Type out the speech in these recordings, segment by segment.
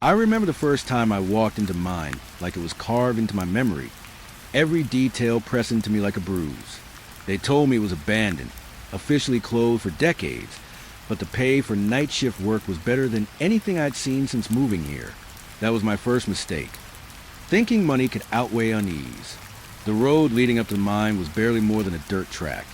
I remember the first time I walked into mine, like it was carved into my memory. Every detail pressed into me like a bruise. They told me it was abandoned, officially closed for decades, but the pay for night shift work was better than anything I'd seen since moving here. That was my first mistake. Thinking money could outweigh unease. The road leading up to the mine was barely more than a dirt track,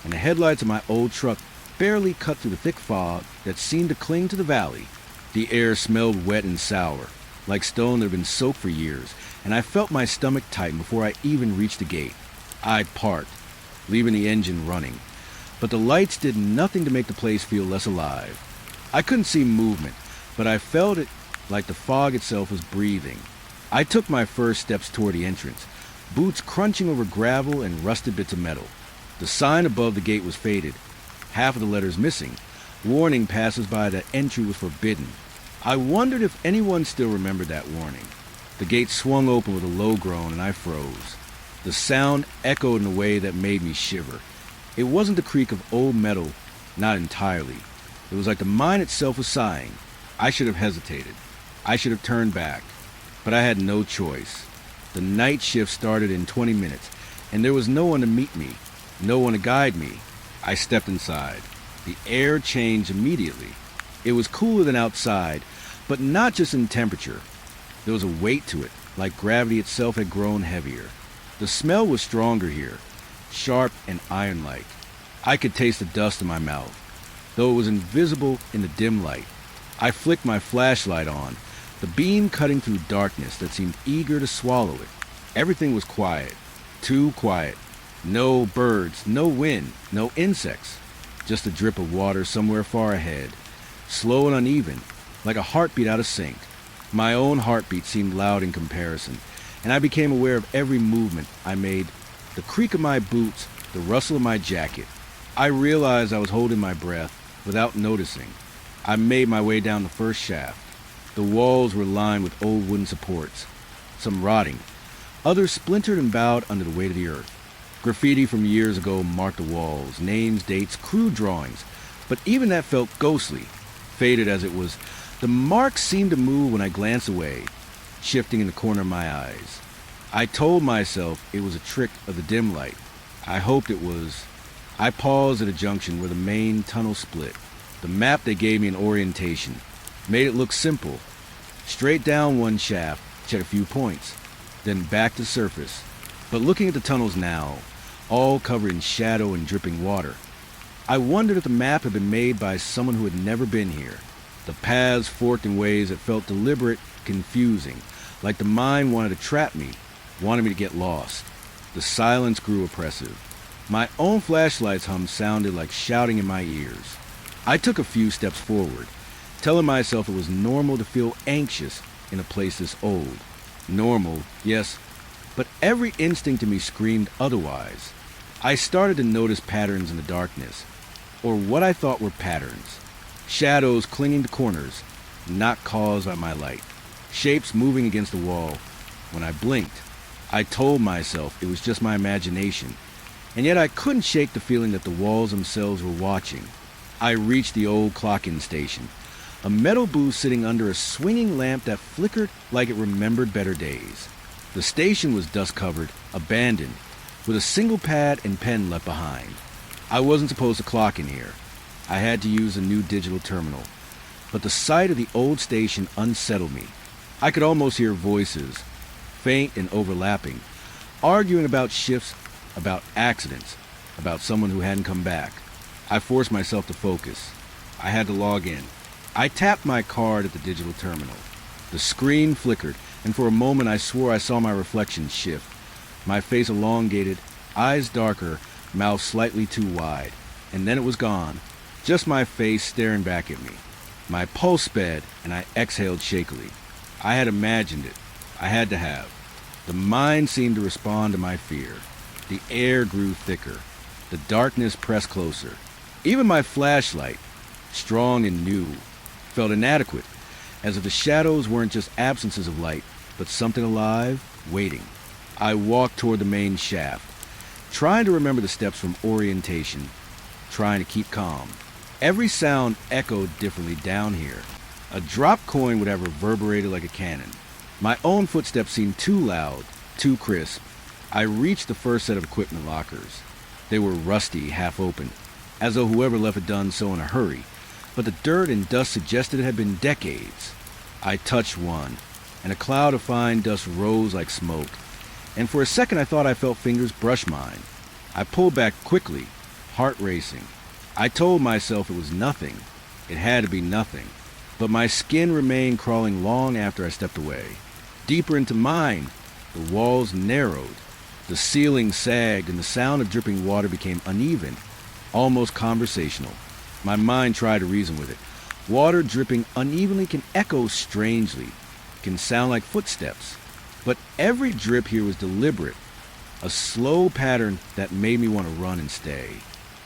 and the headlights of my old truck barely cut through the thick fog that seemed to cling to the valley. The air smelled wet and sour, like stone that had been soaked for years, and I felt my stomach tighten before I even reached the gate. I parked, leaving the engine running, but the lights did nothing to make the place feel less alive. I couldn't see movement, but I felt it like the fog itself was breathing. I took my first steps toward the entrance, boots crunching over gravel and rusted bits of metal. The sign above the gate was faded, half of the letters missing, warning passers-by that entry was forbidden. I wondered if anyone still remembered that warning. The gate swung open with a low groan and I froze. The sound echoed in a way that made me shiver. It wasn't the creak of old metal, not entirely. It was like the mine itself was sighing. I should have hesitated. I should have turned back. But I had no choice. The night shift started in 20 minutes, and there was no one to meet me, no one to guide me. I stepped inside. The air changed immediately. It was cooler than outside, but not just in temperature. There was a weight to it, like gravity itself had grown heavier. The smell was stronger here, sharp and iron-like. I could taste the dust in my mouth, though it was invisible in the dim light. I flicked my flashlight on, the beam cutting through darkness that seemed eager to swallow it. Everything was quiet, too quiet. No birds, no wind, no insects. Just a drip of water somewhere far ahead, slow and uneven, like a heartbeat out of sync. My own heartbeat seemed loud in comparison, and I became aware of every movement I made, the creak of my boots, the rustle of my jacket. I realized I was holding my breath without noticing. I made my way down the first shaft. The walls were lined with old wooden supports, some rotting, others splintered and bowed under the weight of the earth. Graffiti from years ago marked the walls, names, dates, crude drawings, but even that felt ghostly, faded as it was. The marks seemed to move when I glanced away, shifting in the corner of my eyes. I told myself it was a trick of the dim light. I hoped it was. I paused at a junction where the main tunnel split. The map they gave me an orientation, made it look simple. Straight down one shaft, check a few points, then back to surface. But looking at the tunnels now, all covered in shadow and dripping water, I wondered if the map had been made by someone who had never been here. The paths forked in ways that felt deliberate, confusing, like the mine wanted to trap me, wanted me to get lost. The silence grew oppressive. My own flashlight's hum sounded like shouting in my ears. I took a few steps forward, telling myself it was normal to feel anxious in a place this old. Normal, yes, but every instinct in me screamed otherwise. I started to notice patterns in the darkness, or what I thought were patterns. Shadows clinging to corners, not caused by my light. Shapes moving against the wall. When I blinked, I told myself it was just my imagination, and yet I couldn't shake the feeling that the walls themselves were watching. I reached the old clock-in station, a metal booth sitting under a swinging lamp that flickered like it remembered better days. The station was dust-covered, abandoned, with a single pad and pen left behind. I wasn't supposed to clock in here. I had to use a new digital terminal. But the sight of the old station unsettled me. I could almost hear voices, faint and overlapping, arguing about shifts, about accidents, about someone who hadn't come back. I forced myself to focus. I had to log in. I tapped my card at the digital terminal. The screen flickered, and for a moment I swore I saw my reflection shift. My face elongated, eyes darker, mouth slightly too wide. And then it was gone. Just my face staring back at me. My pulse sped, and I exhaled shakily. I had imagined it. I had to have. The mind seemed to respond to my fear. The air grew thicker. The darkness pressed closer. Even my flashlight, strong and new, felt inadequate, as if the shadows weren't just absences of light, but something alive, waiting. I walked toward the main shaft, trying to remember the steps from orientation, trying to keep calm. Every sound echoed differently down here. A drop coin would have reverberated like a cannon. My own footsteps seemed too loud, too crisp. I reached the first set of equipment lockers. They were rusty, half open, as though whoever left it done so in a hurry, but the dirt and dust suggested it had been decades. I touched one, and a cloud of fine dust rose like smoke, and for a second I thought I felt fingers brush mine. I pulled back quickly, heart racing. I told myself it was nothing. It had to be nothing. But my skin remained crawling long after I stepped away. Deeper into mine, the walls narrowed. The ceiling sagged and the sound of dripping water became uneven, almost conversational. My mind tried to reason with it. Water dripping unevenly can echo strangely, can sound like footsteps. But every drip here was deliberate, a slow pattern that made me want to run and stay.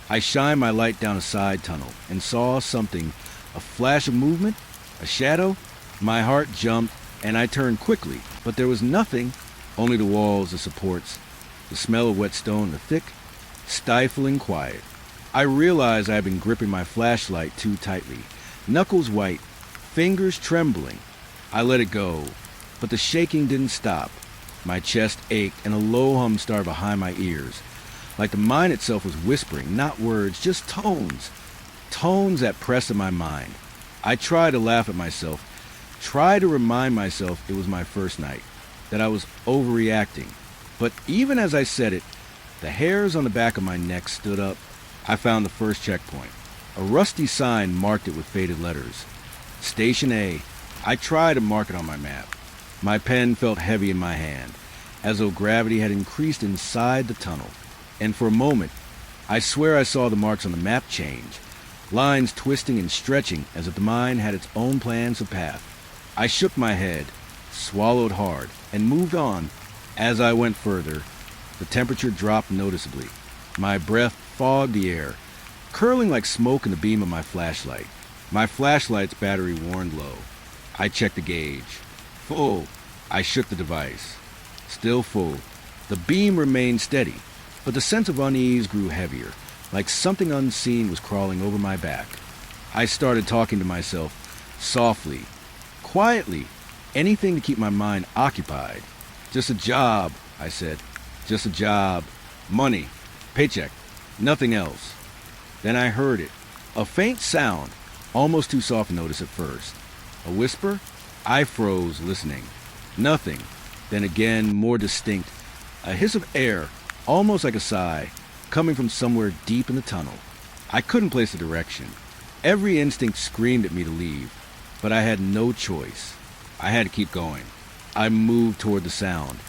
I shined my light down a side tunnel and saw something, a flash of movement, a shadow. My heart jumped and I turned quickly, but there was nothing, only the walls, the supports, the smell of wet stone, the thick, stifling quiet. I realized I had been gripping my flashlight too tightly, knuckles white, fingers trembling. I let it go, but the shaking didn't stop. My chest ached and a low hum started behind my ears, like the mind itself was whispering, not words, just tones. Tones that pressed in my mind. I tried to laugh at myself, tried to remind myself it was my first night, that I was overreacting. But even as I said it, the hairs on the back of my neck stood up. I found the first checkpoint. A rusty sign marked it with faded letters. Station A. I tried to mark it on my map. My pen felt heavy in my hand, as though gravity had increased inside the tunnel. And for a moment, I swear I saw the marks on the map change, lines twisting and stretching as if the mind had its own plans of path. I shook my head, swallowed hard, and moved on. As I went further, the temperature dropped noticeably. My breath fogged the air, curling like smoke in the beam of my flashlight. My flashlight's battery warned low. I checked the gauge. Full. I shook the device. Still full. The beam remained steady, but the sense of unease grew heavier, like something unseen was crawling over my back. I started talking to myself, softly, quietly, anything to keep my mind occupied. Just a job, I said. Just a job. Money. Paycheck. Nothing else. Then I heard it. A faint sound, almost too soft to notice at first. A whisper? I froze, listening. Nothing. Then again, more distinct. A hiss of air, almost like a sigh, coming from somewhere deep in the tunnel. I couldn't place the direction. Every instinct screamed at me to leave, but I had no choice. I had to keep going. I moved toward the sound,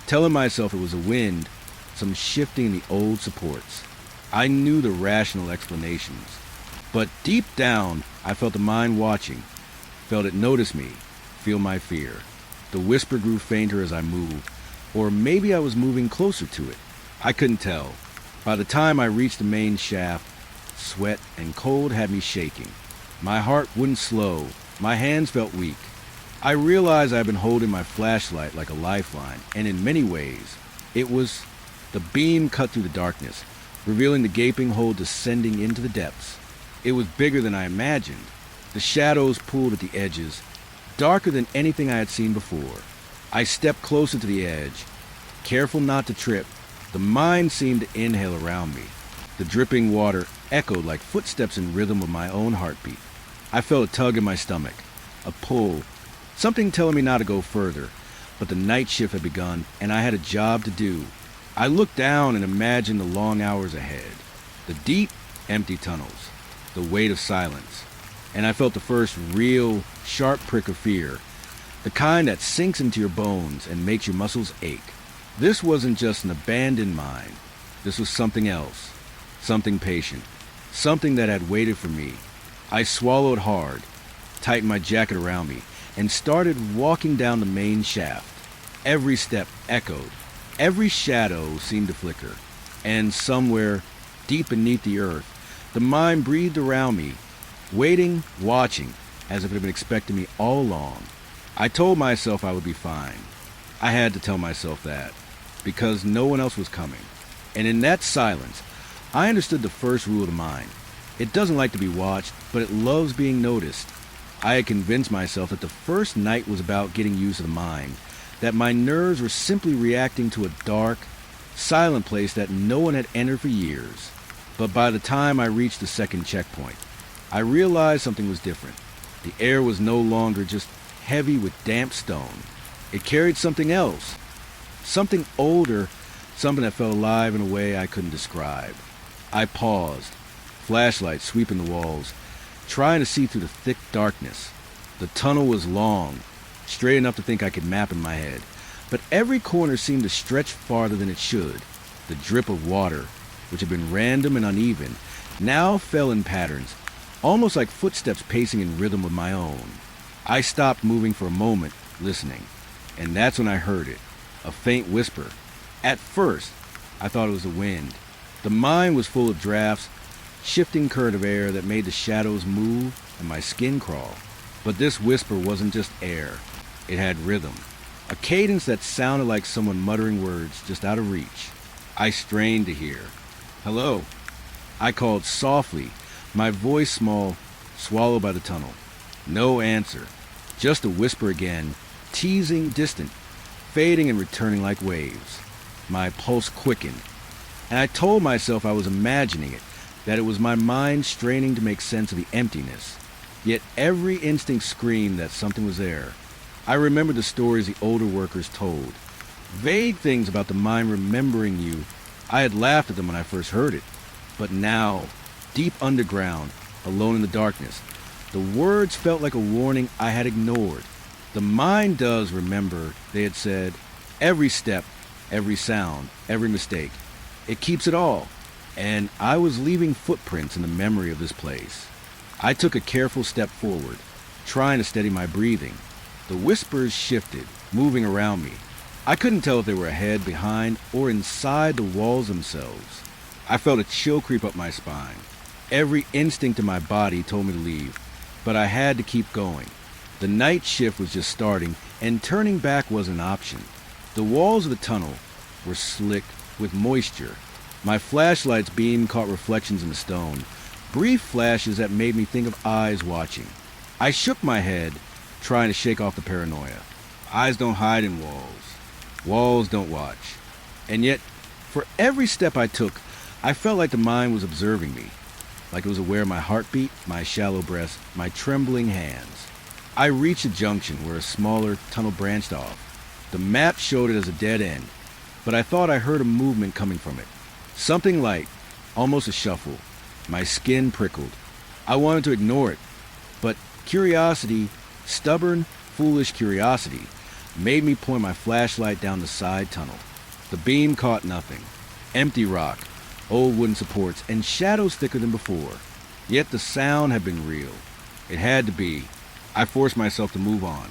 telling myself it was a wind, some shifting in the old supports. I knew the rational explanations, but deep down, I felt the mind watching, felt it notice me, feel my fear. The whisper grew fainter as I moved, or maybe I was moving closer to it. I couldn't tell. By the time I reached the main shaft, sweat and cold had me shaking. My heart wouldn't slow. My hands felt weak. I realized I'd been holding my flashlight like a lifeline, and in many ways, it was. The beam cut through the darkness, revealing the gaping hole descending into the depths. It was bigger than I imagined. The shadows pooled at the edges, darker than anything I had seen before. I stepped closer to the edge, careful not to trip. The mind seemed to inhale around me. The dripping water echoed like footsteps in rhythm with my own heartbeat. I felt a tug in my stomach, a pull, something telling me not to go further. But the night shift had begun, and I had a job to do. I looked down and imagined the long hours ahead, the deep, empty tunnels, the weight of silence. And I felt the first real, sharp prick of fear, the kind that sinks into your bones and makes your muscles ache. This wasn't just an abandoned mind. This was something else, something patient, something that had waited for me. I swallowed hard, tightened my jacket around me, and started walking down the main shaft. Every step echoed. Every shadow seemed to flicker. And somewhere, deep beneath the earth, the mind breathed around me, waiting, watching, as if it had been expecting me all along. I told myself I would be fine. I had to tell myself that, because no one else was coming. And in that silence, I understood the first rule of the mind. It doesn't like to be watched, but it loves being noticed. I had convinced myself that the first night was about getting used to the mind, that my nerves were simply reacting to a dark, silent place that no one had entered for years. But by the time I reached the second checkpoint, I realized something was different. The air was no longer just heavy with damp stone. It carried something else, something older, something that felt alive in a way I couldn't describe. I paused, flashlight sweeping the walls, trying to see through the thick darkness. The tunnel was long, straight enough to think I could map in my head, but every corner seemed to stretch farther than it should. The drip of water, which had been random and uneven, now fell in patterns, almost like footsteps pacing in rhythm of my own. I stopped moving for a moment, listening, and that's when I heard it, a faint whisper. At first, I thought it was the wind. The mind was full of drafts, shifting current of air that made the shadows move and my skin crawl. But this whisper wasn't just air. It had rhythm, a cadence that sounded like someone muttering words just out of reach. I strained to hear. "Hello," I called softly, my voice small, swallowed by the tunnel. No answer, just a whisper again, teasing, distant, fading and returning like waves. My pulse quickened, and I told myself I was imagining it, that it was my mind straining to make sense of the emptiness. Yet every instinct screamed that something was there. I remembered the stories the older workers told. Vague things about the mind remembering you. I had laughed at them when I first heard it. But now, deep underground, alone in the darkness, the words felt like a warning I had ignored. The mind does remember, they had said, every step, every sound, every mistake. It keeps it all. And I was leaving footprints in the memory of this place. I took a careful step forward, trying to steady my breathing. The whispers shifted, moving around me. I couldn't tell if they were ahead, behind, or inside the walls themselves. I felt a chill creep up my spine. Every instinct in my body told me to leave, but I had to keep going. The night shift was just starting, and turning back wasn't an option. The walls of the tunnel were slick with moisture. My flashlight's beam caught reflections in the stone, brief flashes that made me think of eyes watching. I shook my head, trying to shake off the paranoia. Eyes don't hide in walls. Walls don't watch. And yet, for every step I took, I felt like the mind was observing me, like it was aware of my heartbeat, my shallow breaths, my trembling hands. I reached a junction where a smaller tunnel branched off. The map showed it as a dead end, but I thought I heard a movement coming from it. Something light, almost a shuffle. My skin prickled. I wanted to ignore it, but curiosity, stubborn, foolish curiosity, made me point my flashlight down the side tunnel. The beam caught nothing. Empty rock, old wooden supports, and shadows thicker than before. Yet the sound had been real. It had to be. I forced myself to move on.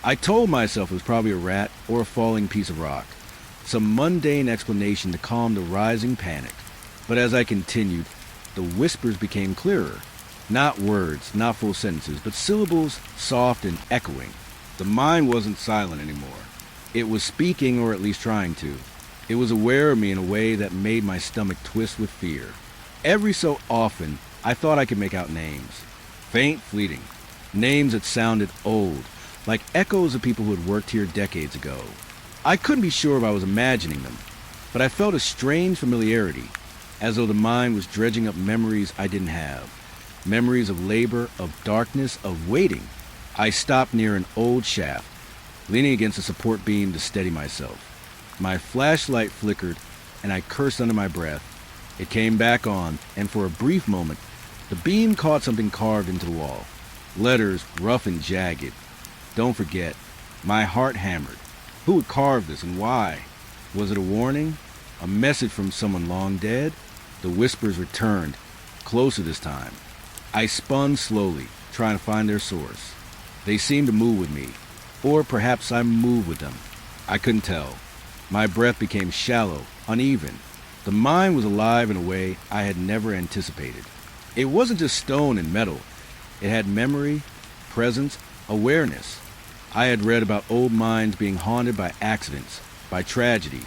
I told myself it was probably a rat or a falling piece of rock. Some mundane explanation to calm the rising panic. But as I continued, the whispers became clearer. Not words, not full sentences, but syllables soft and echoing. The mind wasn't silent anymore. It was speaking, or at least trying to. It was aware of me in a way that made my stomach twist with fear. Every so often, I thought I could make out names. Faint, fleeting. Names that sounded old, like echoes of people who had worked here decades ago. I couldn't be sure if I was imagining them, but I felt a strange familiarity, as though the mind was dredging up memories I didn't have. Memories of labor, of darkness, of waiting. I stopped near an old shaft, leaning against a support beam to steady myself. My flashlight flickered, and I cursed under my breath. It came back on, and for a brief moment, the beam caught something carved into the wall. Letters rough and jagged. Don't forget. My heart hammered. Who had carved this, and why? Was it a warning? A message from someone long dead? The whispers returned, closer this time. I spun slowly, trying to find their source. They seemed to move with me, or perhaps I moved with them. I couldn't tell. My breath became shallow, uneven. The mind was alive in a way I had never anticipated. It wasn't just stone and metal. It had memory, presence, awareness. I had read about old mines being haunted by accidents, by tragedy,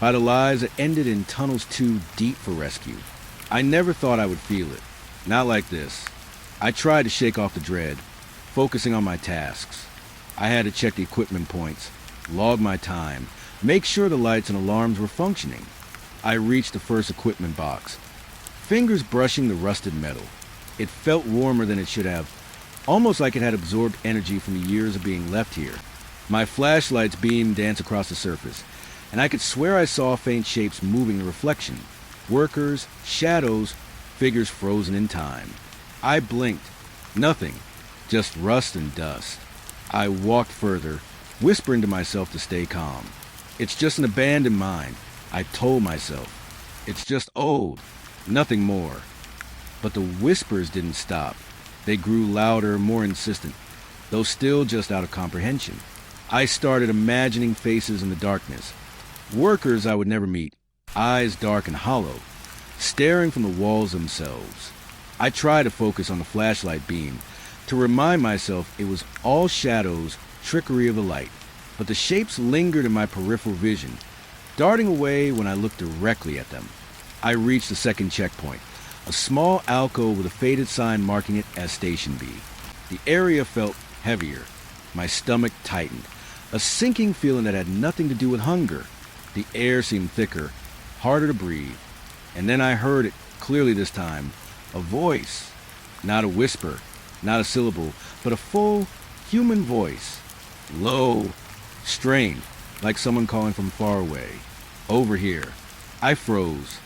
by the lives that ended in tunnels too deep for rescue. I never thought I would feel it. Not like this. I tried to shake off the dread. focusing on my tasks. I had to check the equipment points, log my time, make sure the lights and alarms were functioning. I reached the first equipment box, fingers brushing the rusted metal. It felt warmer than it should have, almost like it had absorbed energy from the years of being left here. My flashlight's beam danced across the surface, and I could swear I saw faint shapes moving in reflection. Workers, shadows, figures frozen in time. I blinked. Nothing. Just rust and dust. I walked further, whispering to myself to stay calm. It's just an abandoned mine, I told myself. It's just old. Nothing more. But the whispers didn't stop. They grew louder, more insistent, though still just out of comprehension. I started imagining faces in the darkness. Workers I would never meet, eyes dark and hollow, staring from the walls themselves. I tried to focus on the flashlight beam, to remind myself it was all shadows, trickery of the light. But the shapes lingered in my peripheral vision, darting away when I looked directly at them. I reached the second checkpoint, a small alcove with a faded sign marking it as Station B. The area felt heavier. My stomach tightened, a sinking feeling that had nothing to do with hunger. The air seemed thicker, harder to breathe. And then I heard it, clearly this time, a voice. Not a whisper, not a syllable, but a full, human voice. Low, strained, like someone calling from far away. Over here. I froze.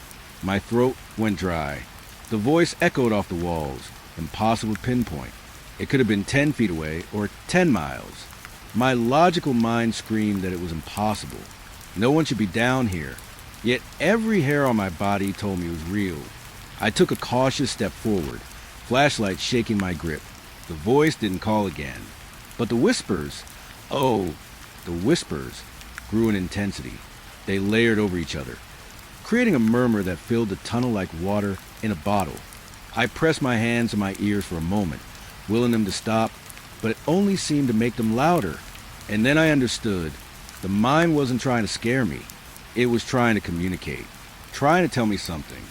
My throat went dry. The voice echoed off the walls, impossible to pinpoint. It could have been 10 feet away or 10 miles. My logical mind screamed that it was impossible. No one should be down here. Yet every hair on my body told me it was real. I took a cautious step forward, flashlight shaking my grip. The voice didn't call again. But the whispers, oh, the whispers, grew in intensity. They layered over each other, creating a murmur that filled the tunnel like water in a bottle. I pressed my hands to my ears for a moment, willing them to stop, but it only seemed to make them louder. And then I understood. The mind wasn't trying to scare me. It was trying to communicate, trying to tell me something.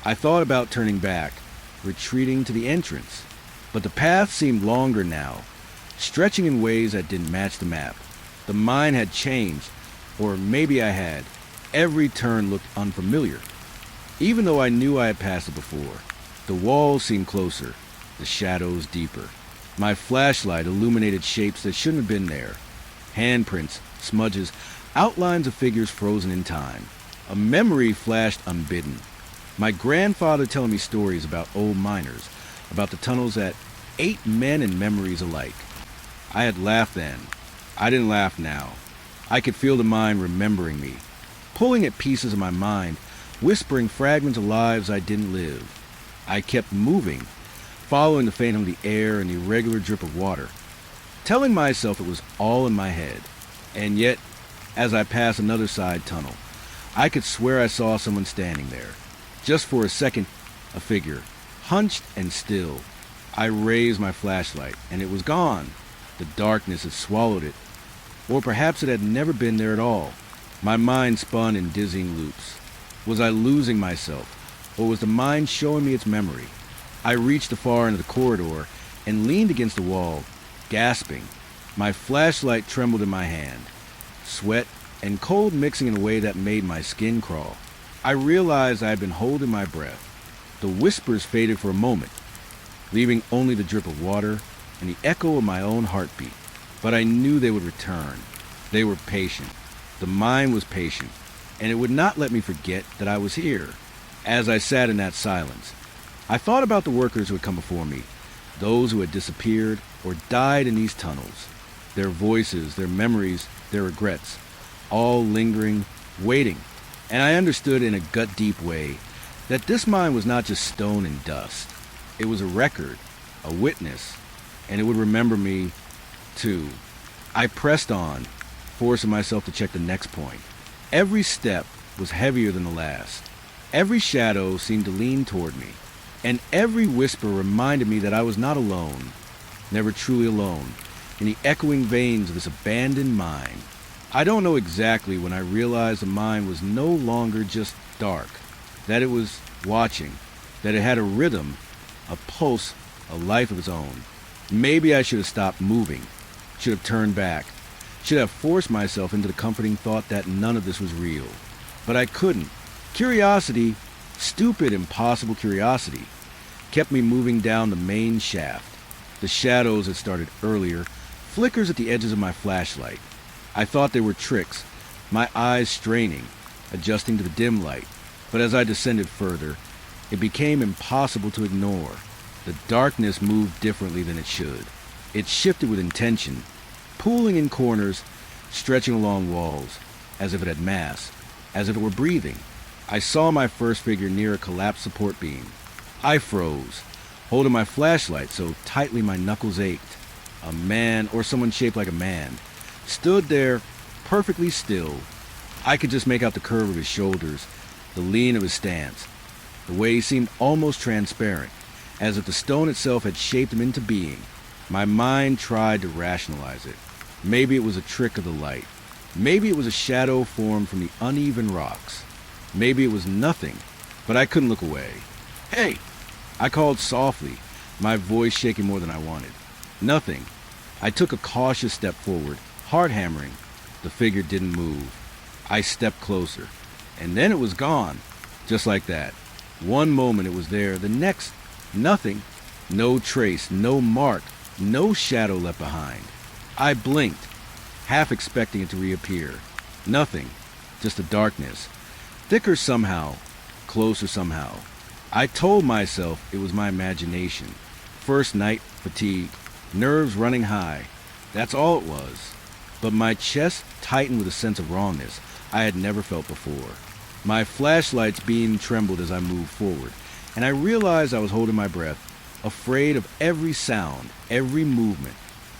I thought about turning back, retreating to the entrance. But the path seemed longer now, stretching in ways that didn't match the map. The mind had changed, or maybe I had. Every turn looked unfamiliar, even though I knew I had passed it before. The walls seemed closer, the shadows deeper. My flashlight illuminated shapes that shouldn't have been there. Handprints, smudges, outlines of figures frozen in time. A memory flashed unbidden. My grandfather telling me stories about old miners, about the tunnels that ate men and memories alike. I had laughed then. I didn't laugh now. I could feel the mind remembering me, pulling at pieces of my mind, whispering fragments of lives I didn't live. I kept moving, following the phantom of the air and the irregular drip of water, telling myself it was all in my head. And yet, as I passed another side tunnel, I could swear I saw someone standing there. Just for a second, a figure, hunched and still. I raised my flashlight, and it was gone. The darkness had swallowed it. Or perhaps it had never been there at all. My mind spun in dizzying loops. Was I losing myself, or was the mind showing me its memory? I reached the far end of the corridor and leaned against the wall, gasping. My flashlight trembled in my hand, sweat and cold mixing in a way that made my skin crawl. I realized I had been holding my breath. The whispers faded for a moment, leaving only the drip of water and the echo of my own heartbeat. But I knew they would return. They were patient. The mind was patient, and it would not let me forget that I was here. As I sat in that silence, I thought about the workers who had come before me, those who had disappeared or died in these tunnels. Their voices, their memories, their regrets, all lingering, waiting. And I understood in a gut-deep way that this mine was not just stone and dust. It was a record, a witness, and it would remember me, too. I pressed on, forcing myself to check the next point. Every step was heavier than the last. Every shadow seemed to lean toward me, and every whisper reminded me that I was not alone, never truly alone, in the echoing veins of this abandoned mine. I don't know exactly when I realized the mine was no longer just dark, that it was watching, that it had a rhythm, a pulse, a life of its own. Maybe I should have stopped moving, should have turned back, should have forced myself into the comforting thought that none of this was real. But I couldn't. Curiosity, stupid, impossible curiosity, kept me moving down the main shaft. The shadows had started earlier, flickers at the edges of my flashlight. I thought they were tricks, my eyes straining, adjusting to the dim light. But as I descended further, it became impossible to ignore. The darkness moved differently than it should. It shifted with intention, pooling in corners, stretching along walls, as if it had mass, as if it were breathing. I saw my first figure near a collapsed support beam. I froze, holding my flashlight so tightly my knuckles ached. A man, or someone shaped like a man, stood there, perfectly still. I could just make out the curve of his shoulders, the lean of his stance, the way he seemed almost transparent, as if the stone itself had shaped him into being. My mind tried to rationalize it. Maybe it was a trick of the light. Maybe it was a shadow formed from the uneven rocks. Maybe it was nothing, but I couldn't look away. "Hey!" I called softly, my voice shaking more than I wanted. Nothing. I took a cautious step forward, hard hammering. The figure didn't move. I stepped closer, and then it was gone. Just like that. One moment it was there, the next, nothing. No trace, no mark, no shadow left behind. I blinked, half expecting it to reappear. Nothing, just a darkness. Thicker somehow, closer somehow. I told myself it was my imagination. First night, fatigue, nerves running high. That's all it was. But my chest tightened with a sense of wrongness I had never felt before. My flashlight's beam trembled as I moved forward, and I realized I was holding my breath, afraid of every sound, every movement.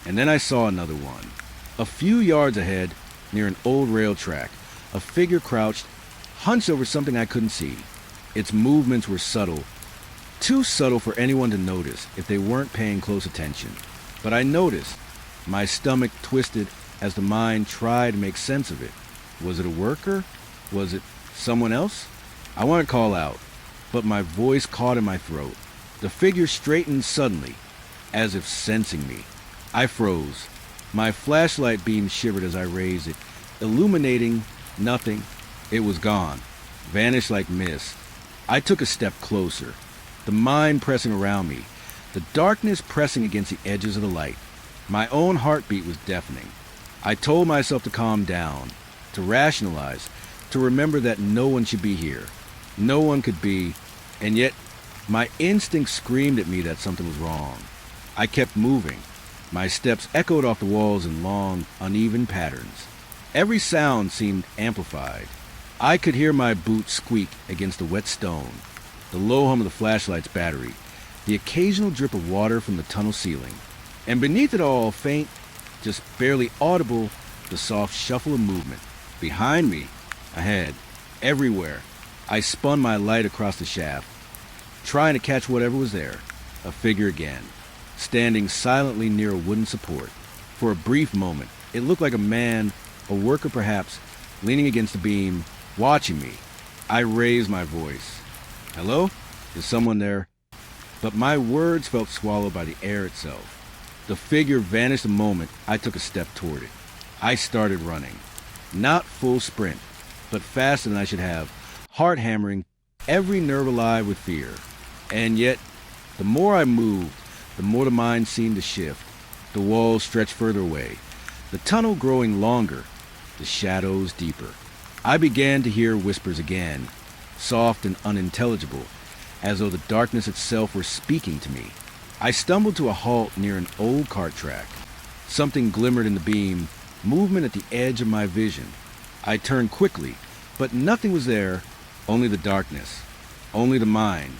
And then I saw another one. A few yards ahead, near an old rail track, a figure crouched, hunched over something I couldn't see. Its movements were subtle, too subtle for anyone to notice if they weren't paying close attention. But I noticed. My stomach twisted as the mind tried to make sense of it. Was it a worker? Was it someone else? I wanted to call out, but my voice caught in my throat. The figure straightened suddenly, as if sensing me. I froze. My flashlight beam shivered as I raised it, illuminating nothing. It was gone, vanished like mist. I took a step closer, the mind pressing around me, the darkness pressing against the edges of the light. My own heartbeat was deafening. I told myself to calm down, to rationalize, to remember that no one should be here. No one could be, and yet my instinct screamed at me that something was wrong. I kept moving. My steps echoed off the walls in long, uneven patterns. Every sound seemed amplified. I could hear my boots squeak against the wet stone, the low hum of the flashlight's battery, the occasional drip of water from the tunnel ceiling. And beneath it all, faint, just barely audible, the soft shuffle of movement. Behind me, ahead, everywhere. I spun my light across the shaft, trying to catch whatever was there. A figure again, standing silently near a wooden support. For a brief moment, it looked like a man, a worker perhaps, leaning against the beam, watching me. I raised my voice. "Hello? Is someone there?" But my words felt swallowed by the air itself. The figure vanished the moment I took a step toward it. I started running. Not full sprint, but faster than I should have, heart hammering, every nerve alive with fear. And yet, the more I moved, the more the mind seemed to shift. The walls stretched further away, the tunnel growing longer, the shadows deeper. I began to hear whispers again, soft and unintelligible, as though the darkness itself were speaking to me. I stumbled to a halt near an old cart track. Something glimmered in the beam, movement at the edge of my vision. I turned quickly, but nothing was there, only the darkness, only the mind,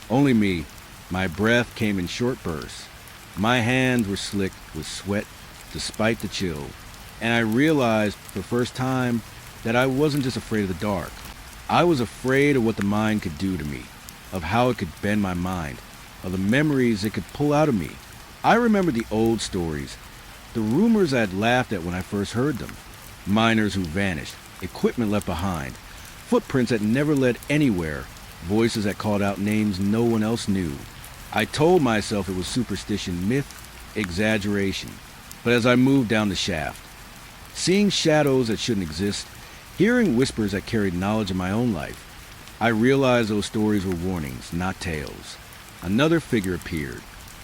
only me. My breath came in short bursts. My hands were slick with sweat despite the chill, and I realized for the first time that I wasn't just afraid of the dark. I was afraid of what the mind could do to me, of how it could bend my mind, of the memories it could pull out of me. I remembered the old stories, the rumors I had laughed at when I first heard them. Miners who vanished, equipment left behind, footprints that never led anywhere, voices that called out names no one else knew. I told myself it was superstition, myth, exaggeration. But as I moved down the shaft, seeing shadows that shouldn't exist, hearing whispers that carried knowledge of my own life, I realized those stories were warnings, not tales. Another figure appeared,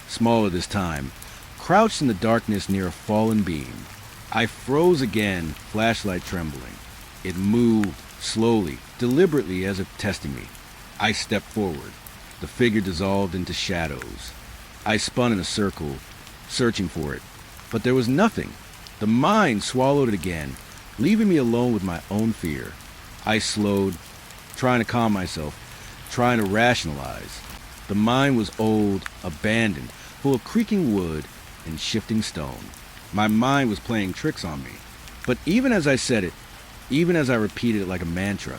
smaller this time, crouched in the darkness near a fallen beam. I froze again, flashlight trembling. It moved, slowly, deliberately, as if testing me. I stepped forward. The figure dissolved into shadows. I spun in a circle, searching for it. But there was nothing. The mind swallowed it again, leaving me alone with my own fear. I slowed, trying to calm myself, trying to rationalize. The mind was old, abandoned, full of creaking wood and shifting stone. My mind was playing tricks on me. But even as I said it, even as I repeated it like a mantra,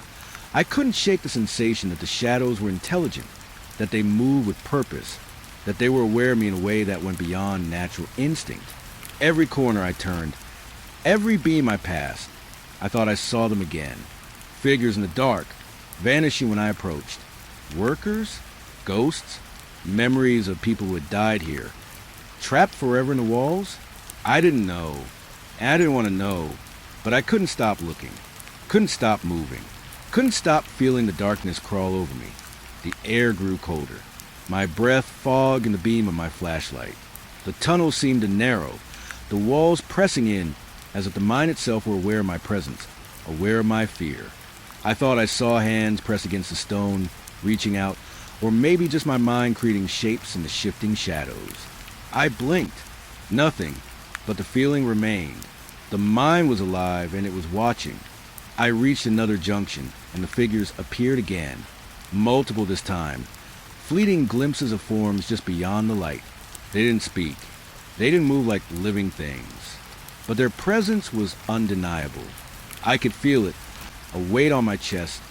I couldn't shake the sensation that the shadows were intelligent, that they moved with purpose, that they were aware of me in a way that went beyond natural instinct. Every corner I turned, every beam I passed, I thought I saw them again. Figures in the dark, vanishing when I approached. Workers? Ghosts? Memories of people who had died here. Trapped forever in the walls? I didn't know. And I didn't want to know. But I couldn't stop looking. Couldn't stop moving. Couldn't stop feeling the darkness crawl over me. The air grew colder. My breath fogged in the beam of my flashlight. The tunnel seemed to narrow, the walls pressing in as if the mind itself were aware of my presence, aware of my fear. I thought I saw hands press against the stone, reaching out, or maybe just my mind creating shapes in the shifting shadows. I blinked. Nothing, but the feeling remained. The mind was alive and it was watching. I reached another junction and the figures appeared again, multiple this time, fleeting glimpses of forms just beyond the light. They didn't speak. They didn't move like living things. But their presence was undeniable. I could feel it, a weight on my chest,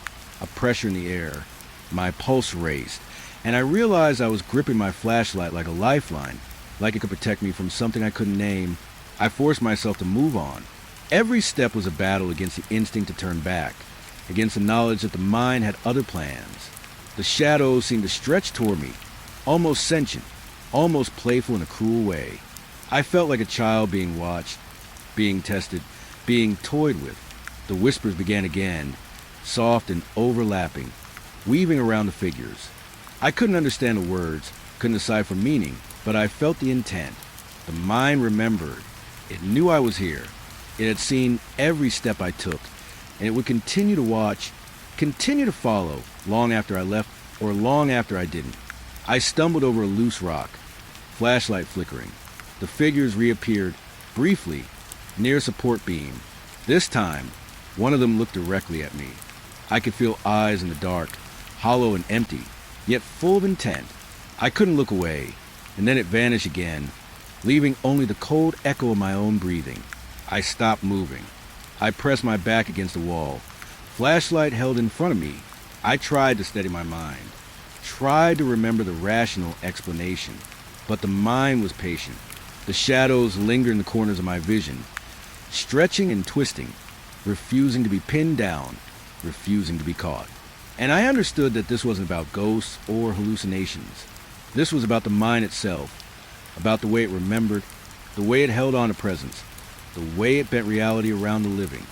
a pressure in the air. My pulse raced, and I realized I was gripping my flashlight like a lifeline, like it could protect me from something I couldn't name. I forced myself to move on. Every step was a battle against the instinct to turn back, against the knowledge that the mind had other plans. The shadows seemed to stretch toward me, almost sentient, almost playful in a cruel way. I felt like a child being watched, being tested, being toyed with. The whispers began again, soft and overlapping, weaving around the figures. I couldn't understand the words, couldn't decipher meaning, but I felt the intent. The mind remembered. It knew I was here. It had seen every step I took, and it would continue to watch, continue to follow, long after I left or long after I didn't. I stumbled over a loose rock, flashlight flickering. The figures reappeared, briefly, near a support beam. This time, one of them looked directly at me. I could feel eyes in the dark, hollow and empty, yet full of intent. I couldn't look away, and then it vanished again, leaving only the cold echo of my own breathing. I stopped moving. I pressed my back against the wall, flashlight held in front of me. I tried to steady my mind, tried to remember the rational explanation, but the mind was patient. The shadows lingered in the corners of my vision, stretching and twisting, refusing to be pinned down, refusing to be caught. And I understood that this wasn't about ghosts or hallucinations. This was about the mind itself, about the way it remembered, the way it held on to presence, the way it bent reality around the living.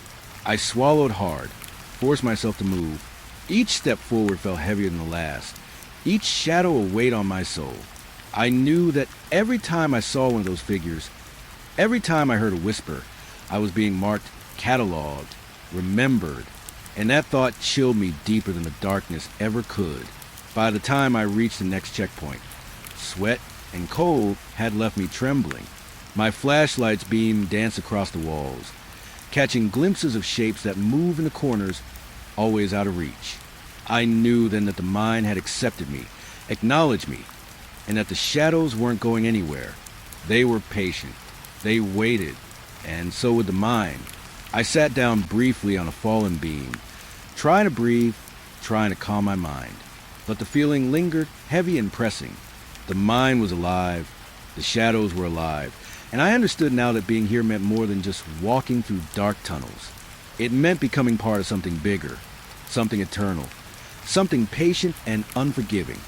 I swallowed hard, forced myself to move. Each step forward felt heavier than the last, each shadow a weight on my soul. I knew that every time I saw one of those figures, every time I heard a whisper, I was being marked, cataloged, remembered, and that thought chilled me deeper than the darkness ever could. By the time I reached the next checkpoint, sweat and cold had left me trembling. My flashlight's beam danced across the walls, catching glimpses of shapes that moved in the corners, always out of reach. I knew then that the mind had accepted me, acknowledged me, and that the shadows weren't going anywhere. They were patient. They waited, and so would the mind. I sat down briefly on a fallen beam, trying to breathe, trying to calm my mind. But the feeling lingered, heavy and pressing. The mind was alive, the shadows were alive, and I understood now that being here meant more than just walking through dark tunnels. It meant becoming part of something bigger, something eternal, something patient and unforgiving.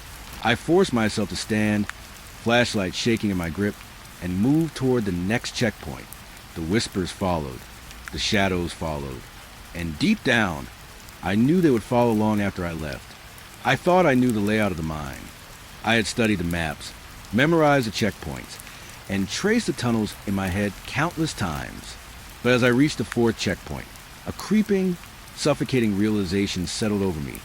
I forced myself to stand, flashlight shaking in my grip, and moved toward the next checkpoint. The whispers followed. The shadows followed. And deep down, I knew they would follow long after I left. I thought I knew the layout of the mine. I had studied the maps, memorized the checkpoints, and traced the tunnels in my head countless times. But as I reached the fourth checkpoint, a creeping, suffocating realization settled over me.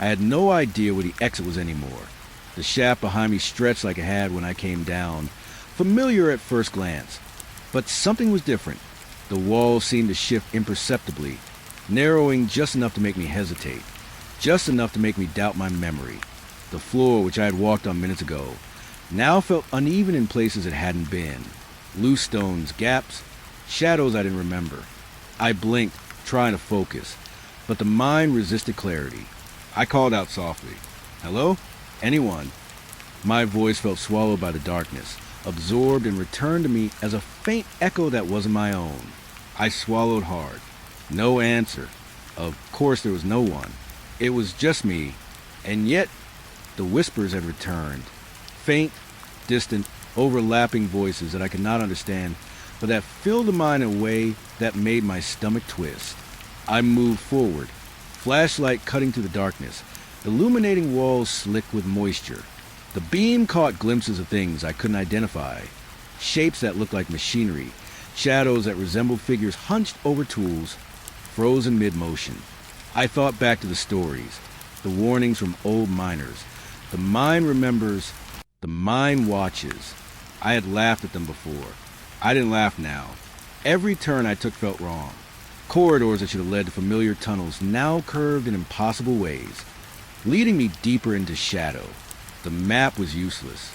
I had no idea where the exit was anymore. The shaft behind me stretched like it had when I came down, familiar at first glance. But something was different. The walls seemed to shift imperceptibly, narrowing just enough to make me hesitate, just enough to make me doubt my memory. The floor, which I had walked on minutes ago, now felt uneven in places it hadn't been. Loose stones, gaps, shadows I didn't remember. I blinked, trying to focus, but the mind resisted clarity. I called out softly, "Hello? Anyone?" My voice felt swallowed by the darkness, absorbed and returned to me as a faint echo that wasn't my own. I swallowed hard. No answer. Of course there was no one. It was just me, and yet the whispers had returned. Faint, distant, overlapping voices that I could not understand, but that filled the mind in a way that made my stomach twist. I moved forward, flashlight cutting through the darkness, illuminating walls slick with moisture. The beam caught glimpses of things I couldn't identify, shapes that looked like machinery, shadows that resembled figures hunched over tools, frozen mid-motion. I thought back to the stories, the warnings from old miners. The mind remembers, the mind watches. I had laughed at them before. I didn't laugh now. Every turn I took felt wrong. Corridors that should have led to familiar tunnels now curved in impossible ways, leading me deeper into shadow. The map was useless.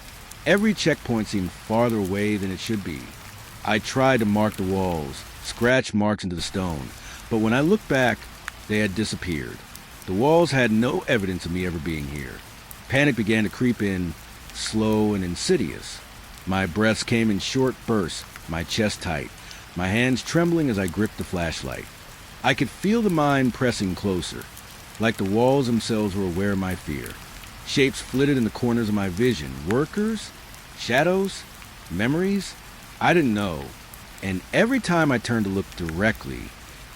Every checkpoint seemed farther away than it should be. I tried to mark the walls, scratch marks into the stone, but when I looked back, they had disappeared. The walls had no evidence of me ever being here. Panic began to creep in, slow and insidious. My breaths came in short bursts, my chest tight, my hands trembling as I gripped the flashlight. I could feel the mind pressing closer, like the walls themselves were aware of my fear. Shapes flitted in the corners of my vision. Workers? Shadows? Memories? I didn't know. And every time I turned to look directly,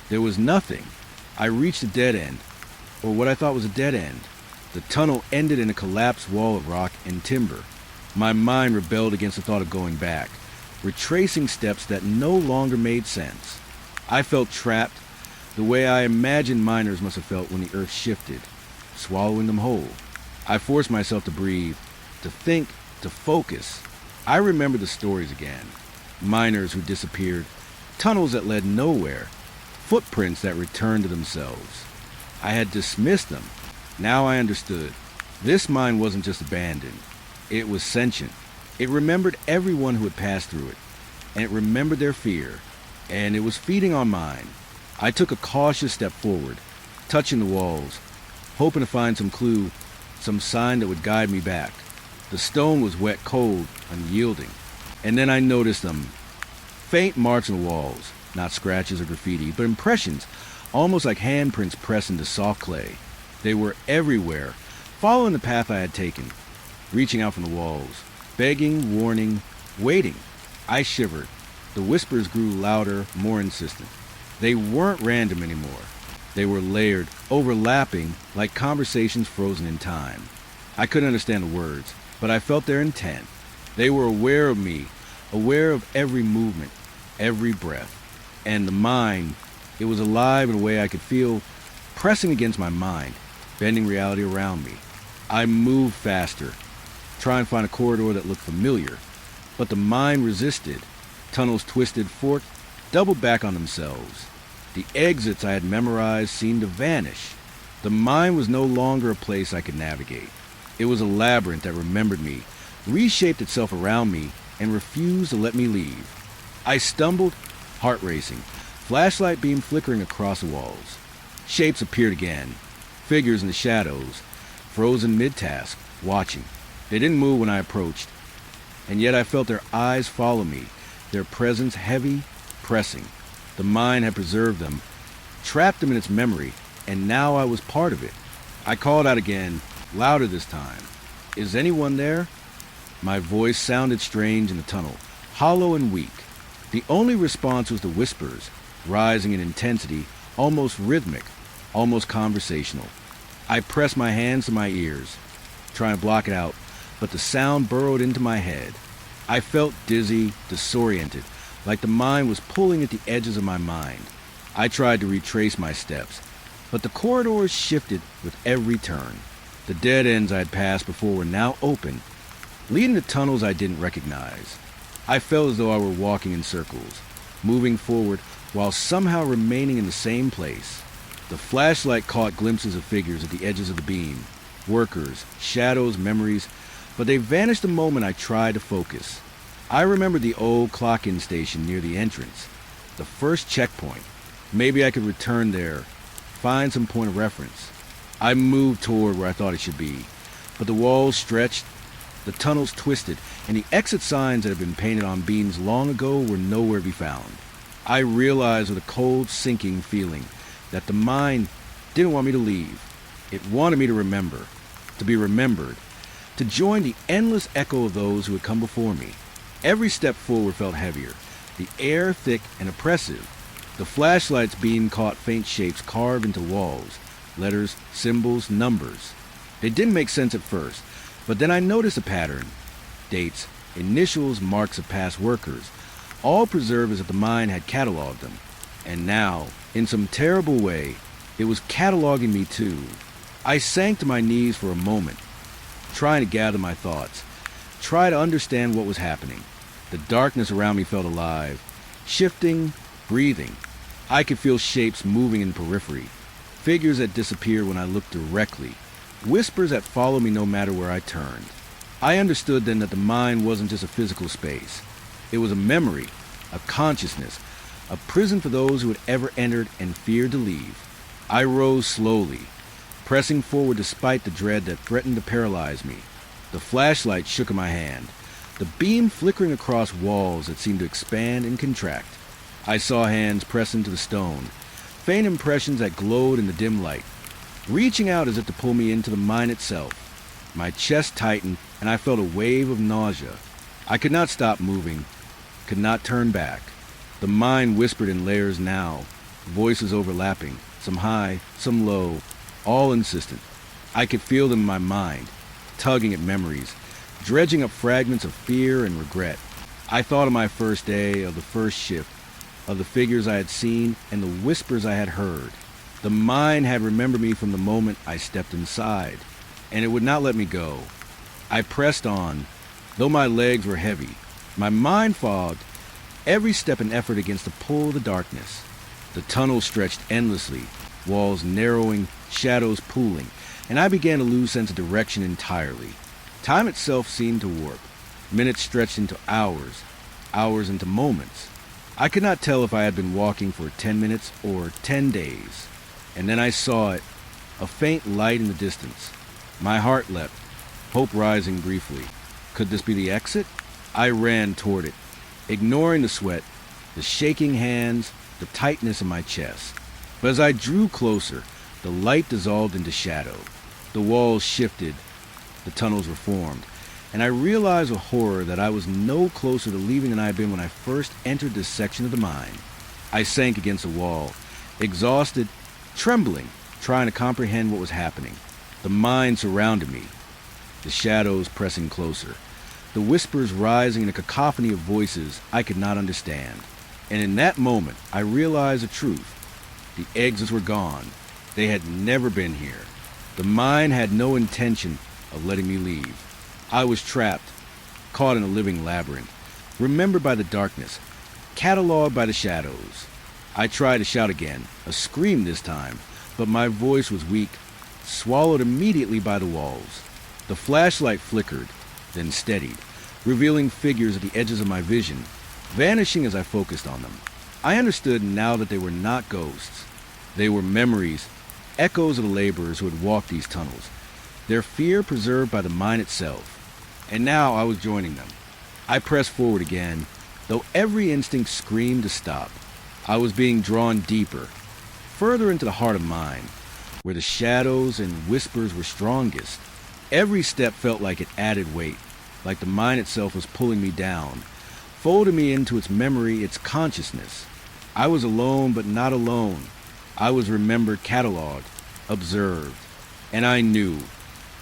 there was nothing. I reached a dead end, or what I thought was a dead end. The tunnel ended in a collapsed wall of rock and timber. My mind rebelled against the thought of going back, retracing steps that no longer made sense. I felt trapped, the way I imagined miners must have felt when the earth shifted, swallowing them whole. I forced myself to breathe, to think, to focus. I remembered the stories again. Miners who disappeared, tunnels that led nowhere, footprints that returned to themselves. I had dismissed them. Now I understood. This mine wasn't just abandoned. It was sentient. It remembered everyone who had passed through it, and it remembered their fear, and it was feeding on mine. I took a cautious step forward, touching the walls, hoping to find some clue, some sign that would guide me back. The stone was wet, cold, unyielding. And then I noticed them. Faint marks on the walls, not scratches or graffiti, but impressions, almost like handprints pressed into soft clay. They were everywhere, following the path I had taken, reaching out from the walls, begging, warning, waiting. I shivered. The whispers grew louder, more insistent. They weren't random anymore. They were layered, overlapping, like conversations frozen in time. I couldn't understand the words, but I felt their intent. They were aware of me, aware of every movement, every breath. And the mind, it was alive in a way I could feel, pressing against my mind, bending reality around me. I moved faster, trying to find a corridor that looked familiar, but the mind resisted. Tunnels twisted, forked, doubled back on themselves. The exits I had memorized seemed to vanish. The mind was no longer a place I could navigate. It was a labyrinth that remembered me, reshaped itself around me, and refused to let me leave. I stumbled, heart racing, flashlight beam flickering across the walls. Shapes appeared again, figures in the shadows, frozen mid-task, watching. They didn't move when I approached, and yet I felt their eyes follow me, their presence heavy, pressing. The mind had preserved them, trapped them in its memory, and now I was part of it. I called out again, louder this time. "Is anyone there?" My voice sounded strange in the tunnel, hollow and weak. The only response was the whispers, rising in intensity, almost rhythmic, almost conversational. I pressed my hands to my ears, trying to block it out, but the sound burrowed into my head. I felt dizzy, disoriented, like the mind was pulling at the edges of my mind. I tried to retrace my steps, but the corridors shifted with every turn. The dead ends I had passed before were now open, leading to tunnels I didn't recognize. I felt as though I were walking in circles, moving forward while somehow remaining in the same place. The flashlight caught glimpses of figures at the edges of the beam, workers, shadows, memories, but they vanished the moment I tried to focus. I remembered the old clock-in station near the entrance, the first checkpoint. Maybe I could return there, find some point of reference. I moved toward where I thought it should be, but the walls stretched, the tunnels twisted, and the exit signs that had been painted on beams long ago were nowhere to be found. I realized with a cold, sinking feeling that the mind didn't want me to leave. It wanted me to remember, to be remembered, to join the endless echo of those who had come before me. Every step forward felt heavier, the air thick and oppressive. The flashlight's beam caught faint shapes carved into walls, letters, symbols, numbers. They didn't make sense at first, but then I noticed a pattern. Dates, initials, marks of past workers, all preserved as if the mind had cataloged them. And now, in some terrible way, it was cataloging me too. I sank to my knees for a moment, trying to gather my thoughts, try to understand what was happening. The darkness around me felt alive, shifting, breathing. I could feel shapes moving in periphery, figures that disappeared when I looked directly, whispers that followed me no matter where I turned. I understood then that the mind wasn't just a physical space. It was a memory, a consciousness, a prison for those who had ever entered and feared to leave. I rose slowly, pressing forward despite the dread that threatened to paralyze me. The flashlight shook in my hand, the beam flickering across walls that seemed to expand and contract. I saw hands press into the stone, faint impressions that glowed in the dim light, reaching out as if to pull me into the mine itself. My chest tightened, and I felt a wave of nausea. I could not stop moving, could not turn back. The mind whispered in layers now, voices overlapping, some high, some low, all insistent. I could feel them in my mind, tugging at memories, dredging up fragments of fear and regret. I thought of my first day, of the first shift, of the figures I had seen and the whispers I had heard. The mind had remembered me from the moment I stepped inside, and it would not let me go. I pressed on, though my legs were heavy. My mind fogged, every step an effort against the pull of the darkness. The tunnel stretched endlessly, walls narrowing, shadows pooling, and I began to lose sense of direction entirely. Time itself seemed to warp. Minutes stretched into hours, hours into moments. I could not tell if I had been walking for 10 minutes or 10 days. And then I saw it, a faint light in the distance. My heart leapt, hope rising briefly. Could this be the exit? I ran toward it, ignoring the sweat, the shaking hands, the tightness in my chest. But as I drew closer, the light dissolved into shadow. The walls shifted, the tunnels were formed, and I realized with horror that I was no closer to leaving than I had been when I first entered this section of the mine. I sank against the wall, exhausted, trembling, trying to comprehend what was happening. The mine surrounded me, the shadows pressing closer, the whispers rising in a cacophony of voices I could not understand. And in that moment, I realized the truth. The exits were gone. They had never been here. The mine had no intention of letting me leave. I was trapped, caught in a living labyrinth, remembered by the darkness, cataloged by the shadows. I tried to shout again, a scream this time, but my voice was weak, swallowed immediately by the walls. The flashlight flickered, then steadied, revealing figures at the edges of my vision, vanishing as I focused on them. I understood now that they were not ghosts. They were memories, echoes of the laborers who had walked these tunnels, their fear preserved by the mine itself. And now I was joining them. I pressed forward again, though every instinct screamed to stop. I was being drawn deeper, further into the heart of mine, where the shadows and whispers were strongest. Every step felt like it added weight, like the mine itself was pulling me down, folded me into its memory, its consciousness. I was alone, but not alone. I was remembered, cataloged, observed. And I knew,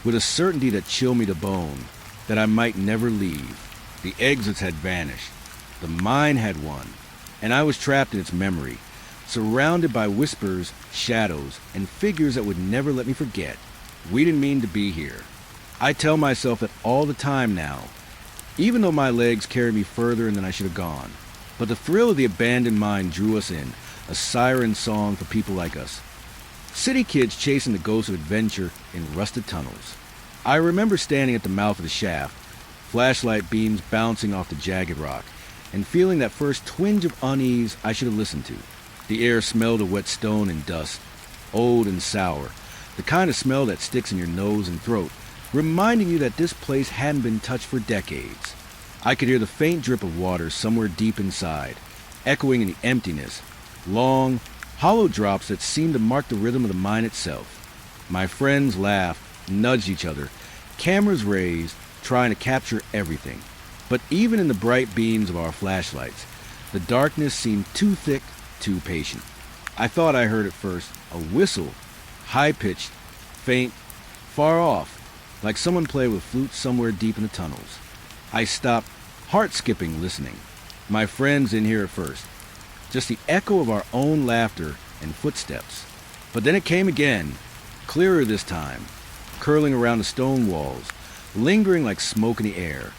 with a certainty that chilled me to bone, that I might never leave. The exits had vanished. The mine had won. And I was trapped in its memory, surrounded by whispers, shadows, and figures that would never let me forget. We didn't mean to be here. I tell myself that all the time now, even though my legs carried me further than I should have gone. But the thrill of the abandoned mine drew us in, a siren song for people like us. City kids chasing the ghosts of adventure in rusted tunnels. I remember standing at the mouth of the shaft, flashlight beams bouncing off the jagged rock, and feeling that first twinge of unease I should have listened to. The air smelled of wet stone and dust, old and sour, the kind of smell that sticks in your nose and throat, reminding you that this place hadn't been touched for decades. I could hear the faint drip of water somewhere deep inside, echoing in the emptiness, long, hollow drops that seemed to mark the rhythm of the mine itself. My friends laughed, nudged each other, cameras raised, trying to capture everything. But even in the bright beams of our flashlights, the darkness seemed too thick, too patient. I thought I heard at first a whistle, high-pitched, faint, far off, like someone played with flute somewhere deep in the tunnels. I stopped, heart-skipping, listening. My friends didn't hear it first. Just the echo of our own laughter and footsteps. But then it came again, clearer this time, curling around the stone walls, lingering like smoke in the air.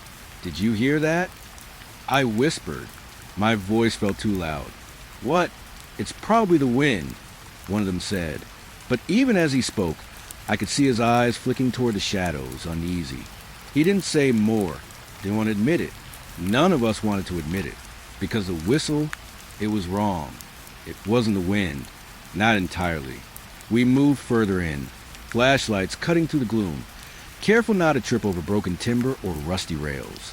Did you hear that? I whispered. My voice felt too loud. What? It's probably the wind, one of them said. But even as he spoke, I could see his eyes flicking toward the shadows, uneasy. He didn't say more, didn't want to admit it. None of us wanted to admit it, because the whistle, it was wrong. It wasn't the wind, not entirely. We moved further in, flashlights cutting through the gloom, careful not to trip over broken timber or rusty rails.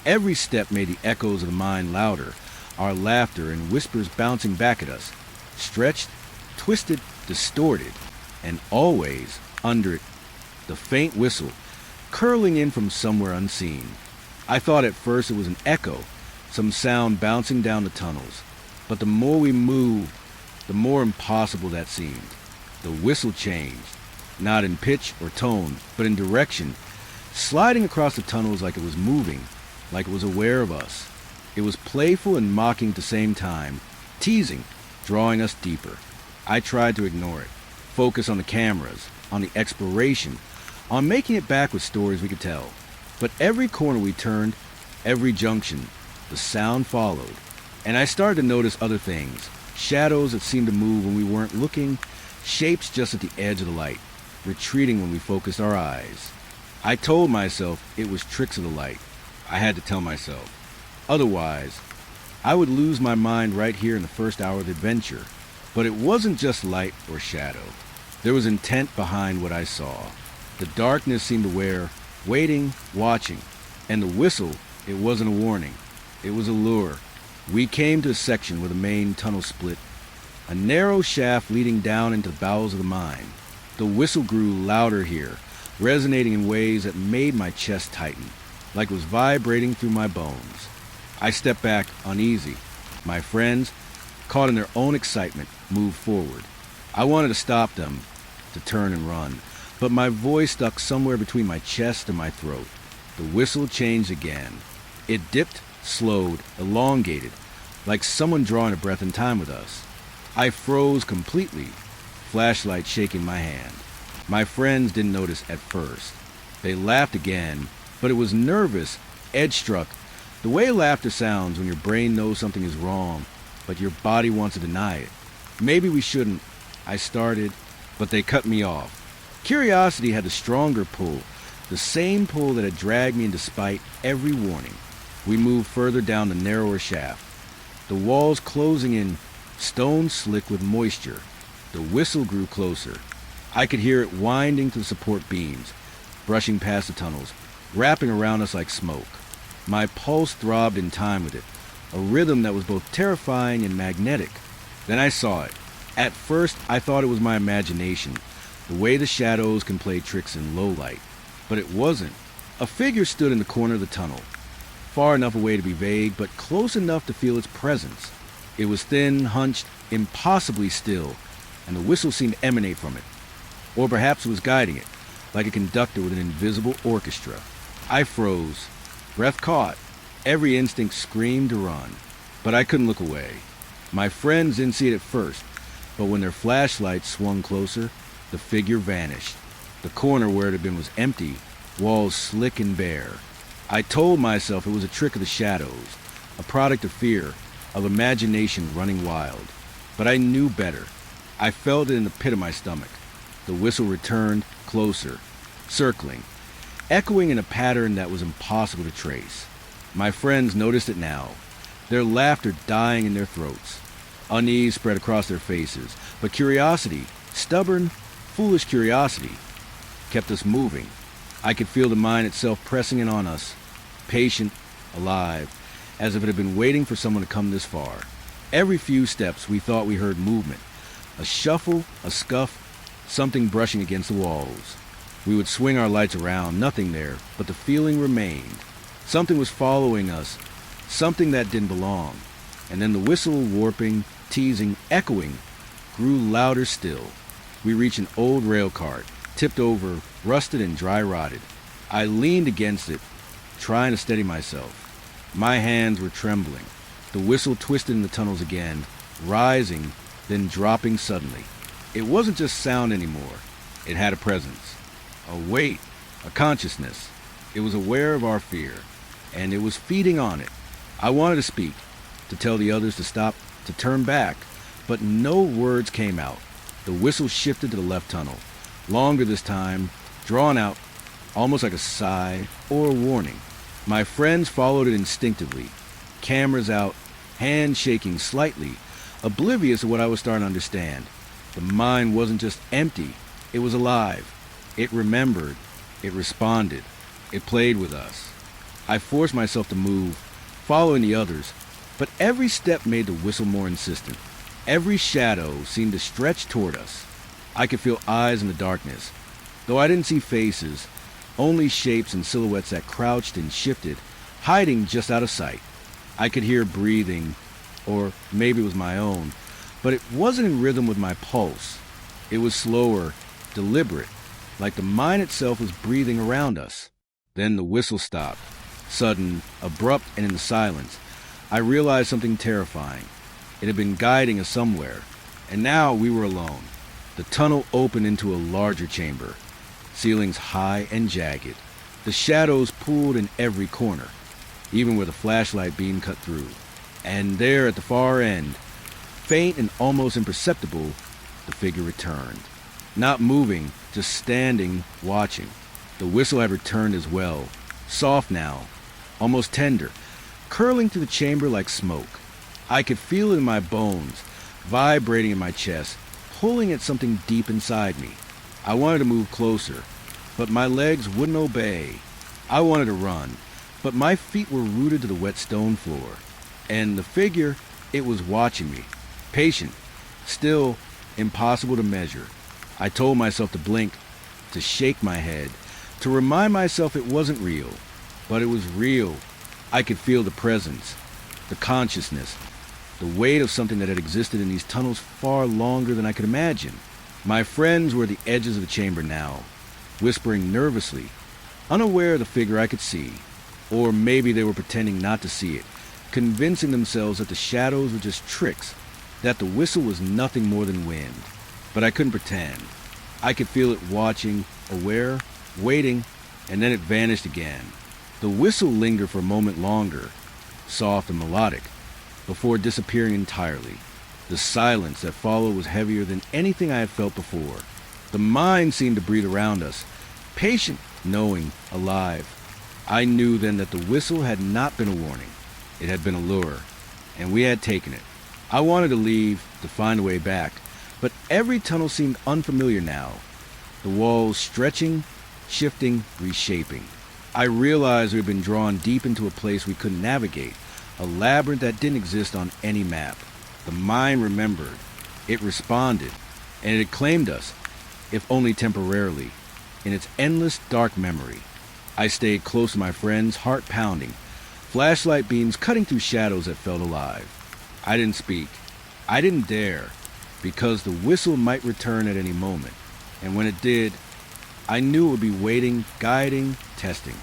Every step made the echoes of the mine louder, our laughter and whispers bouncing back at us, stretched, twisted, distorted, and always, under it, the faint whistle, curling in from somewhere unseen. I thought at first it was an echo, some sound bouncing down the tunnels. But the more we moved, the more impossible that seemed. The whistle changed, not in pitch or tone, but in direction, sliding across the tunnels like it was moving, like it was aware of us. It was playful and mocking at the same time, teasing, drawing us deeper. I tried to ignore it, focus on the cameras, on the exploration, on making it back with stories we could tell. But every corner we turned, every junction, the sound followed. And I started to notice other things, shadows that seemed to move when we weren't looking, shapes just at the edge of the light, retreating when we focused our eyes. I told myself it was tricks of the light. I had to tell myself. Otherwise, I would lose my mind right here in the first hour of the adventure. But it wasn't just light or shadow. There was intent behind what I saw. The darkness seemed aware, waiting, watching. And the whistle, it wasn't a warning. It was a lure. We came to a section where the main tunnel split, a narrow shaft leading down into the bowels of the mine. The whistle grew louder here, resonating in ways that made my chest tighten, like it was vibrating through my bones. I stepped back, uneasy. My friends, caught in their own excitement, moved forward. I wanted to stop them, to turn and run, but my voice stuck somewhere between my chest and my throat. The whistle changed again. It dipped, slowed, elongated, like someone drawing a breath in time with us. I froze completely, flashlight shaking my hand. My friends didn't notice at first. They laughed again, but it was nervous, edge-struck, the way laughter sounds when your brain knows something is wrong, but your body wants to deny it. Maybe we shouldn't, I started, but they cut me off. Curiosity had a stronger pull, the same pull that had dragged me in despite every warning. We moved further down the narrower shaft, the walls closing in, stone slick with moisture. The whistle grew closer. I could hear it winding to the support beams, brushing past the tunnels, wrapping around us like smoke. My pulse throbbed in time with it, a rhythm that was both terrifying and magnetic. Then I saw it. At first, I thought it was my imagination, the way the shadows can play tricks in low light. But it wasn't. A figure stood in the corner of the tunnel, far enough away to be vague, but close enough to feel its presence. It was thin, hunched, impossibly still, and the whistle seemed to emanate from it. Or perhaps it was guiding it, like a conductor with an invisible orchestra. I froze, breath caught, every instinct screamed to run, but I couldn't look away. My friends didn't see it at first, but when their flashlights swung closer, the figure vanished. The corner where it had been was empty, walls slick and bare. I told myself it was a trick of the shadows, a product of fear, of imagination running wild. But I knew better. I felt it in the pit of my stomach. The whistle returned, closer, circling, echoing in a pattern that was impossible to trace. My friends noticed it now, their laughter dying in their throats. Unease spread across their faces, but curiosity, stubborn, foolish curiosity, kept us moving. I could feel the mind itself pressing in on us, patient, alive, as if it had been waiting for someone to come this far. Every few steps we thought we heard movement, a shuffle, a scuff, something brushing against the walls. We would swing our lights around, nothing there, but the feeling remained. Something was following us, something that didn't belong. And then the whistle, warping, teasing, echoing, grew louder still. We reached an old rail cart, tipped over, rusted and dry-rotted. I leaned against it, trying to steady myself. My hands were trembling. The whistle twisted in the tunnels again, rising, then dropping suddenly. It wasn't just sound anymore. It had a presence, a weight, a consciousness. It was aware of our fear, and it was feeding on it. I wanted to speak, to tell the others to stop, to turn back, but no words came out. The whistle shifted to the left tunnel, longer this time, drawn out, almost like a sigh or a warning. My friends followed it instinctively, cameras out, hands shaking slightly, oblivious of what I was starting to understand. The mind wasn't just empty, it was alive. It remembered, it responded, it played with us. I forced myself to move, following the others, but every step made the whistle more insistent. Every shadow seemed to stretch toward us. I could feel eyes in the darkness, though I didn't see faces, only shapes and silhouettes that crouched and shifted, hiding just out of sight. I could hear breathing, or maybe it was my own, but it wasn't in rhythm with my pulse. It was slower, deliberate, like the mind itself was breathing around us. Then the whistle stopped, sudden, abrupt, and in the silence, I realized something terrifying. It had been guiding us somewhere, and now we were alone. The tunnel opened into a larger chamber, ceilings high and jagged. The shadows pooled in every corner, even where the flashlight beam cut through. And there at the far end, faint and almost imperceptible, the figure returned. Not moving, just standing, watching. The whistle had returned as well, soft now, almost tender, curling through the chamber like smoke. I could feel it in my bones, vibrating in my chest, pulling at something deep inside me. I wanted to move closer, but my legs wouldn't obey. I wanted to run, but my feet were rooted to the wet stone floor. And the figure, it was watching me, patient, still, impossible to measure. I told myself to blink, to shake my head, to remind myself it wasn't real. But it was real. I could feel the presence, the consciousness, the weight of something that had existed in these tunnels far longer than I could imagine. My friends were at the edges of the chamber now, whispering nervously, unaware of the figure I could see. Or maybe they were pretending not to see it, convincing themselves that the shadows were just tricks, that the whistle was nothing more than wind. But I couldn't pretend. I could feel it watching, aware, waiting, and then it vanished again. The whistle lingered for a moment longer, soft and melodic, before disappearing entirely. The silence that followed was heavier than anything I had felt before. The mind seemed to breathe around us, patient, knowing, alive. I knew then that the whistle had not been a warning. It had been a lure, and we had taken it. I wanted to leave, to find a way back, but every tunnel seemed unfamiliar now. The walls stretching, shifting, reshaping. I realized we had been drawn deep into a place we couldn't navigate, a labyrinth that didn't exist on any map. The mind remembered. It responded, and it had claimed us, if only temporarily, in its endless dark memory. I stayed close to my friends, heart pounding, flashlight beams cutting through shadows that felt alive. I didn't speak. I didn't dare, because the whistle might return at any moment. And when it did, I knew it would be waiting, guiding, testing.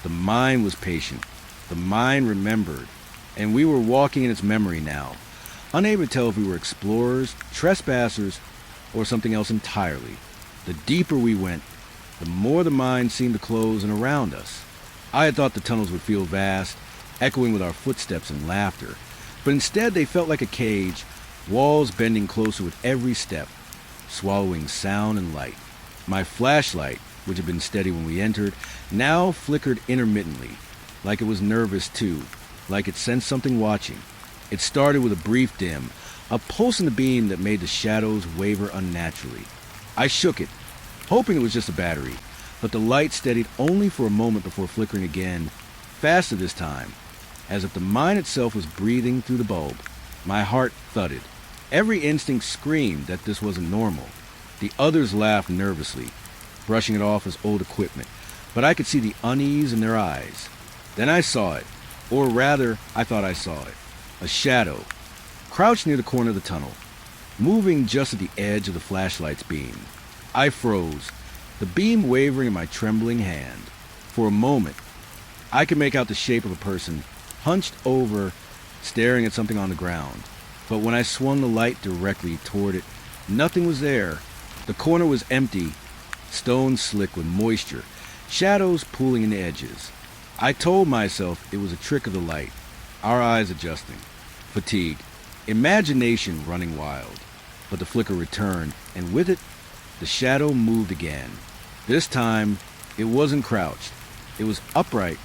The mind was patient. The mind remembered. And we were walking in its memory now, unable to tell if we were explorers, trespassers, or something else entirely. The deeper we went, the more the mind seemed to close in around us. I had thought the tunnels would feel vast, echoing with our footsteps and laughter, but instead they felt like a cage, walls bending closer with every step, swallowing sound and light. My flashlight, which had been steady when we entered, now flickered intermittently, like it was nervous too, like it sensed something watching. It started with a brief dim, a pulse in the beam that made the shadows waver unnaturally. I shook it, hoping it was just a battery, but the light steadied only for a moment before flickering again, faster this time, as if the mind itself was breathing through the bulb. My heart thudded. Every instinct screamed that this wasn't normal. The others laughed nervously, brushing it off as old equipment, but I could see the unease in their eyes. Then I saw it, or rather, I thought I saw it. A shadow, crouched near the corner of the tunnel, moving just at the edge of the flashlight's beam. I froze, the beam wavering in my trembling hand. For a moment, I could make out the shape of a person, hunched over, staring at something on the ground. But when I swung the light directly toward it, nothing was there. The corner was empty, stone slick with moisture, shadows pooling in the edges. I told myself it was a trick of the light, our eyes adjusting, fatigue, imagination running wild. But the flicker returned, and with it, the shadow moved again. This time, it wasn't crouched. It was upright,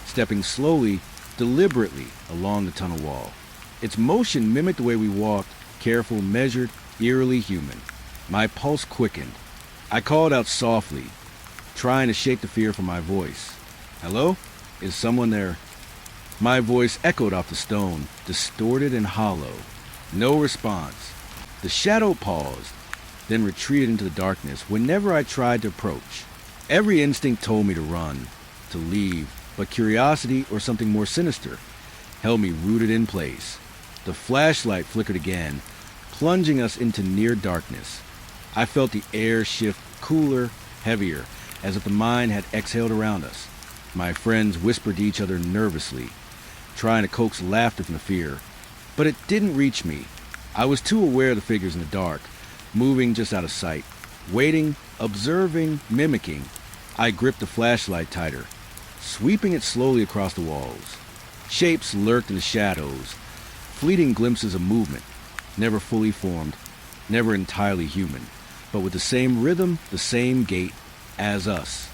stepping slowly, deliberately along the tunnel wall. Its motion mimicked the way we walked, careful, measured, eerily human. My pulse quickened. I called out softly, trying to shake the fear from my voice. "Hello? Is someone there?" My voice echoed off the stone, distorted and hollow. No response. The shadow paused, then retreated into the darkness whenever I tried to approach. Every instinct told me to run, to leave, but curiosity or something more sinister held me rooted in place. The flashlight flickered again, plunging us into near darkness. I felt the air shift cooler, heavier, as if the mind had exhaled around us. My friends whispered to each other nervously, trying to coax laughter from the fear. But it didn't reach me. I was too aware of the figures in the dark, moving just out of sight, waiting, observing, mimicking. I gripped the flashlight tighter, sweeping it slowly across the walls. Shapes lurked in the shadows, fleeting glimpses of movement, never fully formed, never entirely human, but with the same rhythm, the same gait as us.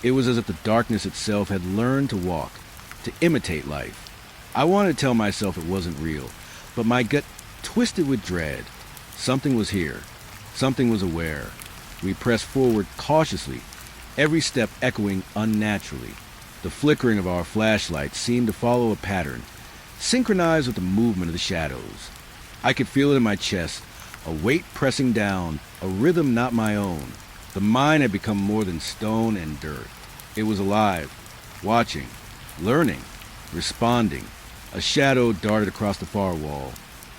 It was as if the darkness itself had learned to walk, to imitate life. I wanted to tell myself it wasn't real, but my gut twisted with dread. Something was here. Something was aware. We pressed forward cautiously, every step echoing unnaturally. The flickering of our flashlights seemed to follow a pattern, synchronized with the movement of the shadows. I could feel it in my chest, a weight pressing down, a rhythm not my own. The mind had become more than stone and dirt. It was alive, watching, learning, responding. A shadow darted across the far wall,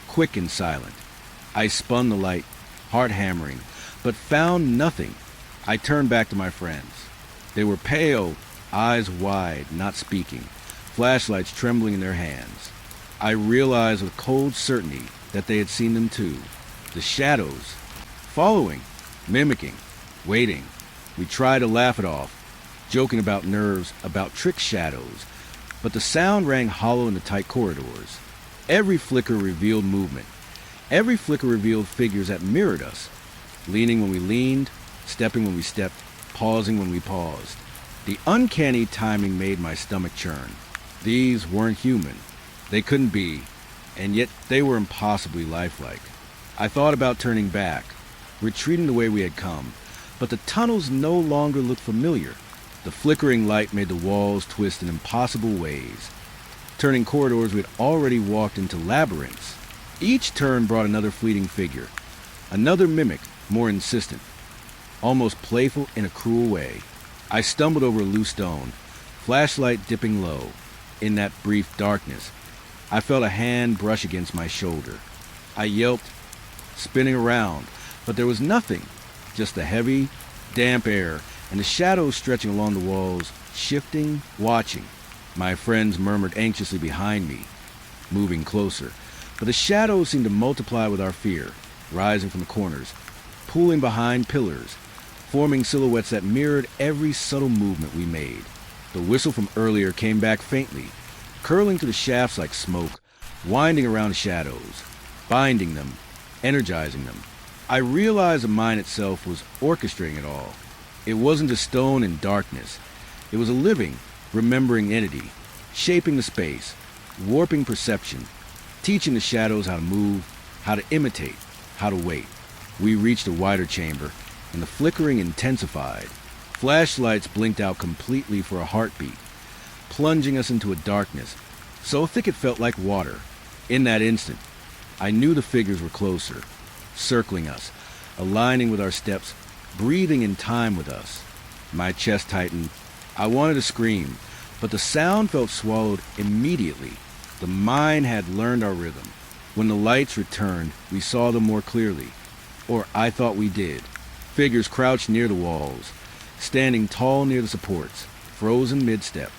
quick and silent. I spun the light, heart hammering, but found nothing. I turned back to my friends. They were pale, eyes wide, not speaking, flashlights trembling in their hands. I realized with cold certainty that they had seen them too. The shadows, following, mimicking, waiting. We tried to laugh it off, joking about nerves, about trick shadows, but the sound rang hollow in the tight corridors. Every flicker revealed movement. Every flicker revealed figures that mirrored us, leaning when we leaned, stepping when we stepped, pausing when we paused. The uncanny timing made my stomach churn. These weren't human. They couldn't be, and yet they were impossibly lifelike. I thought about turning back, retreating the way we had come, but the tunnels no longer looked familiar. The flickering light made the walls twist in impossible ways, turning corridors we had already walked into labyrinths. Each turn brought another fleeting figure, another mimic, more insistent, almost playful in a cruel way. I stumbled over a loose stone, flashlight dipping low. In that brief darkness, I felt a hand brush against my shoulder. I yelped, spinning around, but there was nothing, just the heavy, damp air and the shadows stretching along the walls, shifting, watching. My friends murmured anxiously behind me, moving closer, but the shadows seemed to multiply with our fear, rising from the corners, pooling behind pillars, forming silhouettes that mirrored every subtle movement we made. The whistle from earlier came back faintly, curling through the shafts like smoke, winding around shadows, binding them, energizing them. I realized the mind itself was orchestrating it all. It wasn't a stone in darkness. It was a living, remembering entity, shaping the space, warping perception, teaching the shadows how to move, how to imitate, how to wait. We reached a wider chamber, and the flickering intensified. Flashlights blinked out completely for a heartbeat, plunging us into a darkness so thick it felt like water. In that instant, I knew the figures were closer, circling us, aligning with our steps, breathing in time with us. My chest tightened. I wanted to scream, but the sound felt swallowed immediately. The mind had learned our rhythm. When the lights returned, we saw them more clearly. Or I thought we did. Figures crouched near the walls, standing tall near the supports, frozen mid-step.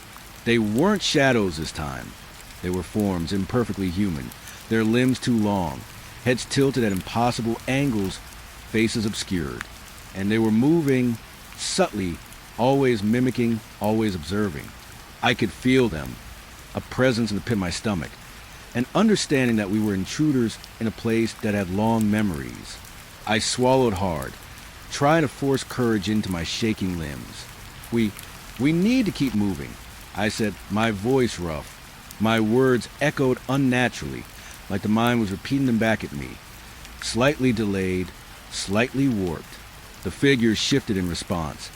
They weren't shadows this time. They were forms imperfectly human, their limbs too long, heads tilted at impossible angles, faces obscured. And they were moving subtly, always mimicking, always observing. I could feel them, a presence in the pit of my stomach, an understanding that we were intruders in a place that had long memories. I swallowed hard, trying to force courage into my shaking limbs. We need to keep moving, I said, my voice rough. My words echoed unnaturally, like the mind was repeating them back at me. Slightly delayed, slightly warped. The figures shifted in response,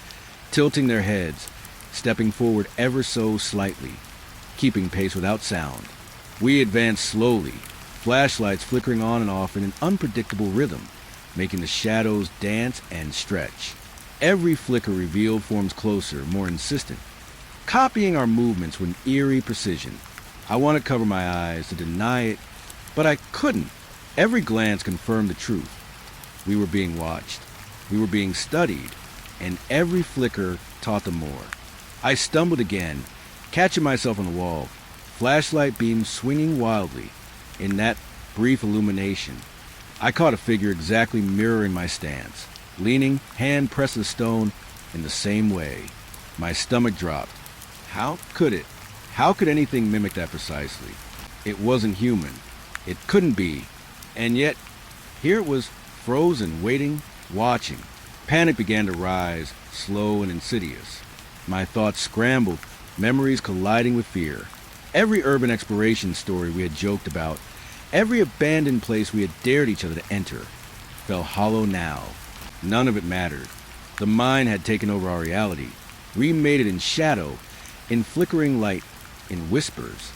tilting their heads, stepping forward ever so slightly, keeping pace without sound. We advanced slowly, flashlights flickering on and off in an unpredictable rhythm, making the shadows dance and stretch. Every flicker revealed forms closer, more insistent, copying our movements with an eerie precision. I wanted to cover my eyes, to deny it, but I couldn't. Every glance confirmed the truth. We were being watched. We were being studied, and every flicker taught them more. I stumbled again, catching myself on the wall, flashlight beams swinging wildly. In that brief illumination, I caught a figure exactly mirroring my stance, leaning, hand pressed to the stone in the same way. My stomach dropped. How could it? How could anything mimic that precisely? It wasn't human. It couldn't be. And yet, here it was, frozen, waiting, watching. Panic began to rise, slow and insidious. My thoughts scrambled, memories colliding with fear. Every urban exploration story we had joked about, every abandoned place we had dared each other to enter, fell hollow now. None of it mattered. The mind had taken over our reality, remade it in shadow, in flickering light, in whispers.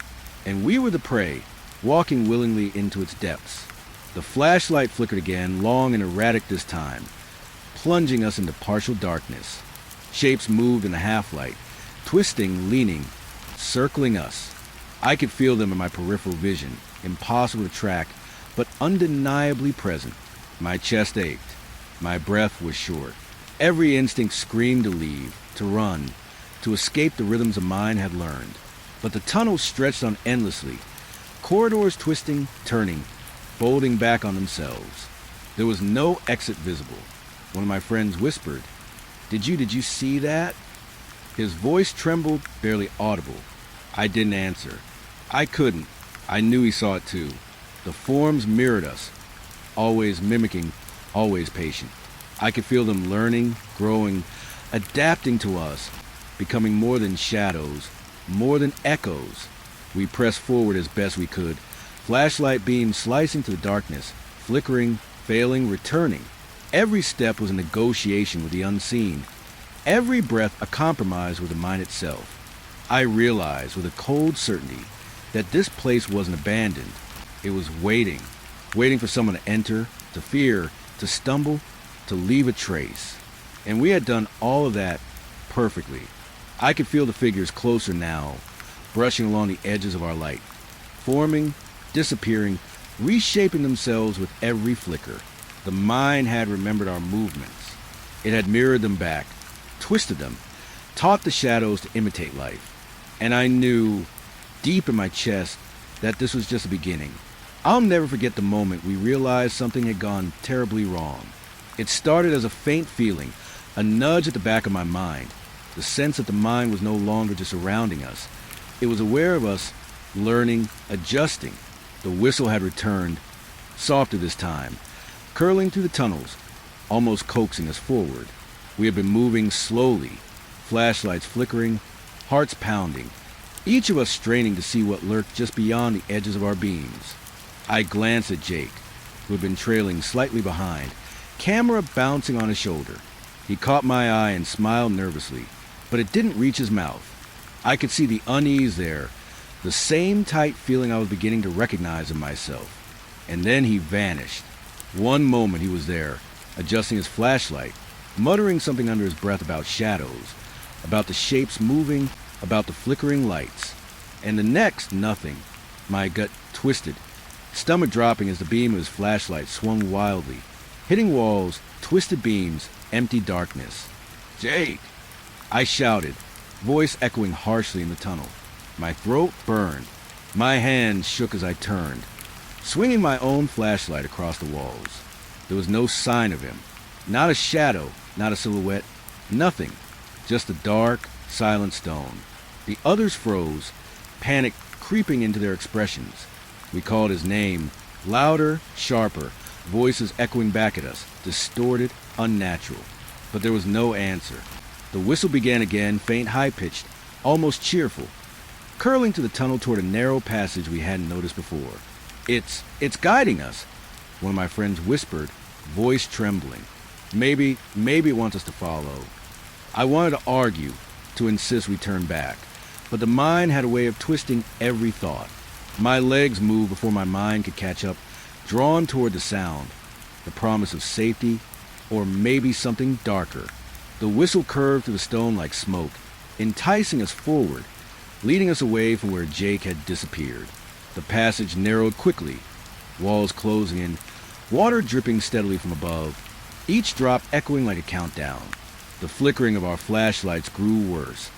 And we were the prey, walking willingly into its depths. The flashlight flickered again, long and erratic this time, plunging us into partial darkness. Shapes moved in the half-light, twisting, leaning, circling us. I could feel them in my peripheral vision, impossible to track, but undeniably present. My chest ached. My breath was short. Every instinct screamed to leave, to run, to escape the rhythms a mind had learned. But the tunnels stretched on endlessly, corridors twisting, turning, folding back on themselves. There was no exit visible. One of my friends whispered, Did you see that?" His voice trembled, barely audible. I didn't answer. I couldn't. I knew he saw it too. The forms mirrored us, always mimicking, always patient. I could feel them learning, growing, adapting to us, becoming more than shadows, more than echoes. We pressed forward as best we could, flashlight beams slicing through the darkness, flickering, failing, returning. Every step was a negotiation with the unseen. Every breath a compromise with the mind itself. I realized with a cold certainty that this place wasn't abandoned. It was waiting, waiting for someone to enter, to fear, to stumble, to leave a trace. And we had done all of that perfectly. I could feel the figures closer now, brushing along the edges of our light, forming, disappearing, reshaping themselves with every flicker. The mind had remembered our movements. It had mirrored them back, twisted them, taught the shadows to imitate life. And I knew, deep in my chest, that this was just the beginning. I'll never forget the moment we realized something had gone terribly wrong. It started as a faint feeling, a nudge at the back of my mind, the sense that the mind was no longer just surrounding us. It was aware of us, learning, adjusting. The whistle had returned, softer this time, curling through the tunnels, almost coaxing us forward. We had been moving slowly, flashlights flickering, hearts pounding, each of us straining to see what lurked just beyond the edges of our beams. I glanced at Jake, who had been trailing slightly behind, camera bouncing on his shoulder. He caught my eye and smiled nervously, but it didn't reach his mouth. I could see the unease there, the same tight feeling I was beginning to recognize in myself. And then he vanished. One moment he was there, adjusting his flashlight, muttering something under his breath about shadows, about the shapes moving, about the flickering lights. And the next, nothing. My gut twisted, stomach dropping as the beam of his flashlight swung wildly, hitting walls, twisted beams, empty darkness. "Jake!" I shouted, voice echoing harshly in the tunnel. My throat burned. My hands shook as I turned, swinging my own flashlight across the walls. There was no sign of him. Not a shadow, not a silhouette, nothing. Just a dark, silent stone. The others froze, panic creeping into their expressions. We called his name, louder, sharper, voices echoing back at us, distorted, unnatural. But there was no answer. The whistle began again, faint, high-pitched, almost cheerful, curling to the tunnel toward a narrow passage we hadn't noticed before. It's guiding us," one of my friends whispered, voice trembling. Maybe it wants us to follow." I wanted to argue, to insist we turn back, but the mind had a way of twisting every thought. My legs moved before my mind could catch up, drawn toward the sound, the promise of safety, or maybe something darker. The whistle curved through the stone like smoke, enticing us forward, leading us away from where Jake had disappeared. The passage narrowed quickly, walls closing in, water dripping steadily from above, each drop echoing like a countdown. The flickering of our flashlights grew worse,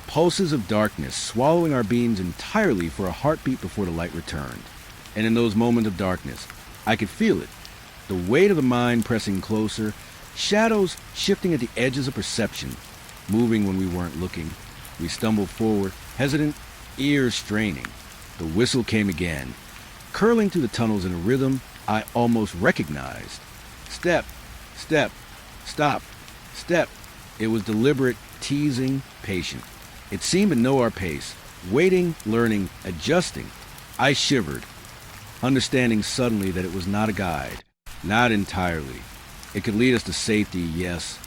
pulses of darkness swallowing our beams entirely for a heartbeat before the light returned. And in those moments of darkness, I could feel it, the weight of the mind pressing closer, shadows shifting at the edges of perception, moving when we weren't looking. We stumbled forward, hesitant, ears straining. The whistle came again, curling through the tunnels in a rhythm I almost recognized. Step, step, stop, step. It was deliberate, teasing, patient. It seemed to know our pace, waiting, learning, adjusting. I shivered, understanding suddenly that it was not a guide. Not entirely. It could lead us to safety, yes,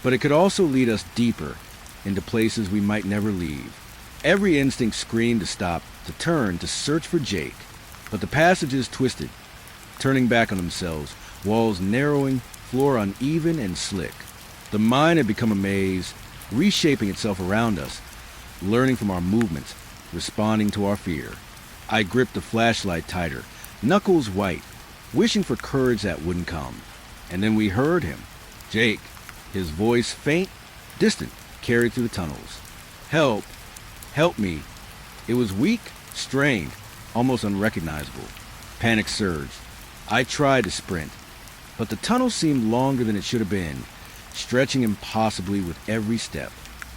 but it could also lead us deeper, into places we might never leave. Every instinct screamed to stop, to turn, to search for Jake. But the passages twisted, turning back on themselves, walls narrowing, floor uneven and slick. The mind had become a maze, reshaping itself around us, learning from our movements, responding to our fear. I gripped the flashlight tighter, knuckles white, wishing for courage that wouldn't come. And then we heard him. Jake, his voice faint, distant, carried through the tunnels. "Help! Help me!" It was weak, strained, almost unrecognizable. Panic surged. I tried to sprint, but the tunnel seemed longer than it should have been, stretching impossibly with every step.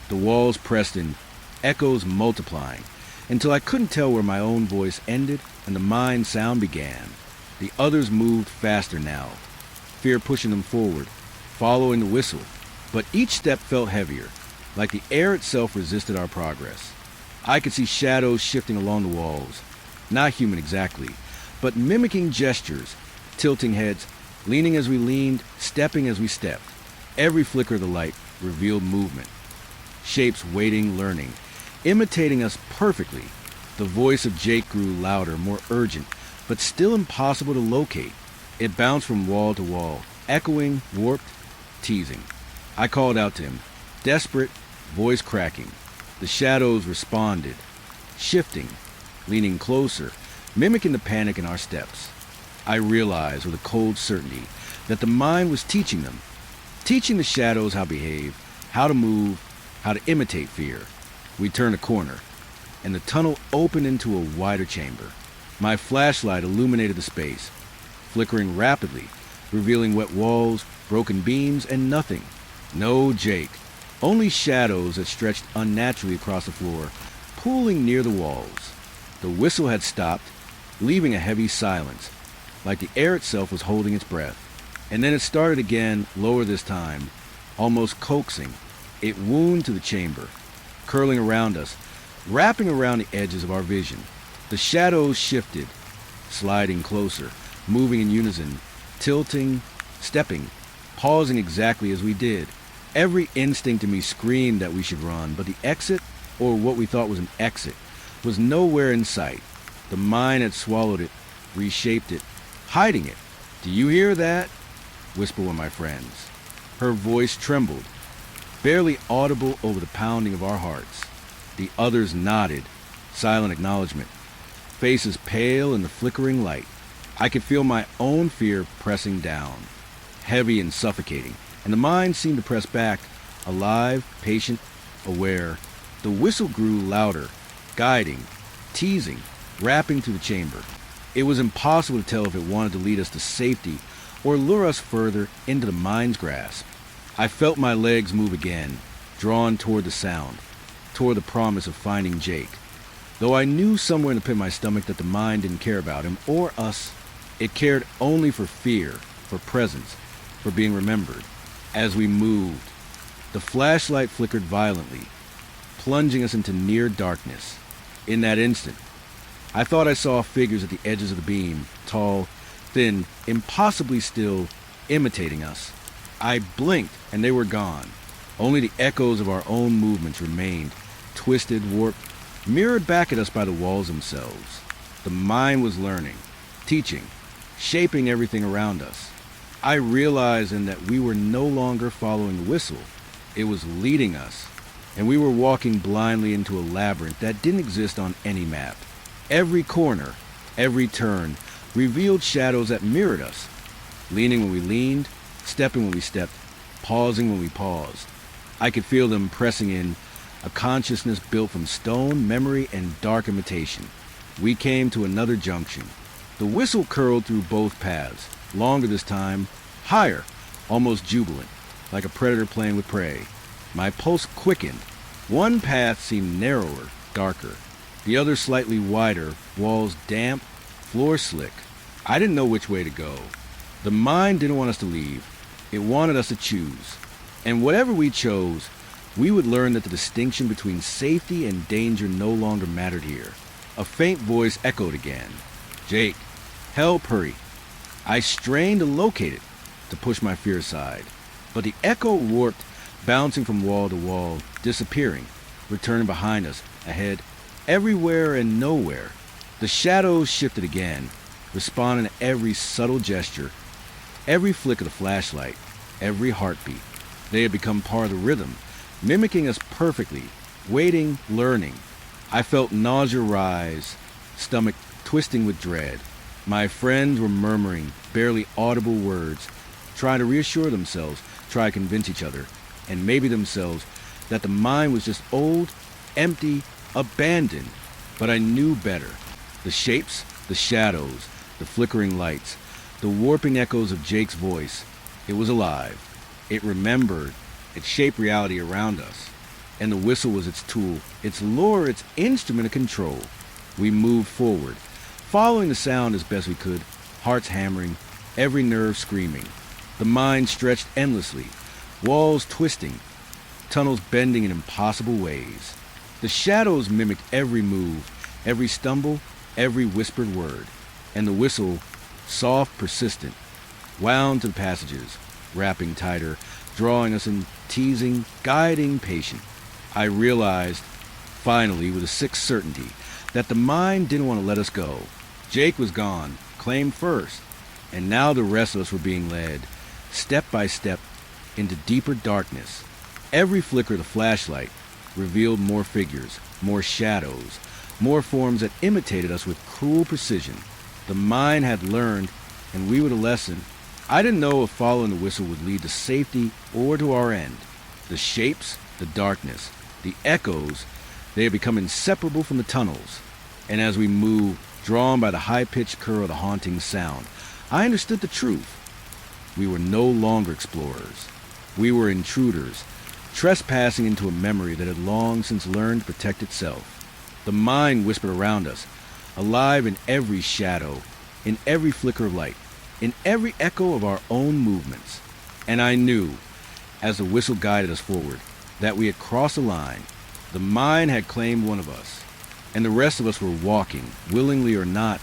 The walls pressed in, echoes multiplying, until I couldn't tell where my own voice ended and the mind sound began. The others moved faster now, fear pushing them forward, following the whistle, but each step felt heavier, like the air itself resisted our progress. I could see shadows shifting along the walls, not human exactly, but mimicking gestures, tilting heads, leaning as we leaned, stepping as we stepped. Every flicker of the light revealed movement, shapes waiting, learning, imitating us perfectly. The voice of Jake grew louder, more urgent, but still impossible to locate. It bounced from wall to wall, echoing, warped, teasing. I called out to him, desperate, voice cracking. The shadows responded, shifting, leaning closer, mimicking the panic in our steps. I realized with a cold certainty that the mind was teaching them, teaching the shadows how to behave, how to move, how to imitate fear. We turned a corner, and the tunnel opened into a wider chamber. My flashlight illuminated the space, flickering rapidly, revealing wet walls, broken beams, and nothing. No Jake. Only shadows that stretched unnaturally across the floor, pooling near the walls. The whistle had stopped, leaving a heavy silence, like the air itself was holding its breath. And then it started again, lower this time, almost coaxing. It wound to the chamber, curling around us, wrapping around the edges of our vision. The shadows shifted, sliding closer, moving in unison, tilting, stepping, pausing exactly as we did. Every instinct in me screamed that we should run, but the exit, or what we thought was an exit, was nowhere in sight. The mind had swallowed it, reshaped it, hiding it. "Do you hear that?" whispered one of my friends. Her voice trembled, barely audible over the pounding of our hearts. The others nodded, silent acknowledgement, faces pale in the flickering light. I could feel my own fear pressing down, heavy and suffocating, and the mind seemed to press back, alive, patient, aware. The whistle grew louder, guiding, teasing, rapping through the chamber. It was impossible to tell if it wanted to lead us to safety or lure us further into the mind's grasp. I felt my legs move again, drawn toward the sound, toward the promise of finding Jake. Though I knew somewhere in the pit of my stomach that the mind didn't care about him or us, it cared only for fear, for presence, for being remembered. As we moved, the flashlight flickered violently, plunging us into near darkness. In that instant, I thought I saw figures at the edges of the beam, tall, thin, impossibly still, imitating us. I blinked, and they were gone. Only the echoes of our own movements remained, twisted, warped, mirrored back at us by the walls themselves. The mind was learning, teaching, shaping everything around us. I realized then that we were no longer following the whistle. It was leading us, and we were walking blindly into a labyrinth that didn't exist on any map. Every corner, every turn, revealed shadows that mirrored us, leaning when we leaned, stepping when we stepped, pausing when we paused. I could feel them pressing in, a consciousness built from stone, memory, and dark imitation. We came to another junction. The whistle curled through both paths, longer this time, higher, almost jubilant, like a predator playing with prey. My pulse quickened. One path seemed narrower, darker. The other slightly wider, walls damp, floor slick. I didn't know which way to go. The mind didn't want us to leave. It wanted us to choose. And whatever we chose, we would learn that the distinction between safety and danger no longer mattered here. A faint voice echoed again. "Jake, help, hurry." I strained to locate it, to push my fear aside. But the echo warped, bouncing from wall to wall, disappearing, returning behind us, ahead, everywhere and nowhere. The shadows shifted again, responding to every subtle gesture, every flick of the flashlight, every heartbeat. They had become part of the rhythm, mimicking us perfectly, waiting, learning. I felt nausea rise, stomach twisting with dread. My friends were murmuring barely audible words, trying to reassure themselves, try to convince each other, and maybe themselves, that the mind was just old, empty, abandoned. But I knew better. The shapes, the shadows, the flickering lights, the warping echoes of Jake's voice. It was alive. It remembered. It shaped reality around us. And the whistle was its tool, its lure, its instrument of control. We moved forward, following the sound as best we could, hearts hammering, every nerve screaming. The mind stretched endlessly, walls twisting, tunnels bending in impossible ways. The shadows mimicked every move, every stumble, every whispered word. And the whistle, soft, persistent, wound to the passages, wrapping tighter, drawing us in, teasing, guiding, patient. I realized, finally, with a sick certainty, that the mind didn't want to let us go. Jake was gone, claimed first, and now the rest of us were being led, step by step, into deeper darkness. Every flicker of the flashlight revealed more figures, more shadows, more forms that imitated us with cruel precision. The mind had learned, and we were the lesson. I didn't know if following the whistle would lead to safety or to our end. The shapes, the darkness, the echoes, they had become inseparable from the tunnels. And as we moved, drawn by the high-pitched curl of the haunting sound, I understood the truth. We were no longer explorers. We were intruders, trespassing into a memory that had long since learned to protect itself. The mind whispered around us, alive in every shadow, in every flicker of light, in every echo of our own movements. And I knew, as the whistle guided us forward, that we had crossed a line. The mind had claimed one of us, and the rest of us were walking, willingly or not,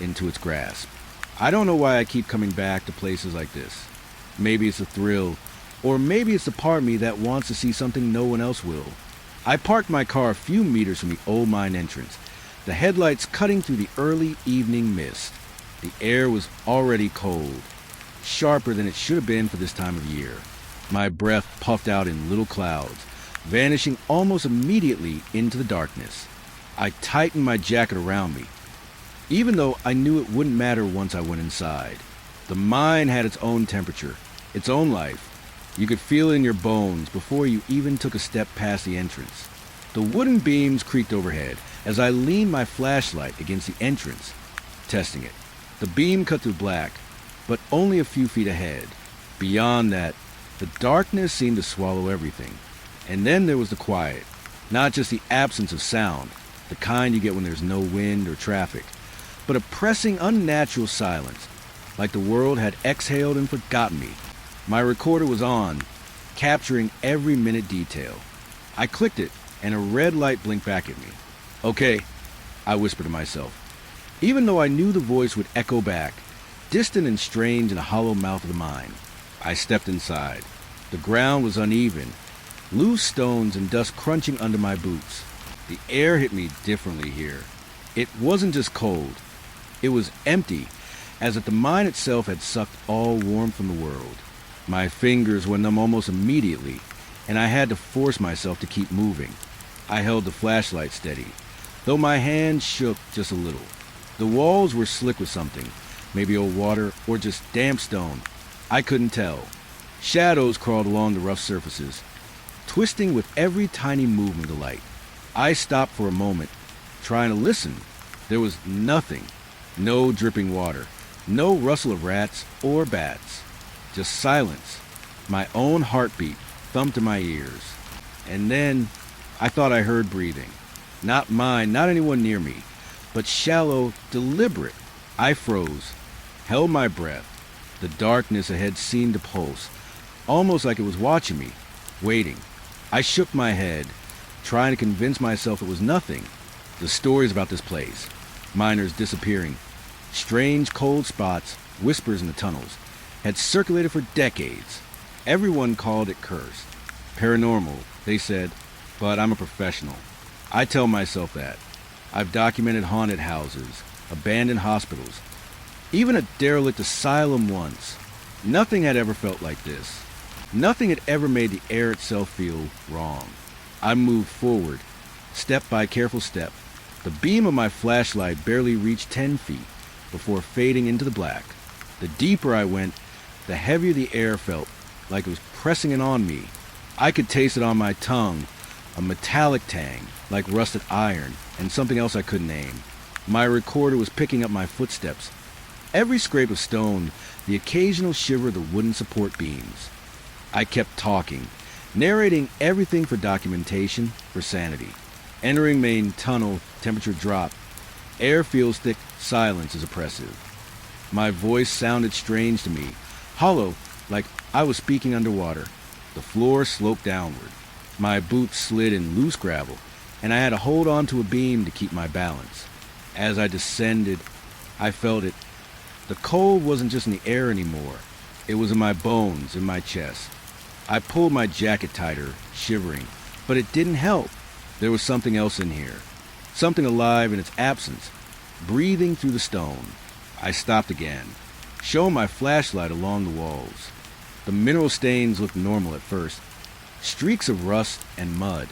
into its grasp. I don't know why I keep coming back to places like this. Maybe it's a thrill, or maybe it's the part of me that wants to see something no one else will. I parked my car a few meters from the old mine entrance, the headlights cutting through the early evening mist. The air was already cold, sharper than it should have been for this time of year. My breath puffed out in little clouds, vanishing almost immediately into the darkness. I tightened my jacket around me, even though I knew it wouldn't matter once I went inside. The mine had its own temperature, its own life. You could feel it in your bones before you even took a step past the entrance. The wooden beams creaked overhead as I leaned my flashlight against the entrance, testing it. The beam cut through black, but only a few feet ahead. Beyond that, the darkness seemed to swallow everything. And then there was the quiet, not just the absence of sound, the kind you get when there's no wind or traffic, but a pressing, unnatural silence, like the world had exhaled and forgotten me. My recorder was on, capturing every minute detail. I clicked it, and a red light blinked back at me. "Okay," I whispered to myself, even though I knew the voice would echo back, distant and strange in the hollow mouth of the mine. I stepped inside. The ground was uneven, loose stones and dust crunching under my boots. The air hit me differently here. It wasn't just cold. It was empty, as if the mine itself had sucked all warmth from the world. My fingers were numb almost immediately, and I had to force myself to keep moving. I held the flashlight steady, though my hand shook just a little. The walls were slick with something, maybe old water or just damp stone. I couldn't tell. Shadows crawled along the rough surfaces, twisting with every tiny movement of light. I stopped for a moment, trying to listen. There was nothing. No dripping water, no rustle of rats or bats. Just silence. My own heartbeat thumped in my ears. And then I thought I heard breathing. Not mine, not anyone near me, but shallow, deliberate. I froze, held my breath. The darkness ahead seemed to pulse, almost like it was watching me, waiting. I shook my head, trying to convince myself it was nothing. The stories about this place, miners disappearing, strange cold spots, whispers in the tunnels, had circulated for decades. Everyone called it cursed. Paranormal, they said, but I'm a professional. I tell myself that. I've documented haunted houses, abandoned hospitals, even a derelict asylum once. Nothing had ever felt like this. Nothing had ever made the air itself feel wrong. I moved forward, step by careful step. The beam of my flashlight barely reached 10 feet before fading into the black. The deeper I went, the heavier the air felt, like it was pressing in on me. I could taste it on my tongue, a metallic tang, like rusted iron, and something else I couldn't name. My recorder was picking up my footsteps. Every scrape of stone, the occasional shiver of the wooden support beams. I kept talking, narrating everything for documentation, for sanity. Entering main tunnel, temperature dropped. Air feels thick, silence is oppressive. My voice sounded strange to me, hollow, like I was speaking underwater. The floor sloped downward. My boots slid in loose gravel, and I had to hold on to a beam to keep my balance. As I descended, I felt it. The cold wasn't just in the air anymore. It was in my bones, in my chest. I pulled my jacket tighter, shivering, but it didn't help. There was something else in here, something alive in its absence, breathing through the stone. I stopped again, showing my flashlight along the walls. The mineral stains looked normal at first, streaks of rust and mud,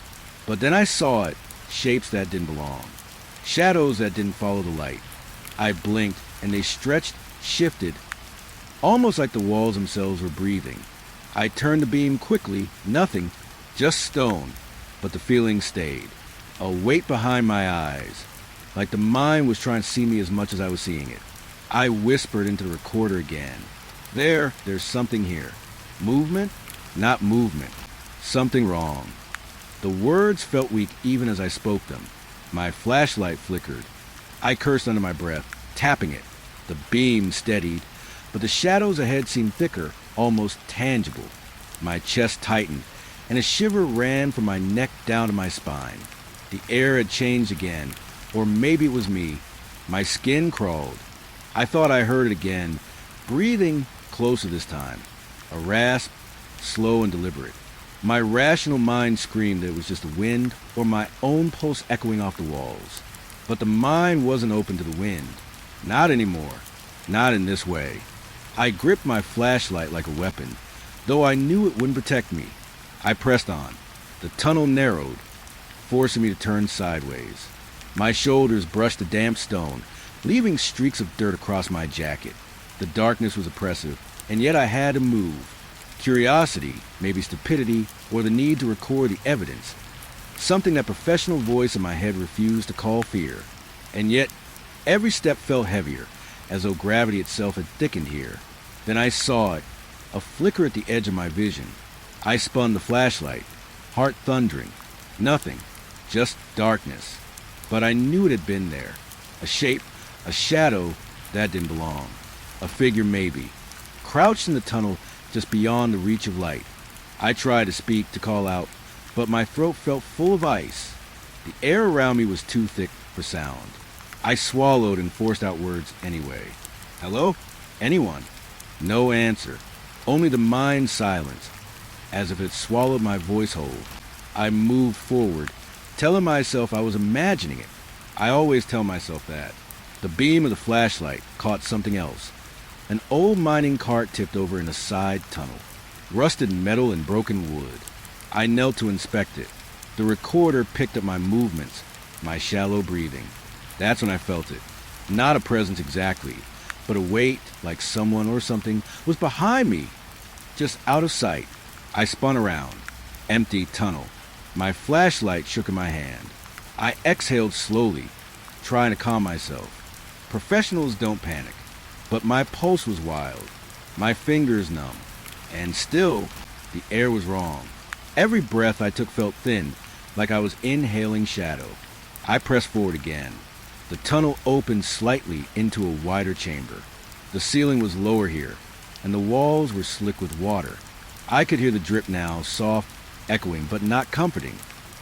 but then I saw it, shapes that didn't belong. Shadows that didn't follow the light. I blinked, and they stretched, shifted, almost like the walls themselves were breathing. I turned the beam quickly, nothing, just stone, but the feeling stayed. A weight behind my eyes, like the mind was trying to see me as much as I was seeing it. I whispered into the recorder again. There's something here. Movement? Not movement. Something wrong. The words felt weak even as I spoke them. My flashlight flickered. I cursed under my breath, tapping it. The beam steadied, but the shadows ahead seemed thicker, almost tangible. My chest tightened, and a shiver ran from my neck down to my spine. The air had changed again, or maybe it was me. My skin crawled. I thought I heard it again, breathing closer this time. A rasp, slow and deliberate. My rational mind screamed that it was just the wind or my own pulse echoing off the walls. But the mind wasn't open to the wind. Not anymore. Not in this way. I gripped my flashlight like a weapon, though I knew it wouldn't protect me. I pressed on. The tunnel narrowed, forcing me to turn sideways. My shoulders brushed the damp stone, leaving streaks of dirt across my jacket. The darkness was oppressive, and yet I had to move. Curiosity, maybe stupidity, or the need to record the evidence. Something that professional voice in my head refused to call fear. And yet, every step felt heavier, as though gravity itself had thickened here. Then I saw it, a flicker at the edge of my vision. I spun the flashlight, heart thundering. Nothing, just darkness. But I knew it had been there. A shape, a shadow, that didn't belong. A figure maybe, crouched in the tunnel just beyond the reach of light. I tried to speak, to call out, but my throat felt full of ice. The air around me was too thick for sound. I swallowed and forced out words anyway. Hello? Anyone? No answer. Only the mind's silence, as if it swallowed my voice whole. I moved forward, telling myself I was imagining it. I always tell myself that. The beam of the flashlight caught something else. An old mining cart tipped over in a side tunnel. Rusted metal and broken wood. I knelt to inspect it. The recorder picked up my movements, my shallow breathing. That's when I felt it. Not a presence exactly, but a weight, like someone or something, was behind me, just out of sight. I spun around. Empty tunnel. My flashlight shook in my hand. I exhaled slowly, trying to calm myself. Professionals don't panic, but my pulse was wild, my fingers numb, and still, the air was wrong. Every breath I took felt thin, like I was inhaling shadow. I pressed forward again. The tunnel opened slightly into a wider chamber. The ceiling was lower here, and the walls were slick with water. I could hear the drip now, soft, echoing, but not comforting.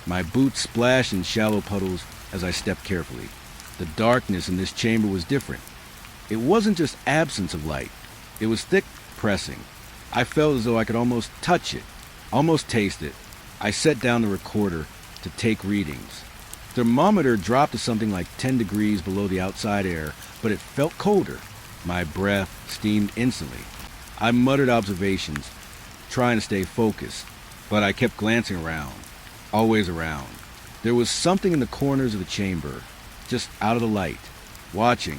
My boots splashed in shallow puddles as I stepped carefully. The darkness in this chamber was different. It wasn't just absence of light. It was thick, pressing. I felt as though I could almost touch it, almost taste it. I set down the recorder to take readings. The thermometer dropped to something like 10 degrees below the outside air, but it felt colder. My breath steamed instantly. I muttered observations, trying to stay focused, but I kept glancing around, always around. There was something in the corners of the chamber, just out of the light, watching,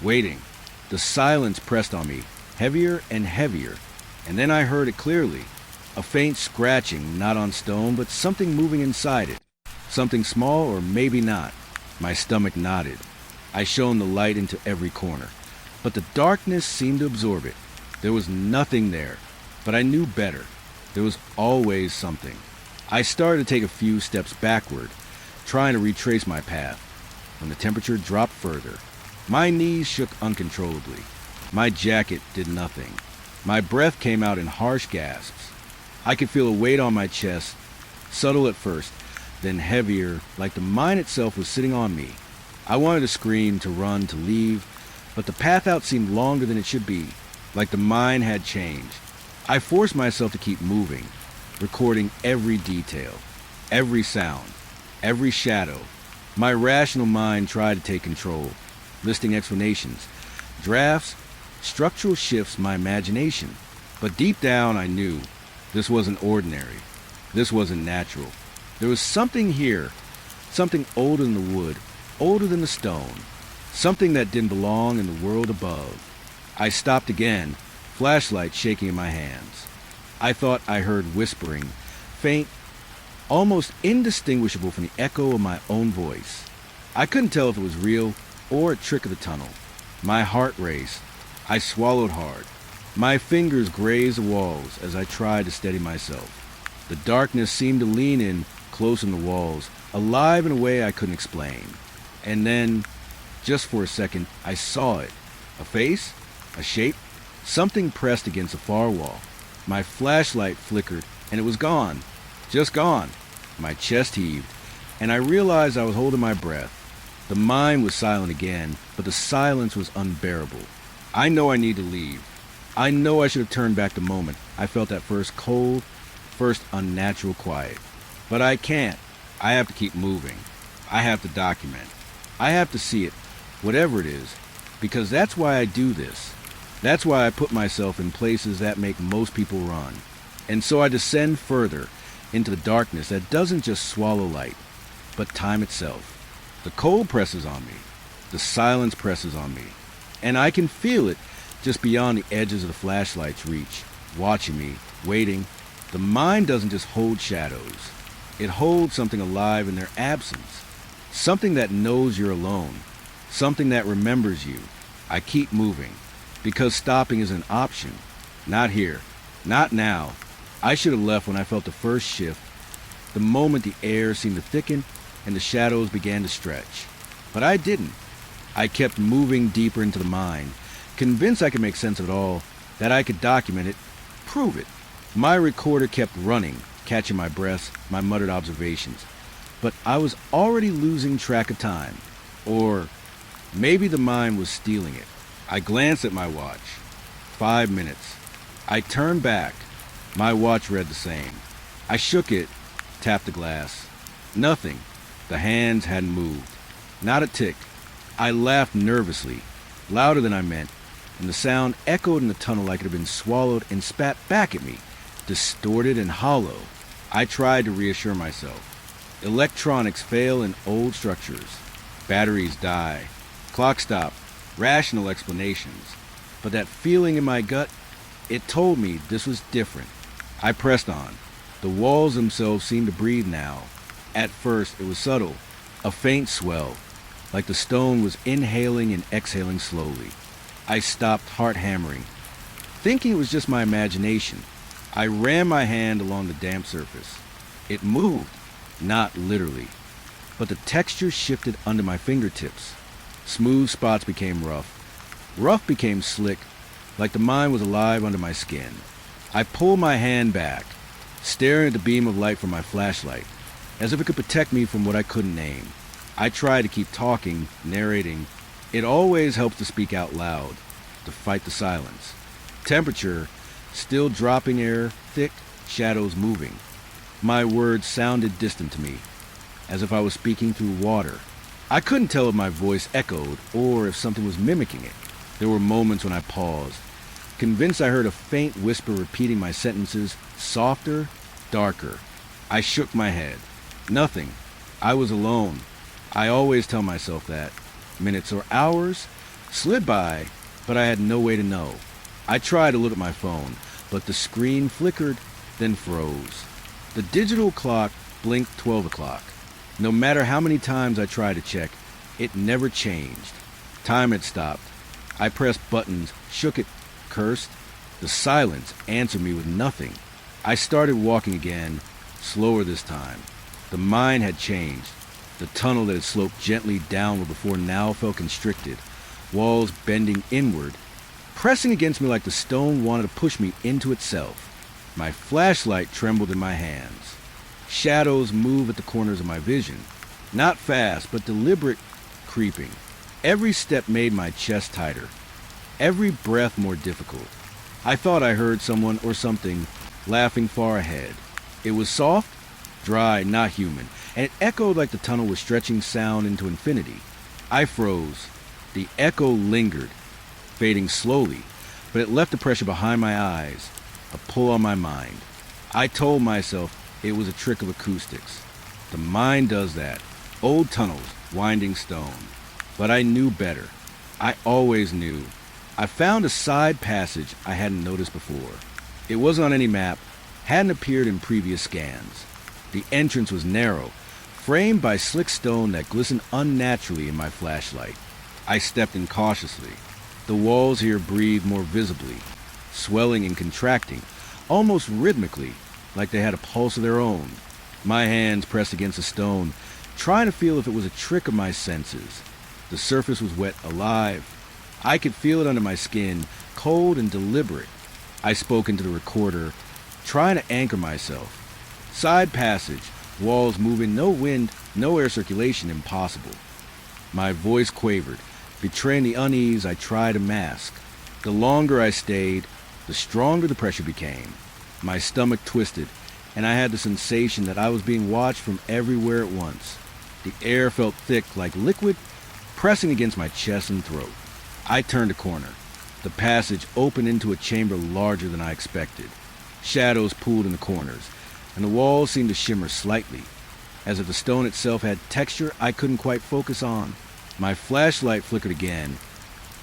waiting. The silence pressed on me, heavier and heavier, and then I heard it clearly. A faint scratching, not on stone, but something moving inside it. Something small, or maybe not. My stomach nodded. I shone the light into every corner, but the darkness seemed to absorb it. There was nothing there, but I knew better. There was always something. I started to take a few steps backward, trying to retrace my path, when the temperature dropped further. My knees shook uncontrollably. My jacket did nothing. My breath came out in harsh gasps. I could feel a weight on my chest, subtle at first, then heavier, like the mind itself was sitting on me. I wanted to scream, to run, to leave, but the path out seemed longer than it should be, like the mind had changed. I forced myself to keep moving, recording every detail, every sound, every shadow. My rational mind tried to take control, listing explanations, drafts, structural shifts, my imagination. But deep down I knew this wasn't ordinary. This wasn't natural. There was something here, something older than the wood, older than the stone, something that didn't belong in the world above. I stopped again, flashlight shaking in my hands. I thought I heard whispering, faint, almost indistinguishable from the echo of my own voice. I couldn't tell if it was real or a trick of the tunnel. My heart raced. I swallowed hard. My fingers grazed the walls as I tried to steady myself. The darkness seemed to lean in close on the walls, alive in a way I couldn't explain. And then, just for a second, I saw it. A face? A shape? Something pressed against a far wall. My flashlight flickered, and it was gone. Just gone. My chest heaved, and I realized I was holding my breath. The mind was silent again, but the silence was unbearable. I know I need to leave. I know I should have turned back the moment I felt that first cold, first unnatural quiet. But I can't. I have to keep moving. I have to document. I have to see it, whatever it is, because that's why I do this. That's why I put myself in places that make most people run. And so I descend further into the darkness that doesn't just swallow light, but time itself. The cold presses on me. The silence presses on me. And I can feel it just beyond the edges of the flashlight's reach, watching me, waiting. The mind doesn't just hold shadows. It holds something alive in their absence. Something that knows you're alone. Something that remembers you. I keep moving, because stopping is an option. Not here. Not now. I should have left when I felt the first shift, the moment the air seemed to thicken and the shadows began to stretch. But I didn't. I kept moving deeper into the mind, convinced I could make sense of it all, that I could document it, prove it. My recorder kept running, catching my breaths, my muttered observations. But I was already losing track of time. Or maybe the mind was stealing it. I glanced at my watch. 5 minutes. I turned back. My watch read the same. I shook it, tapped the glass. Nothing. The hands hadn't moved. Not a tick. I laughed nervously, louder than I meant, and the sound echoed in the tunnel like it had been swallowed and spat back at me, distorted and hollow. I tried to reassure myself. Electronics fail in old structures. Batteries die. Clock stop. Rational explanations. But that feeling in my gut, it told me this was different. I pressed on. The walls themselves seemed to breathe now. At first, it was subtle, a faint swell, like the stone was inhaling and exhaling slowly. I stopped, heart hammering, thinking it was just my imagination. I ran my hand along the damp surface. It moved, not literally, but the texture shifted under my fingertips. Smooth spots became rough. Rough became slick, like the mind was alive under my skin. I pulled my hand back, staring at the beam of light from my flashlight, as if it could protect me from what I couldn't name. I tried to keep talking, narrating. It always helps to speak out loud, to fight the silence. Temperature, still dropping air, thick, shadows moving. My words sounded distant to me, as if I was speaking through water. I couldn't tell if my voice echoed or if something was mimicking it. There were moments when I paused, convinced I heard a faint whisper repeating my sentences, softer, darker. I shook my head. Nothing. I was alone. I always tell myself that. Minutes or hours slid by, but I had no way to know. I tried to look at my phone, but the screen flickered, then froze. The digital clock blinked 12 o'clock. No matter how many times I tried to check, it never changed. Time had stopped. I pressed buttons, shook it, cursed. The silence answered me with nothing. I started walking again, slower this time. The mind had changed. The tunnel that had sloped gently downward before now felt constricted, walls bending inward, pressing against me like the stone wanted to push me into itself. My flashlight trembled in my hands. Shadows moved at the corners of my vision, not fast, but deliberate, creeping. Every step made my chest tighter, every breath more difficult. I thought I heard someone or something laughing far ahead. It was soft, dry, not human, and it echoed like the tunnel was stretching sound into infinity. I froze. The echo lingered, fading slowly, but it left a pressure behind my eyes, a pull on my mind. I told myself it was a trick of acoustics. The mind does that. Old tunnels, winding stone. But I knew better. I always knew. I found a side passage I hadn't noticed before. It wasn't on any map, hadn't appeared in previous scans. The entrance was narrow, framed by slick stone that glistened unnaturally in my flashlight. I stepped in cautiously. The walls here breathed more visibly, swelling and contracting, almost rhythmically, like they had a pulse of their own. My hands pressed against the stone, trying to feel if it was a trick of my senses. The surface was wet, alive. I could feel it under my skin, cold and deliberate. I spoke into the recorder, trying to anchor myself. Side passage, walls moving, no wind, no air circulation, impossible. My voice quavered, betraying the unease I tried to mask. The longer I stayed, the stronger the pressure became. My stomach twisted, and I had the sensation that I was being watched from everywhere at once. The air felt thick like liquid, pressing against my chest and throat. I turned a corner. The passage opened into a chamber larger than I expected. Shadows pooled in the corners, and the walls seemed to shimmer slightly, as if the stone itself had texture I couldn't quite focus on. My flashlight flickered again,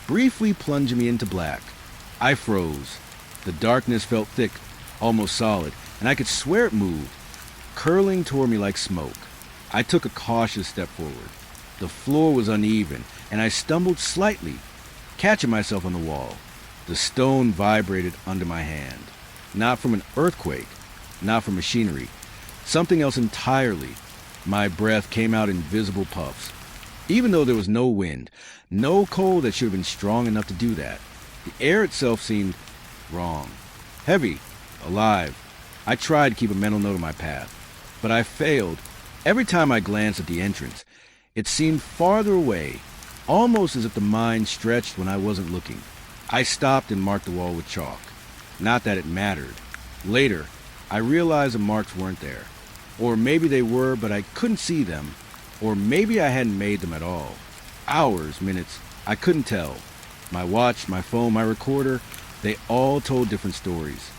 briefly plunging me into black. I froze. The darkness felt thick, almost solid, and I could swear it moved, curling toward me like smoke. I took a cautious step forward. The floor was uneven, and I stumbled slightly, catching myself on the wall. The stone vibrated under my hand. Not from an earthquake, not from machinery. Something else entirely. My breath came out in visible puffs. Even though there was no wind, no cold that should have been strong enough to do that. The air itself seemed wrong. Heavy, alive. I tried to keep a mental note of my path, but I failed. Every time I glanced at the entrance, it seemed farther away, almost as if the mind stretched when I wasn't looking. I stopped and marked the wall with chalk. Not that it mattered. Later, I realized the marks weren't there. Or maybe they were, but I couldn't see them. Or maybe I hadn't made them at all. Hours, minutes, I couldn't tell. My watch, my phone, my recorder, they all told different stories.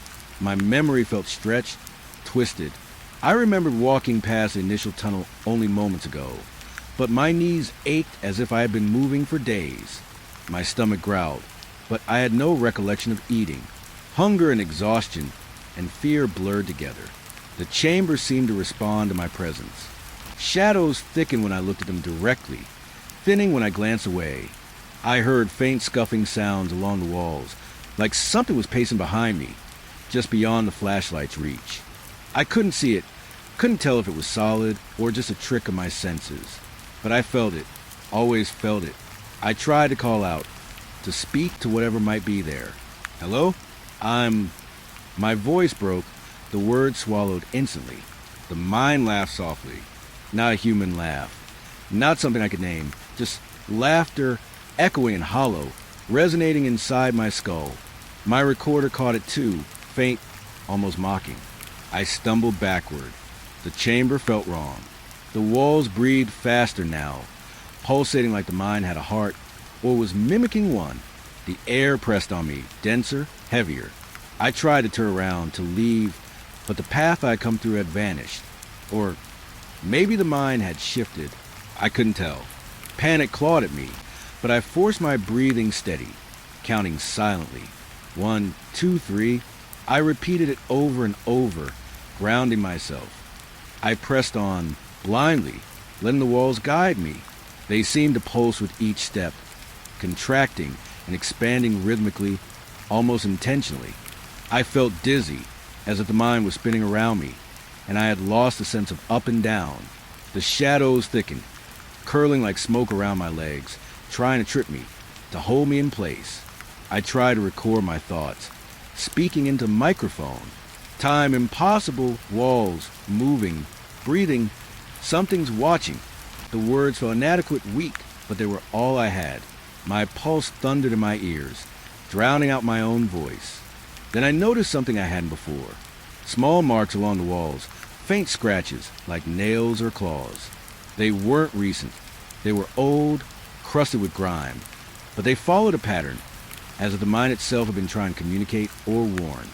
My memory felt stretched, twisted. I remembered walking past the initial tunnel only moments ago, but my knees ached as if I had been moving for days. My stomach growled, but I had no recollection of eating. Hunger and exhaustion and fear blurred together. The chamber seemed to respond to my presence. Shadows thickened when I looked at them directly, thinning when I glanced away. I heard faint scuffing sounds along the walls, like something was pacing behind me, just beyond the flashlight's reach. I couldn't see it, couldn't tell if it was solid or just a trick of my senses. But I felt it, always felt it. I tried to call out, to speak to whatever might be there. Hello? My voice broke, the words swallowed instantly. The mind laughed softly. Not a human laugh. Not something I could name. Just laughter, echoing and hollow, resonating inside my skull. My recorder caught it too, faint, almost mocking. I stumbled backward. The chamber felt wrong. The walls breathed faster now, pulsating like the mind had a heart, or was mimicking one. The air pressed on me, denser, heavier. I tried to turn around, to leave, but the path I had come through had vanished. Or maybe the mind had shifted. I couldn't tell. Panic clawed at me, but I forced my breathing steady, counting silently. 1, 2, 3. I repeated it over and over, grounding myself. I pressed on, blindly, letting the walls guide me. They seemed to pulse with each step, contracting and expanding rhythmically, almost intentionally. I felt dizzy, as if the mind was spinning around me, and I had lost the sense of up and down. The shadows thickened, curling like smoke around my legs, trying to trip me, to hold me in place. I tried to record my thoughts, speaking into microphone. Time impossible, walls, moving, breathing. Something's watching. The words felt inadequate, weak, but they were all I had. My pulse thundered in my ears, drowning out my own voice. Then I noticed something I hadn't before. Small marks along the walls, faint scratches like nails or claws. They weren't recent. They were old, crusted with grime, but they followed a pattern, as if the mind itself had been trying to communicate or warn.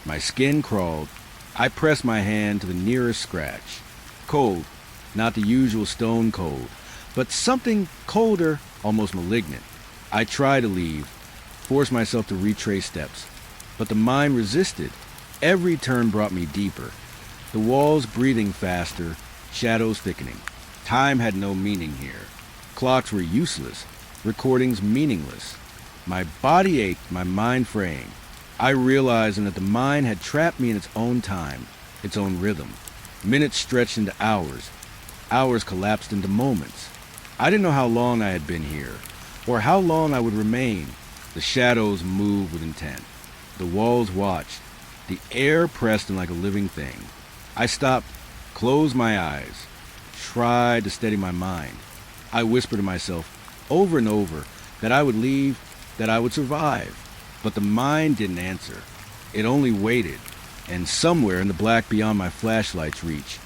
My skin crawled. I pressed my hand to the nearest scratch. Cold, Not the usual stone cold, but something colder, almost malignant. I tried to leave, forced myself to retrace steps, but the mind resisted. Every turn brought me deeper. The walls breathing faster, shadows thickening. Time had no meaning here. Clocks were useless, recordings meaningless. My body ached, my mind fraying. I realized that the mind had trapped me in its own time, its own rhythm. Minutes stretched into hours. Hours collapsed into moments. I didn't know how long I had been here, or how long I would remain. The shadows moved with intent. The walls watched. The air pressed in like a living thing. I stopped, closed my eyes, tried to steady my mind. I whispered to myself over and over that I would leave, that I would survive. But the mind didn't answer. It only waited. And somewhere in the black beyond my flashlight's reach,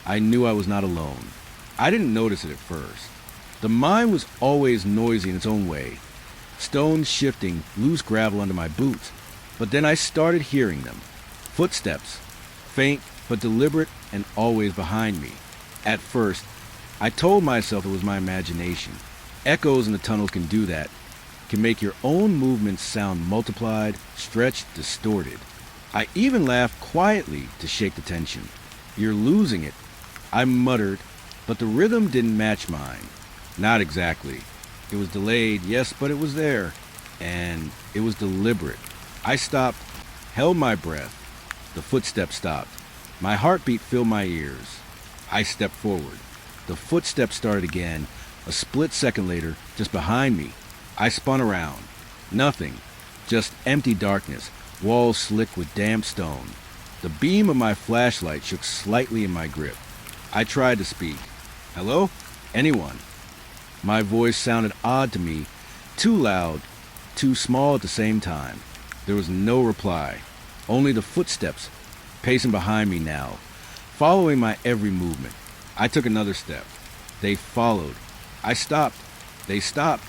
I knew I was not alone. I didn't notice it at first. The mind was always noisy in its own way. Stones shifting, loose gravel under my boots. But then I started hearing them. Footsteps, faint but deliberate and always behind me. At first, I told myself it was my imagination. Echoes in the tunnel can do that, can make your own movements sound multiplied, stretched, distorted. I even laughed quietly to shake the tension. You're losing it, I muttered, but the rhythm didn't match mine. Not exactly. It was delayed, yes, but it was there. And it was deliberate. I stopped, held my breath. The footsteps stopped. My heartbeat filled my ears. I stepped forward. The footsteps started again. A split second later, just behind me, I spun around. Nothing. Just empty darkness, walls slick with damp stone. The beam of my flashlight shook slightly in my grip. I tried to speak. Hello? Anyone? My voice sounded odd to me, too loud, too small at the same time. There was no reply, only the footsteps, pacing behind me now, following my every movement. I took another step. They followed. I stopped. They stopped.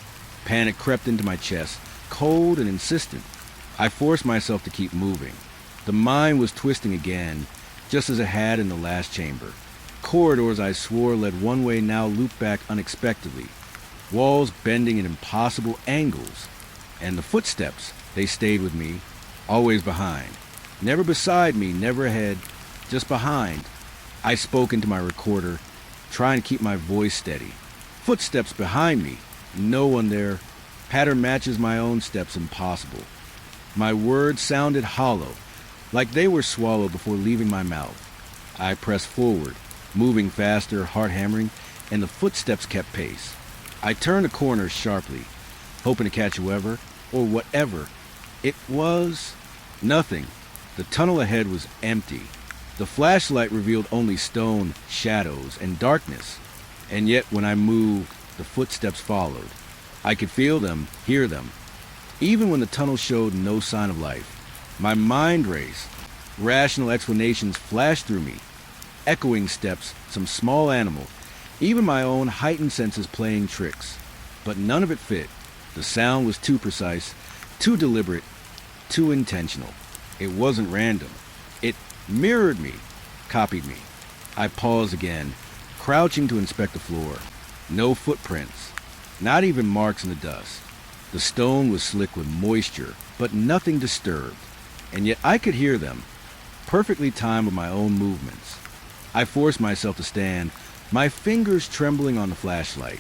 Panic crept into my chest, cold and insistent. I forced myself to keep moving. The mind was twisting again, just as it had in the last chamber. Corridors I swore led one way now looped back unexpectedly. Walls bending at impossible angles. And the footsteps, they stayed with me, always behind. Never beside me, never ahead, just behind. I spoke into my recorder, trying to keep my voice steady. Footsteps behind me, no one there. Pattern matches my own steps, impossible. My words sounded hollow, like they were swallowed before leaving my mouth. I pressed forward, moving faster, heart hammering, and the footsteps kept pace. I turned a corner sharply, hoping to catch whoever, or whatever. It was nothing. The tunnel ahead was empty. The flashlight revealed only stone, shadows, and darkness. And yet when I moved, the footsteps followed. I could feel them, hear them, even when the tunnel showed no sign of life. My mind raced. Rational explanations flashed through me. Echoing steps, some small animal, even my own heightened senses playing tricks. But none of it fit. The sound was too precise, too deliberate, too intentional. It wasn't random. It mirrored me, copied me. I paused again, crouching to inspect the floor. No footprints, not even marks in the dust. The stone was slick with moisture, but nothing disturbed. And yet I could hear them, perfectly timed with my own movements. I forced myself to stand, my fingers trembling on the flashlight.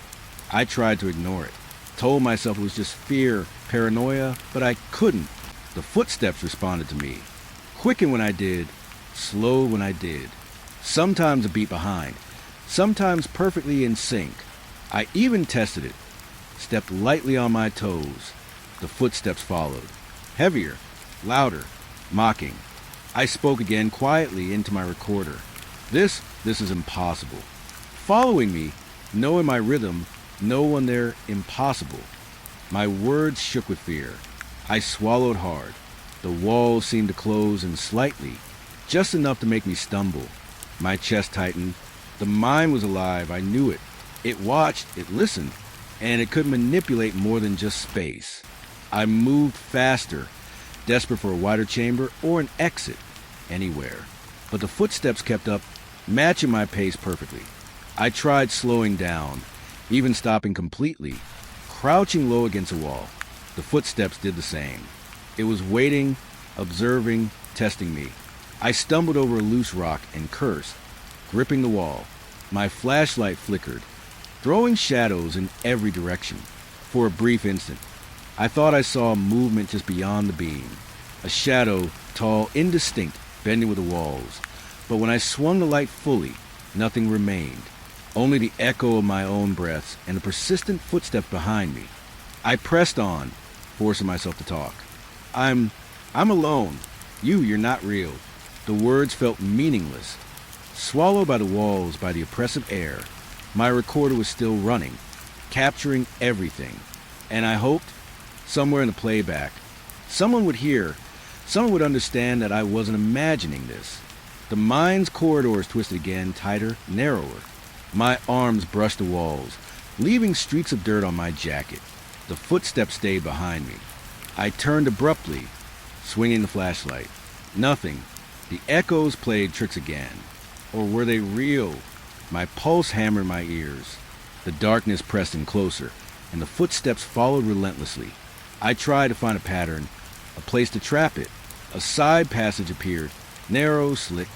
I tried to ignore it, told myself it was just fear, paranoia, but I couldn't. The footsteps responded to me, quicken when I did, slow when I did, sometimes a beat behind, sometimes perfectly in sync. I even tested it, stepped lightly on my toes. The footsteps followed, heavier, louder, mocking. I spoke again quietly into my recorder. This is impossible. Following me, knowing my rhythm, no one there, impossible. My words shook with fear. I swallowed hard. The walls seemed to close in slightly, just enough to make me stumble. My chest tightened. The mind was alive, I knew it. It watched, it listened, and it could manipulate more than just space. I moved faster, desperate for a wider chamber or an exit, anywhere. But the footsteps kept up, matching my pace perfectly. I tried slowing down, even stopping completely, crouching low against a wall. The footsteps did the same. It was waiting, observing, testing me. I stumbled over a loose rock and cursed, gripping the wall. My flashlight flickered, throwing shadows in every direction. For a brief instant, I thought I saw movement just beyond the beam. A shadow, tall, indistinct, bending with the walls. But when I swung the light fully, nothing remained. Only the echo of my own breaths and the persistent footsteps behind me. I pressed on, forcing myself to talk. I'm alone. You're not real. The words felt meaningless. Swallowed by the walls, by the oppressive air, my recorder was still running, capturing everything. And I hoped, somewhere in the playback, someone would hear, someone would understand that I wasn't imagining this. The mind's corridors twisted again, tighter, narrower. My arms brushed the walls, leaving streaks of dirt on my jacket. The footsteps stayed behind me. I turned abruptly, swinging the flashlight. Nothing. The echoes played tricks again. Or were they real? My pulse hammered my ears. The darkness pressed in closer, and the footsteps followed relentlessly. I tried to find a pattern, a place to trap it. A side passage appeared, narrow, slick.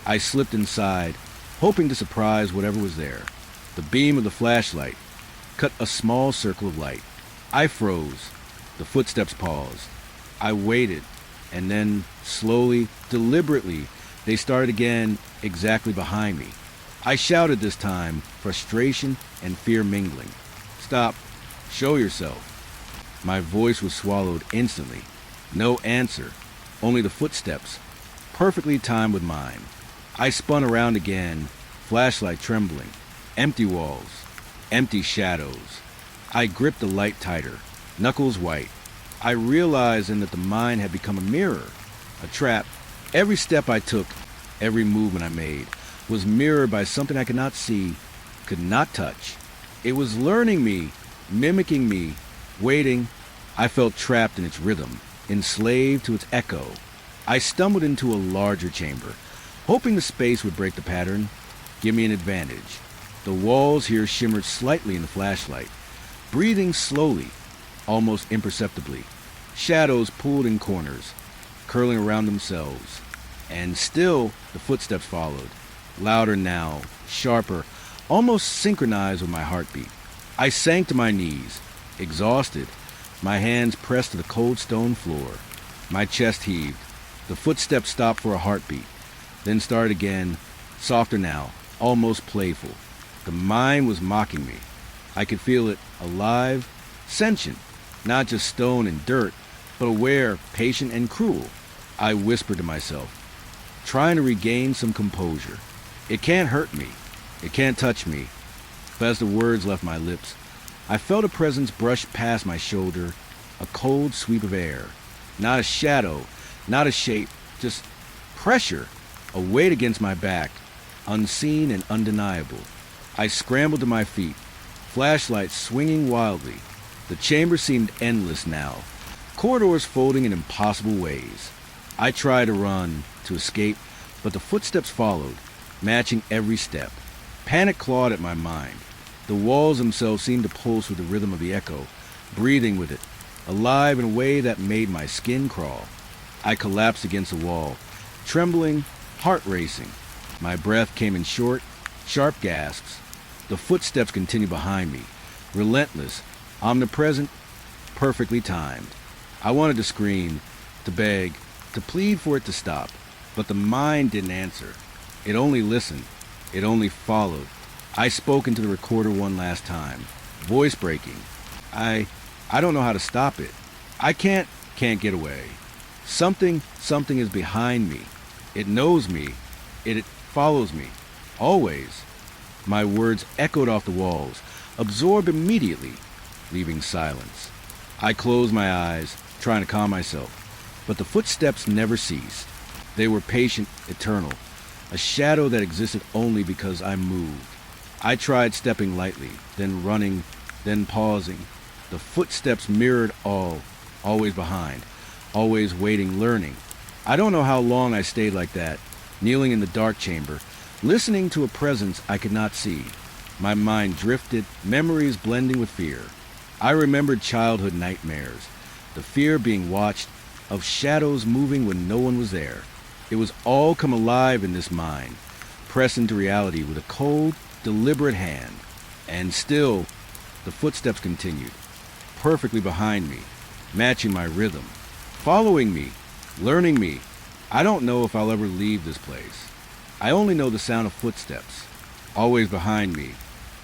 I slipped inside, hoping to surprise whatever was there. The beam of the flashlight cut a small circle of light. I froze. The footsteps paused. I waited, and then, slowly, deliberately, they started again exactly behind me. I shouted this time, frustration and fear mingling. Stop. Show yourself. My voice was swallowed instantly. No answer, only the footsteps, perfectly timed with mine. I spun around again, flashlight trembling. Empty walls, empty shadows. I gripped the light tighter, knuckles white. I realized then that the mind had become a mirror, a trap. Every step I took, every movement I made, was mirrored by something I could not see, could not touch. It was learning me, mimicking me, waiting. I felt trapped in its rhythm, enslaved to its echo. I stumbled into a larger chamber, hoping the space would break the pattern, give me an advantage. The walls here shimmered slightly in the flashlight, breathing slowly, almost imperceptibly. Shadows pulled in corners, curling around themselves. And still, the footsteps followed, louder now, sharper, almost synchronized with my heartbeat. I sank to my knees, exhausted, my hands pressed to the cold stone floor. My chest heaved. The footsteps stopped for a heartbeat, then started again, softer now, almost playful. The mind was mocking me. I could feel it, alive, sentient, not just stone and dirt, but aware, patient, and cruel. I whispered to myself, trying to regain some composure. It can't hurt me. It can't touch me. But as the words left my lips, I felt a presence brush past my shoulder, a cold sweep of air. Not a shadow, not a shape, just pressure, a weight against my back, unseen and undeniable. I scrambled to my feet, flashlight swinging wildly. The chamber seemed endless now, corridors folding in impossible ways. I tried to run, to escape, but the footsteps followed, matching every step. Panic clawed at my mind. The walls themselves seemed to pulse with the rhythm of the echo, breathing with it, alive in a way that made my skin crawl. I collapsed against the wall, trembling, heart racing. My breath came in short, sharp gasps. The footsteps continued behind me, relentless, omnipresent, perfectly timed. I wanted to scream, to beg, to plead for it to stop, but the mind didn't answer. It only listened. It only followed. I spoke into the recorder one last time, voice breaking. I don't know how to stop it. I can't get away. Something is behind me. It knows me. It follows me. Always. My words echoed off the walls, absorbed immediately, leaving silence. I closed my eyes, trying to calm myself, but the footsteps never ceased. They were patient, eternal, a shadow that existed only because I moved. I tried stepping lightly, then running, then pausing. The footsteps mirrored all, always behind, always waiting, learning. I don't know how long I stayed like that, kneeling in the dark chamber, listening to a presence I could not see. My mind drifted, memories blending with fear. I remembered childhood nightmares, the fear being watched, of shadows moving when no one was there. It was all come alive in this mind, pressed into reality with a cold, deliberate hand. And still, the footsteps continued, perfectly behind me, matching my rhythm, following me, learning me. I don't know if I'll ever leave this place. I only know the sound of footsteps, always behind me.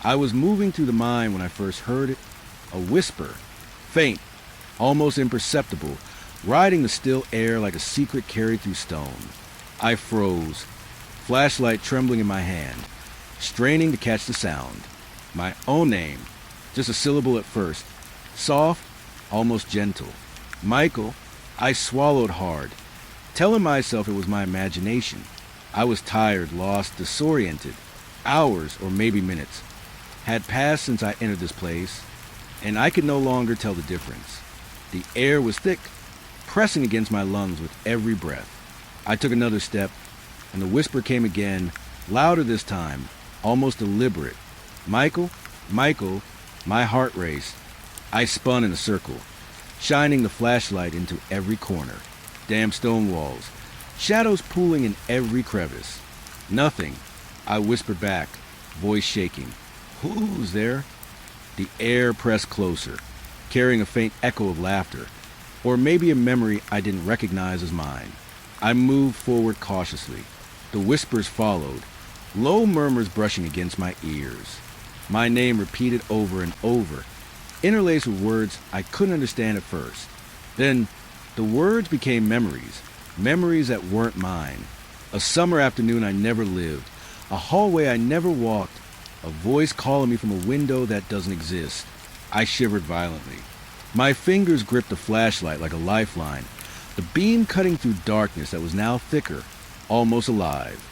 I was moving through the mind when I first heard it, a whisper, faint, almost imperceptible, riding the still air like a secret carried through stone. I froze, flashlight trembling in my hand, straining to catch the sound. My own name, just a syllable at first, soft, almost gentle. Michael. I swallowed hard, telling myself it was my imagination. I was tired, lost, disoriented. Hours, or maybe minutes, had passed since I entered this place, and I could no longer tell the difference. The air was thick, pressing against my lungs with every breath. I took another step, and the whisper came again, louder this time, almost deliberate. Michael, Michael, my heart raced. I spun in a circle, shining the flashlight into every corner. Damp stone walls, shadows pooling in every crevice. Nothing, I whispered back, voice shaking. Who's there? The air pressed closer, carrying a faint echo of laughter, or maybe a memory I didn't recognize as mine. I moved forward cautiously. The whispers followed, low murmurs brushing against my ears. My name repeated over and over, interlaced with words I couldn't understand at first. Then, the words became memories, memories that weren't mine. A summer afternoon I never lived, a hallway I never walked, a voice calling me from a window that doesn't exist. I shivered violently. My fingers gripped the flashlight like a lifeline, the beam cutting through darkness that was now thicker, almost alive.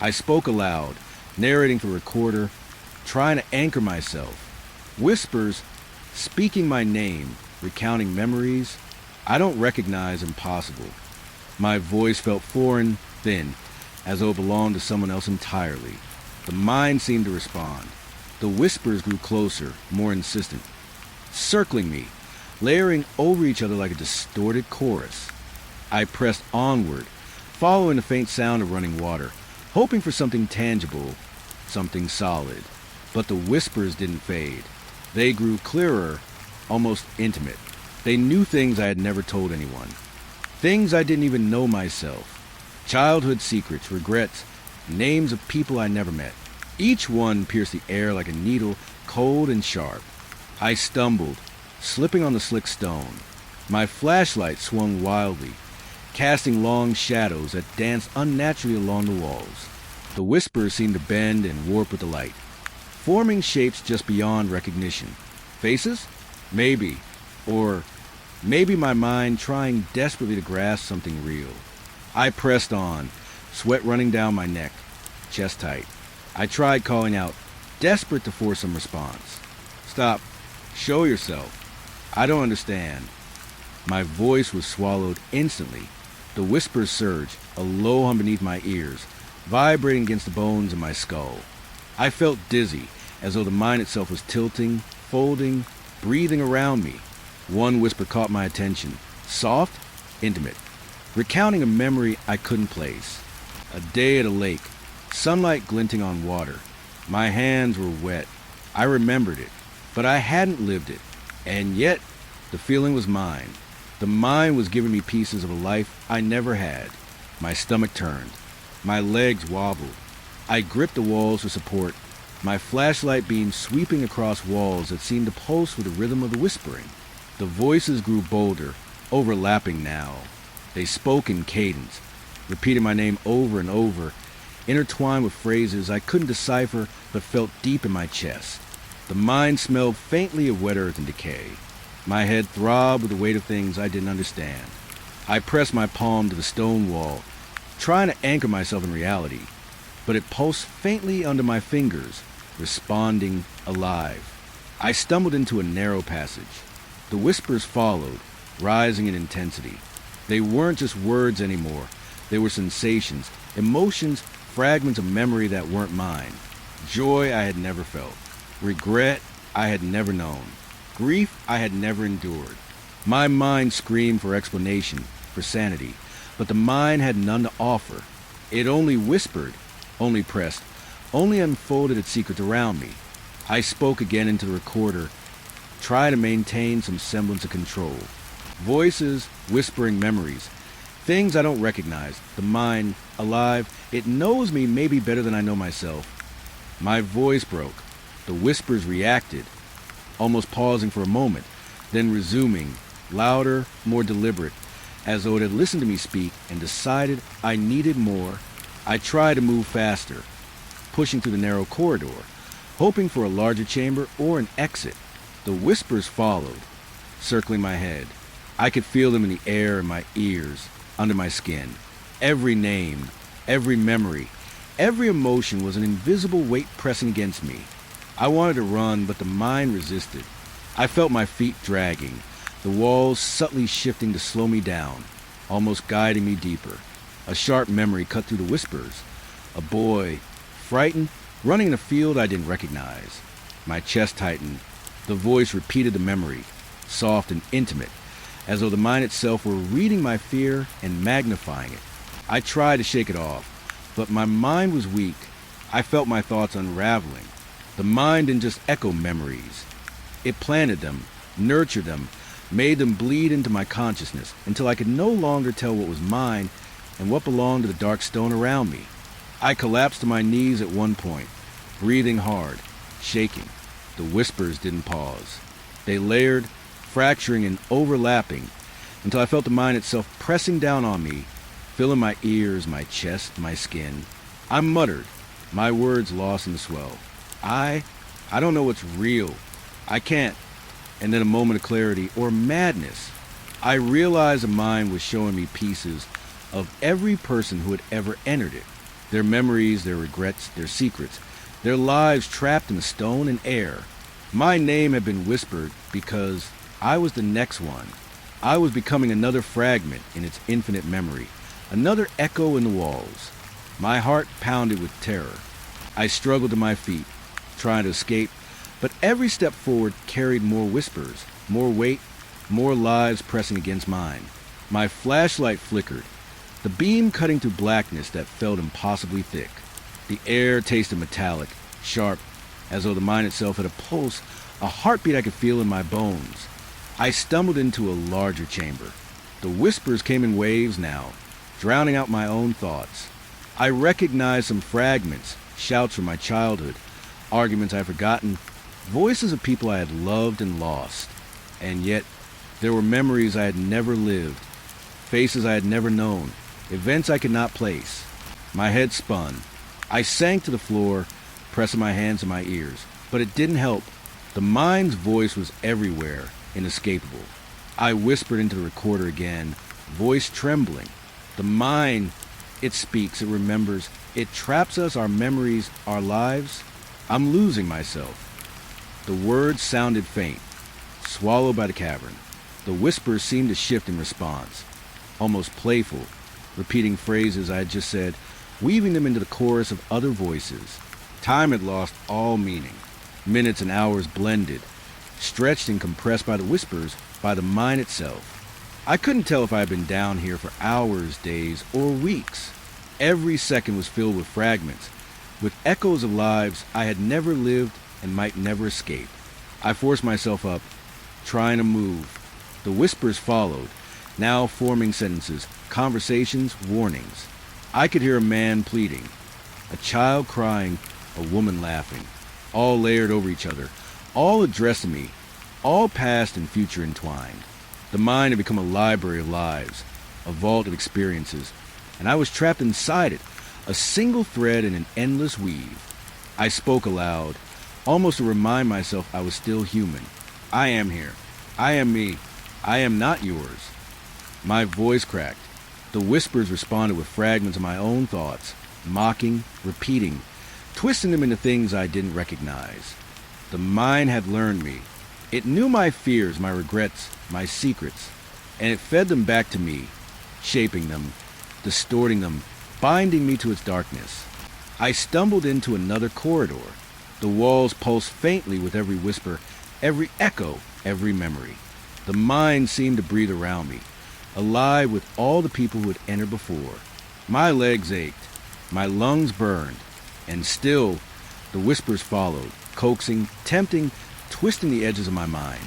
I spoke aloud, narrating for a recorder, trying to anchor myself. Whispers, speaking my name, recounting memories I don't recognize, impossible. My voice felt foreign, thin, as though it belonged to someone else entirely. The mind seemed to respond. The whispers grew closer, more insistent, circling me, layering over each other like a distorted chorus. I pressed onward, following the faint sound of running water, hoping for something tangible, something solid. But the whispers didn't fade. They grew clearer, almost intimate. They knew things I had never told anyone, things I didn't even know myself, childhood secrets, regrets, names of people I never met. Each one pierced the air like a needle, cold and sharp. I stumbled, slipping on the slick stone. My flashlight swung wildly, casting long shadows that danced unnaturally along the walls. The whispers seemed to bend and warp with the light, forming shapes just beyond recognition. Faces? Maybe. Or maybe my mind trying desperately to grasp something real. I pressed on, sweat running down my neck, chest tight. I tried calling out, desperate to force some response. Stop. Show yourself. I don't understand. My voice was swallowed instantly. The whispers surged, a low hum beneath my ears, vibrating against the bones in my skull. I felt dizzy, as though the mind itself was tilting, folding, breathing around me. One whisper caught my attention, soft, intimate, recounting a memory I couldn't place. A day at a lake, sunlight glinting on water. My hands were wet. I remembered it, but I hadn't lived it. And yet, the feeling was mine. The mind was giving me pieces of a life I never had. My stomach turned. My legs wobbled. I gripped the walls for support, my flashlight beam sweeping across walls that seemed to pulse with the rhythm of the whispering. The voices grew bolder, overlapping now. They spoke in cadence, repeating my name over and over, intertwined with phrases I couldn't decipher but felt deep in my chest. The mind smelled faintly of wet earth and decay. My head throbbed with the weight of things I didn't understand. I pressed my palm to the stone wall, trying to anchor myself in reality, but it pulsed faintly under my fingers, responding alive. I stumbled into a narrow passage. The whispers followed, rising in intensity. They weren't just words anymore. They were sensations, emotions, fragments of memory that weren't mine. Joy I had never felt. Regret I had never known. Grief I had never endured. My mind screamed for explanation, for sanity, but the mind had none to offer. It only whispered, only pressed, only unfolded its secrets around me. I spoke again into the recorder, try to maintain some semblance of control. Voices, whispering memories, things I don't recognize. The mind, alive, it knows me maybe better than I know myself. My voice broke. The whispers reacted, almost pausing for a moment, then resuming, louder, more deliberate, as though it had listened to me speak and decided I needed more. I tried to move faster, pushing through the narrow corridor, hoping for a larger chamber or an exit. The whispers followed, circling my head. I could feel them in the air in my ears, under my skin. Every name, every memory, every emotion was an invisible weight pressing against me. I wanted to run, but the mind resisted. I felt my feet dragging, the walls subtly shifting to slow me down, almost guiding me deeper. A sharp memory cut through the whispers. A boy, frightened, running in a field I didn't recognize. My chest tightened. The voice repeated the memory, soft and intimate, as though the mind itself were reading my fear and magnifying it. I tried to shake it off, but my mind was weak. I felt my thoughts unraveling. The mind didn't just echo memories. It planted them, nurtured them, made them bleed into my consciousness until I could no longer tell what was mine and what belonged to the dark stone around me. I collapsed to my knees at one point, breathing hard, shaking. The whispers didn't pause. They layered, fracturing and overlapping, until I felt the mind itself pressing down on me, filling my ears, my chest, my skin. I muttered, my words lost in the swell. I don't know what's real. I can't. And then a moment of clarity or madness. I realized the mind was showing me pieces of every person who had ever entered it. Their memories, their regrets, their secrets, their lives trapped in the stone and air. My name had been whispered because I was the next one. I was becoming another fragment in its infinite memory, another echo in the walls. My heart pounded with terror. I struggled to my feet, trying to escape, but every step forward carried more whispers, more weight, more lives pressing against mine. My flashlight flickered, the beam cutting through blackness that felt impossibly thick. The air tasted metallic, sharp, as though the mind itself had a pulse, a heartbeat I could feel in my bones. I stumbled into a larger chamber. The whispers came in waves now, drowning out my own thoughts. I recognized some fragments, shouts from my childhood, arguments I had forgotten, voices of people I had loved and lost. And yet, there were memories I had never lived, faces I had never known, events I could not place. My head spun. I sank to the floor, pressing my hands to my ears. But it didn't help. The mind's voice was everywhere, inescapable. I whispered into the recorder again, voice trembling. The mind, it speaks, it remembers, it traps us, our memories, our lives. I'm losing myself. The words sounded faint, swallowed by the cavern. The whispers seemed to shift in response, almost playful, repeating phrases I had just said, weaving them into the chorus of other voices. Time had lost all meaning. Minutes and hours blended, stretched and compressed by the whispers, by the mind itself. I couldn't tell if I had been down here for hours, days, or weeks. Every second was filled with fragments, with echoes of lives I had never lived and might never escape. I forced myself up, trying to move. The whispers followed, now forming sentences, conversations, warnings. I could hear a man pleading, a child crying, a woman laughing, all layered over each other, all addressing me, all past and future entwined. The mind had become a library of lives, a vault of experiences, and I was trapped inside it, a single thread in an endless weave. I spoke aloud, almost to remind myself I was still human. I am here. I am me. I am not yours. My voice cracked. The whispers responded with fragments of my own thoughts, mocking, repeating, twisting them into things I didn't recognize. The mind had learned me. It knew my fears, my regrets, my secrets, and it fed them back to me, shaping them, distorting them, binding me to its darkness. I stumbled into another corridor. The walls pulsed faintly with every whisper, every echo, every memory. The mind seemed to breathe around me, alive with all the people who had entered before. My legs ached, my lungs burned, and still the whispers followed, coaxing, tempting, twisting the edges of my mind.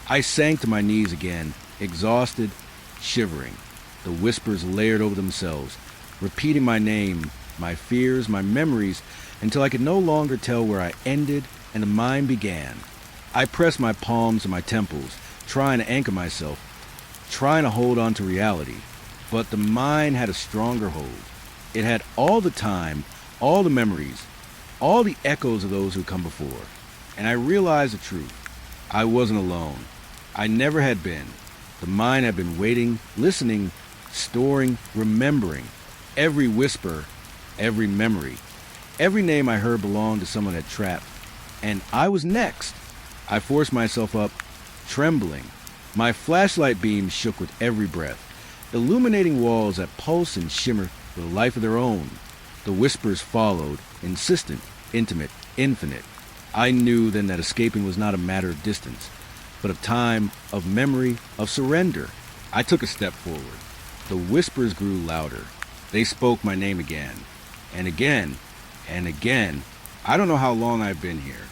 I sank to my knees again, exhausted, shivering. The whispers layered over themselves, repeating my name, my fears, my memories, until I could no longer tell where I ended and the mind began. I pressed my palms to my temples, trying to anchor myself, trying to hold on to reality. But the mind had a stronger hold. It had all the time, all the memories, all the echoes of those who come before. And I realized the truth. I wasn't alone. I never had been. The mind had been waiting, listening, storing, remembering. Every whisper, every memory, every name I heard belonged to someone had trapped. And I was next. I forced myself up, trembling. My flashlight beams shook with every breath, illuminating walls that pulse and shimmer with a life of their own. The whispers followed, insistent, intimate, infinite. I knew then that escaping was not a matter of distance, but of time, of memory, of surrender. I took a step forward. The whispers grew louder. They spoke my name again, and again, and again. I don't know how long I've been here.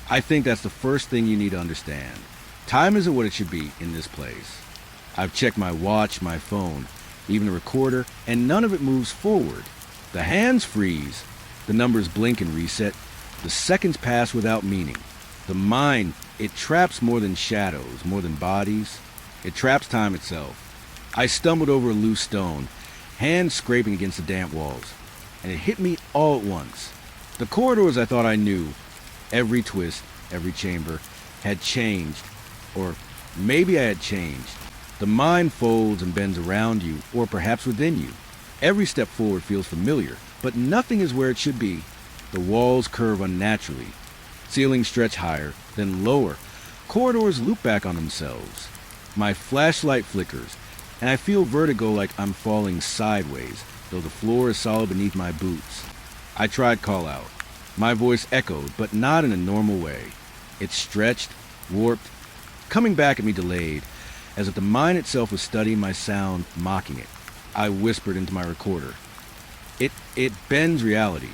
I think that's the first thing you need to understand. Time isn't what it should be in this place. I've checked my watch, my phone, even the recorder, and none of it moves forward. The hands freeze. The numbers blink and reset. The seconds pass without meaning. The mind, it traps more than shadows, more than bodies. It traps time itself. I stumbled over a loose stone, hands scraping against the damp walls, and it hit me all at once. The corridors I thought I knew, every twist, every chamber, had changed, or maybe I had changed. The mind folds and bends around you, or perhaps within you. Every step forward feels familiar, but nothing is where it should be. The walls curve unnaturally. Ceilings stretch higher, then lower. Corridors loop back on themselves. My flashlight flickers, and I feel vertigo like I'm falling sideways, though the floor is solid beneath my boots. I tried call out. My voice echoed, but not in a normal way. It stretched, warped, coming back at me delayed, as if the mind itself was studying my sound, mocking it. I whispered into my recorder. It bends reality.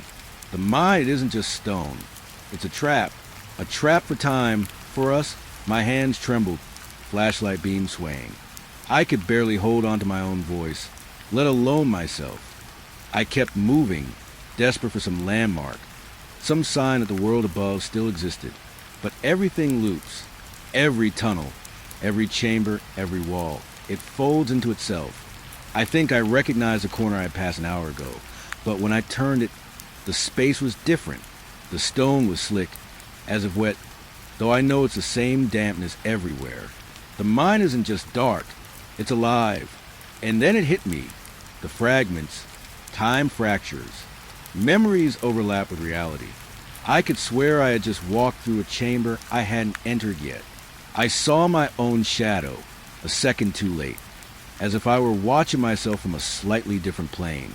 The mind isn't just stone. It's a trap for time, for us. My hands trembled, flashlight beam swaying. I could barely hold on to my own voice, let alone myself. I kept moving, desperate for some landmark, some sign that the world above still existed. But everything loops, every tunnel, every chamber, every wall. It folds into itself. I think I recognized the corner I had passed an hour ago, but when I turned it, the space was different. The stone was slick, as if wet, though I know it's the same dampness everywhere. The mind isn't just dark, it's alive. And then it hit me. The fragments, time fractures, memories overlap with reality. I could swear I had just walked through a chamber I hadn't entered yet. I saw my own shadow, a second too late, as if I were watching myself from a slightly different plane.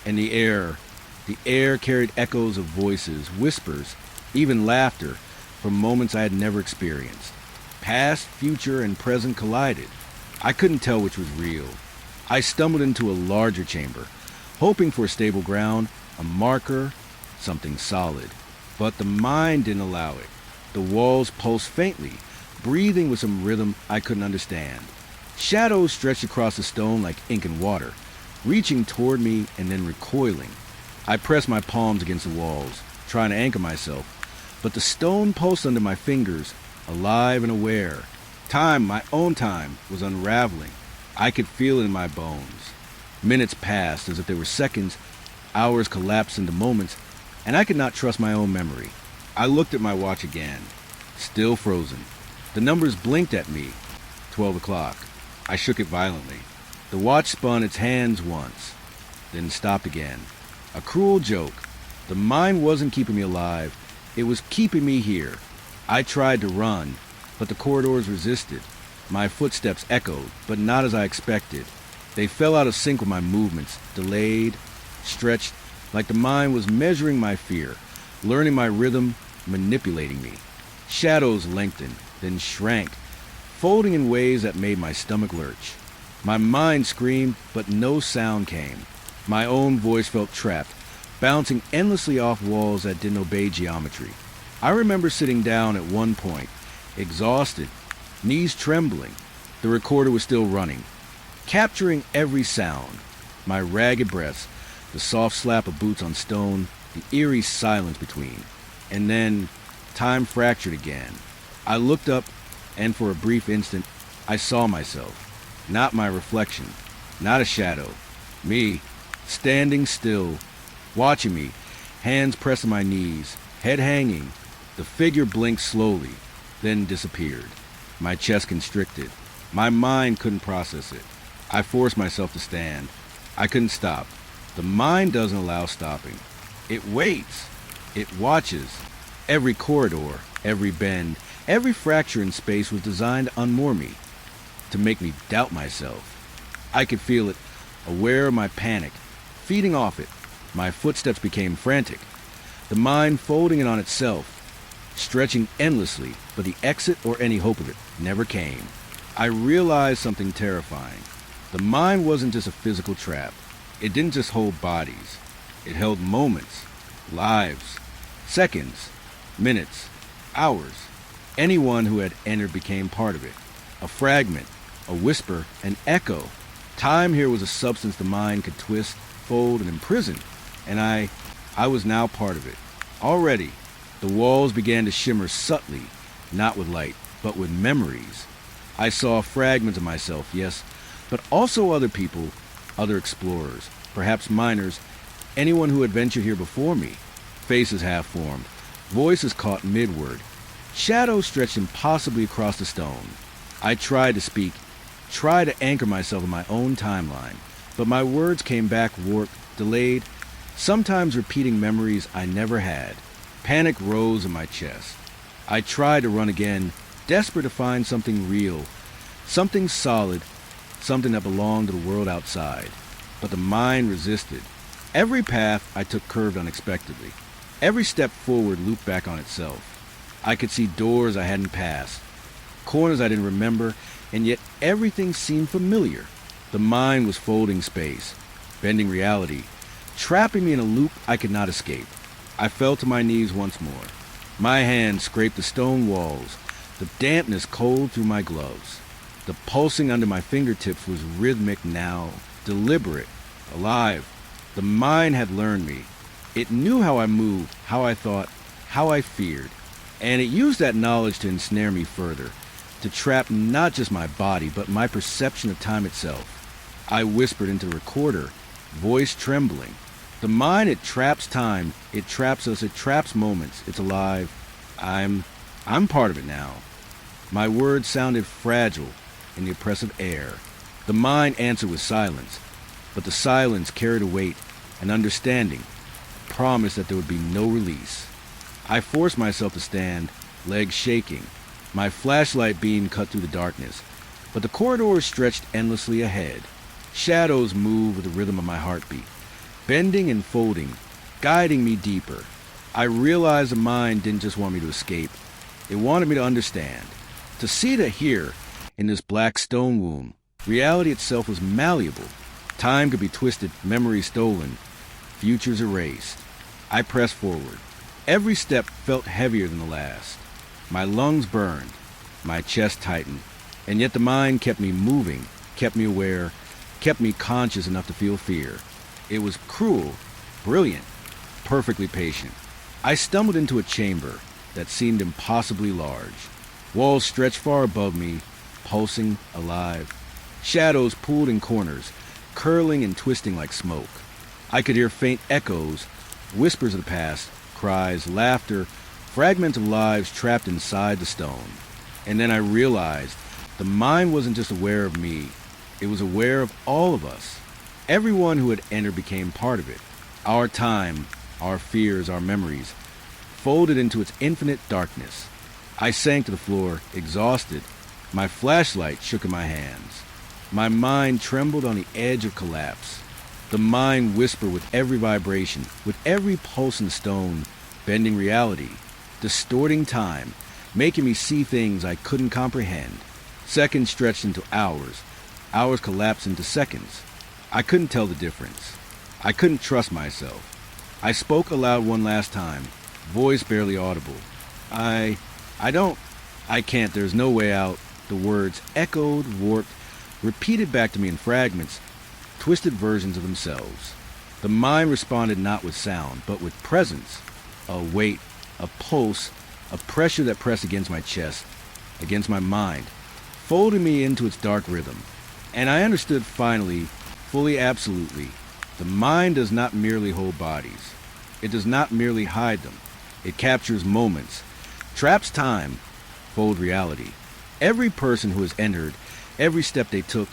And the air carried echoes of voices, whispers, even laughter from moments I had never experienced. Past, future, and present collided. I couldn't tell which was real. I stumbled into a larger chamber, hoping for stable ground, a marker, something solid. But the mind didn't allow it. The walls pulsed faintly, breathing with some rhythm I couldn't understand. Shadows stretched across the stone like ink and water, reaching toward me and then recoiling. I pressed my palms against the walls, trying to anchor myself, but the stone pulsed under my fingers, alive and aware. Time, my own time, was unraveling. I could feel it in my bones. Minutes passed as if they were seconds. Hours collapsed into moments, and I could not trust my own memory. I looked at my watch again. Still frozen. The numbers blinked at me. 12 o'clock. I shook it violently. The watch spun its hands once, then stopped again. A cruel joke. The mind wasn't keeping me alive. It was keeping me here. I tried to run, but the corridors resisted. My footsteps echoed, but not as I expected. They fell out of sync with my movements, delayed, stretched, like the mind was measuring my fear, learning my rhythm, manipulating me. Shadows lengthened, then shrank, folding in ways that made my stomach lurch. My mind screamed, but no sound came. My own voice felt trapped, bouncing endlessly off walls that didn't obey geometry. I remember sitting down at one point, exhausted, knees trembling. The recorder was still running, capturing every sound. My ragged breaths, the soft slap of boots on stone, the eerie silence between. And then, time fractured again. I looked up, and for a brief instant, I saw myself. Not my reflection, not a shadow. Me, standing still, watching me, hands pressed on my knees, head hanging. The figure blinked slowly, then disappeared. My chest constricted. My mind couldn't process it. I forced myself to stand. I couldn't stop. The mind doesn't allow stopping. It waits. It watches. Every corridor, every bend, every fracture in space was designed to unmoor me, to make me doubt myself. I could feel it, aware of my panic, feeding off it. My footsteps became frantic, the mind folding in on itself, stretching endlessly, but the exit or any hope of it never came. I realized something terrifying. The mind wasn't just a physical trap. It didn't just hold bodies. It held moments, lives, seconds, minutes, hours. Anyone who had entered became part of it. A fragment, a whisper, an echo. Time here was a substance the mind could twist, fold, and imprison. And I was now part of it. Already, the walls began to shimmer subtly, not with light, but with memories. I saw fragments of myself, yes, but also other people, other explorers, perhaps miners, anyone who had ventured here before me. Faces half-formed, voices caught mid-word, shadows stretched impossibly across the stone. I tried to speak, tried to anchor myself in my own timeline, but my words came back warped, delayed, sometimes repeating memories I never had. Panic rose in my chest. I tried to run again, desperate to find something real, something solid, something that belonged to the world outside. But the mind resisted. Every path I took curved unexpectedly. Every step forward looped back on itself. I could see doors I hadn't passed, corners I didn't remember, and yet everything seemed familiar. The mind was folding space, bending reality, trapping me in a loop I could not escape. I fell to my knees once more. My hands scraped the stone walls, the dampness cold through my gloves. The pulsing under my fingertips was rhythmic now, deliberate, alive. The mind had learned me. It knew how I moved, how I thought, how I feared. And it used that knowledge to ensnare me further, to trap not just my body, but my perception of time itself. I whispered into the recorder, voice trembling. The mind, it traps time, it traps us, it traps moments, it's alive. I'm part of it now. My words sounded fragile in the oppressive air. The mind answered with silence, but the silence carried a weight, an understanding, a promise that there would be no release. I forced myself to stand, legs shaking. My flashlight beam cut through the darkness, but the corridors stretched endlessly ahead. Shadows moved with the rhythm of my heartbeat, bending and folding, guiding me deeper. I realized the mind didn't just want me to escape. It wanted me to understand, to see, to hear. In this black stone womb, reality itself was malleable. Time could be twisted, memories stolen, futures erased. I pressed forward. Every step felt heavier than the last. My lungs burned, my chest tightened, and yet the mind kept me moving, kept me aware, kept me conscious enough to feel fear. It was cruel, brilliant, perfectly patient. I stumbled into a chamber that seemed impossibly large. Walls stretched far above me, pulsing, alive. Shadows pooled in corners, curling and twisting like smoke. I could hear faint echoes, whispers of the past, cries, laughter, fragments of lives trapped inside the stone. And then I realized the mind wasn't just aware of me, it was aware of all of us. Everyone who had entered became part of it. Our time, our fears, our memories, folded into its infinite darkness. I sank to the floor, exhausted. My flashlight shook in my hands. My mind trembled on the edge of collapse. The mind whispered with every vibration, with every pulse in stone, bending reality, distorting time, making me see things I couldn't comprehend. Seconds stretched into hours. Hours collapsed into seconds. I couldn't tell the difference. I couldn't trust myself. I spoke aloud one last time, voice barely audible. I can't, there's no way out. The words echoed, warped, repeated back to me in fragments, twisted versions of themselves. The mind responded not with sound, but with presence. A weight, a pulse, a pressure that pressed against my chest, against my mind, folding me into its dark rhythm. And I understood finally, fully absolutely, the mind does not merely hold bodies. It does not merely hide them. It captures moments, traps time, folds reality. Every person who has entered, every step they took,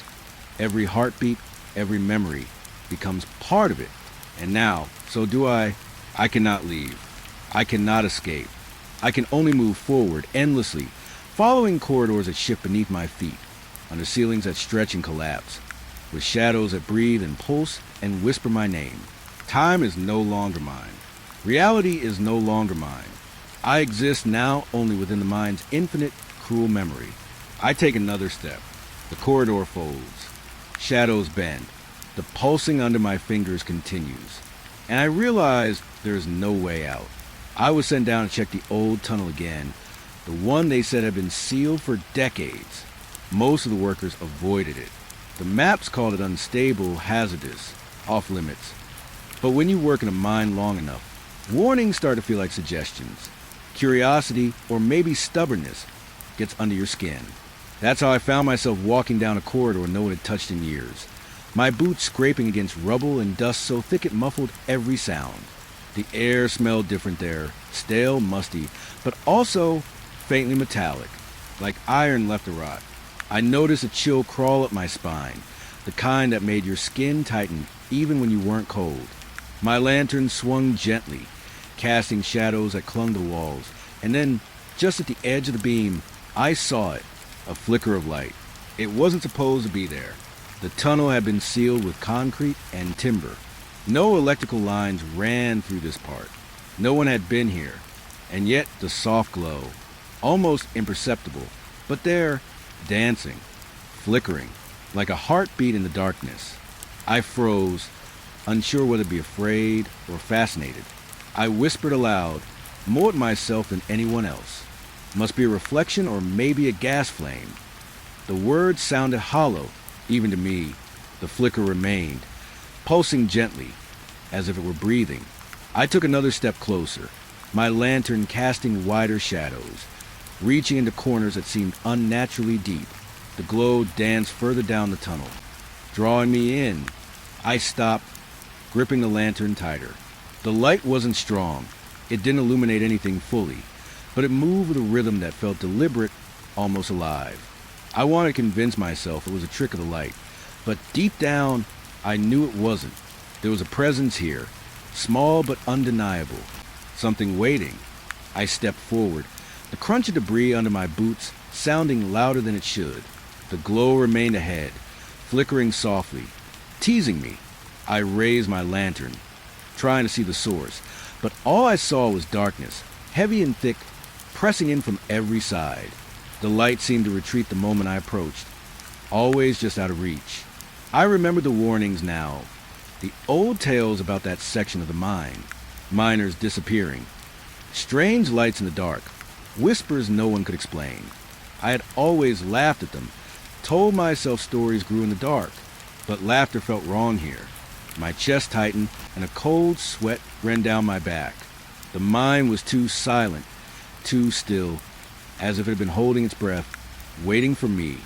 every heartbeat, every memory becomes part of it. And now, so do I cannot leave. I cannot escape. I can only move forward endlessly, following corridors that shift beneath my feet, under ceilings that stretch and collapse, with shadows that breathe and pulse and whisper my name. Time is no longer mine. Reality is no longer mine. I exist now only within the mind's infinite, cruel memory. I take another step. The corridor folds. Shadows bend. The pulsing under my fingers continues. And I realize there is no way out. I was sent down to check the old tunnel again, the one they said had been sealed for decades. Most of the workers avoided it. The maps called it unstable, hazardous, off limits. But when you work in a mine long enough, warnings start to feel like suggestions. Curiosity, or maybe stubbornness, gets under your skin. That's how I found myself walking down a corridor no one had touched in years. My boots scraping against rubble and dust so thick it muffled every sound. The air smelled different there, stale, musty, but also faintly metallic, like iron left to rot. I noticed a chill crawl up my spine, the kind that made your skin tighten even when you weren't cold. My lantern swung gently, casting shadows that clung to the walls, and then, just at the edge of the beam, I saw it, a flicker of light. It wasn't supposed to be there. The tunnel had been sealed with concrete and timber. No electrical lines ran through this part. No one had been here, and yet the soft glow, almost imperceptible, but there, dancing, flickering, like a heartbeat in the darkness. I froze, unsure whether to be afraid or fascinated. I whispered aloud, more to myself than anyone else. Must be a reflection or maybe a gas flame. The words sounded hollow, even to me. The flicker remained, pulsing gently, as if it were breathing. I took another step closer, my lantern casting wider shadows, reaching into corners that seemed unnaturally deep. The glow danced further down the tunnel, drawing me in. I stopped, gripping the lantern tighter. The light wasn't strong. It didn't illuminate anything fully, but it moved with a rhythm that felt deliberate, almost alive. I wanted to convince myself it was a trick of the light, but deep down, I knew it wasn't. There was a presence here, small but undeniable, something waiting. I stepped forward, the crunch of debris under my boots sounding louder than it should. The glow remained ahead, flickering softly, teasing me. I raised my lantern, trying to see the source, but all I saw was darkness, heavy and thick, pressing in from every side. The light seemed to retreat the moment I approached, always just out of reach. I remembered the warnings now, the old tales about that section of the mine, miners disappearing, strange lights in the dark, whispers no one could explain. I had always laughed at them, told myself stories grew in the dark, but laughter felt wrong here. My chest tightened and a cold sweat ran down my back. The mine was too silent, too still, as if it had been holding its breath, waiting for me.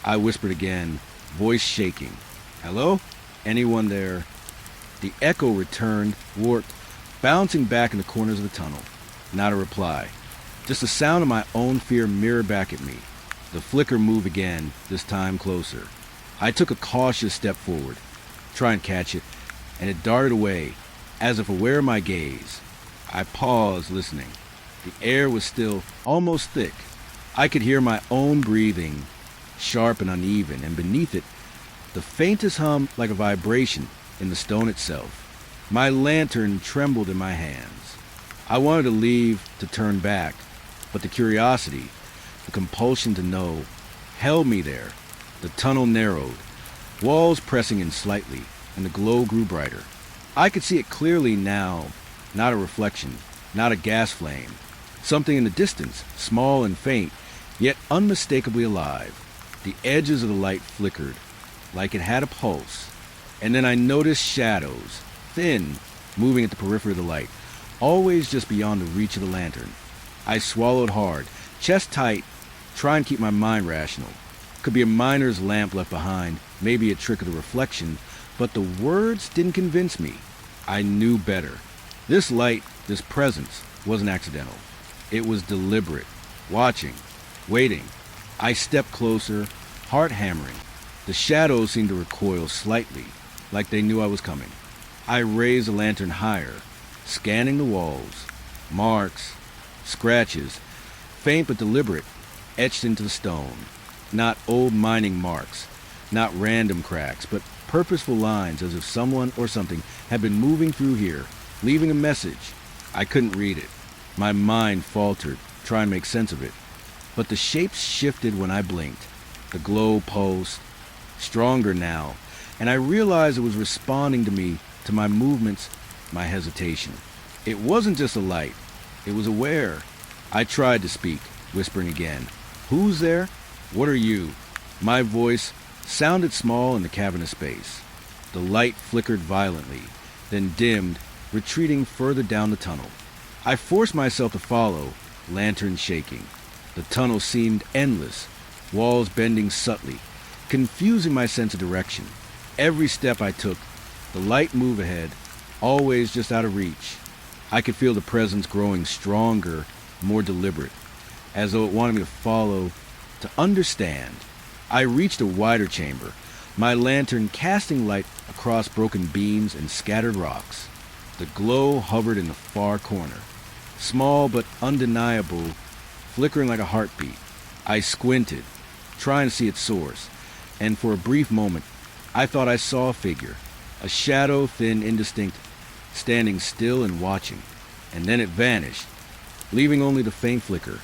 I whispered again, voice shaking. Hello? Anyone there? The echo returned, warped, bouncing back in the corners of the tunnel. Not a reply. Just the sound of my own fear mirrored back at me. The flicker moved again, this time closer. I took a cautious step forward, try and catch it, and it darted away, as if aware of my gaze. I paused, listening. The air was still, almost thick. I could hear my own breathing, sharp and uneven, and beneath it, the faintest hum like a vibration, in the stone itself. My lantern trembled in my hands. I wanted to leave, to turn back, but the curiosity, the compulsion to know, held me there. The tunnel narrowed, walls pressing in slightly, and the glow grew brighter. I could see it clearly now, not a reflection, not a gas flame. Something in the distance, small and faint, yet unmistakably alive. The edges of the light flickered, like it had a pulse. And then I noticed shadows, thin, moving at the periphery of the light, always just beyond the reach of the lantern. I swallowed hard, chest tight, trying to keep my mind rational. Could be a miner's lamp left behind, maybe a trick of the reflection, but the words didn't convince me. I knew better. This light, this presence, wasn't accidental. It was deliberate, watching, waiting. I stepped closer, heart hammering. The shadows seemed to recoil slightly, like they knew I was coming. I raised the lantern higher, scanning the walls. Marks, scratches, faint but deliberate, etched into the stone. Not old mining marks, not random cracks, but purposeful lines as if someone or something had been moving through here, leaving a message. I couldn't read it. My mind faltered, trying to make sense of it. But the shapes shifted when I blinked. The glow pulsed, stronger now, and I realized it was responding to me, to my movements, my hesitation. It wasn't just a light. It was aware. I tried to speak, whispering again. Who's there? What are you? My voice sounded small in the cavernous space. The light flickered violently, then dimmed, retreating further down the tunnel. I forced myself to follow, lantern shaking. The tunnel seemed endless, walls bending subtly, confusing my sense of direction. Every step I took, the light moved ahead, always just out of reach. I could feel the presence growing stronger, more deliberate, as though it wanted me to follow, to understand. I reached a wider chamber, my lantern casting light across broken beams and scattered rocks. The glow hovered in the far corner, small but undeniable, flickering like a heartbeat. I squinted, trying to see its source, and for a brief moment, I thought I saw a figure, a shadow, thin, indistinct, standing still and watching. And then it vanished, leaving only the faint flicker.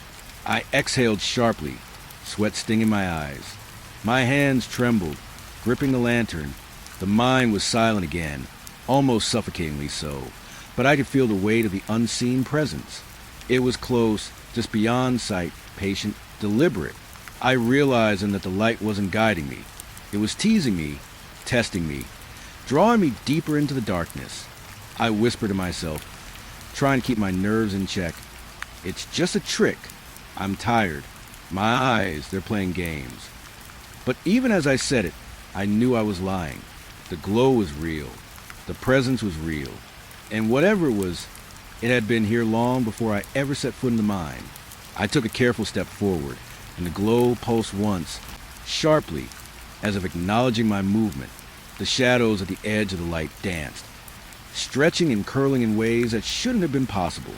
I exhaled sharply, sweat stinging my eyes. My hands trembled, gripping the lantern. The mind was silent again, almost suffocatingly so, but I could feel the weight of the unseen presence. It was close, just beyond sight, patient, deliberate. I realized then that the light wasn't guiding me. It was teasing me, testing me, drawing me deeper into the darkness. I whispered to myself, trying to keep my nerves in check. It's just a trick. I'm tired. My eyes, they're playing games. But even as I said it, I knew I was lying. The glow was real. The presence was real. And whatever it was, it had been here long before I ever set foot in the mine. I took a careful step forward, and the glow pulsed once, sharply, as if acknowledging my movement. The shadows at the edge of the light danced, stretching and curling in ways that shouldn't have been possible.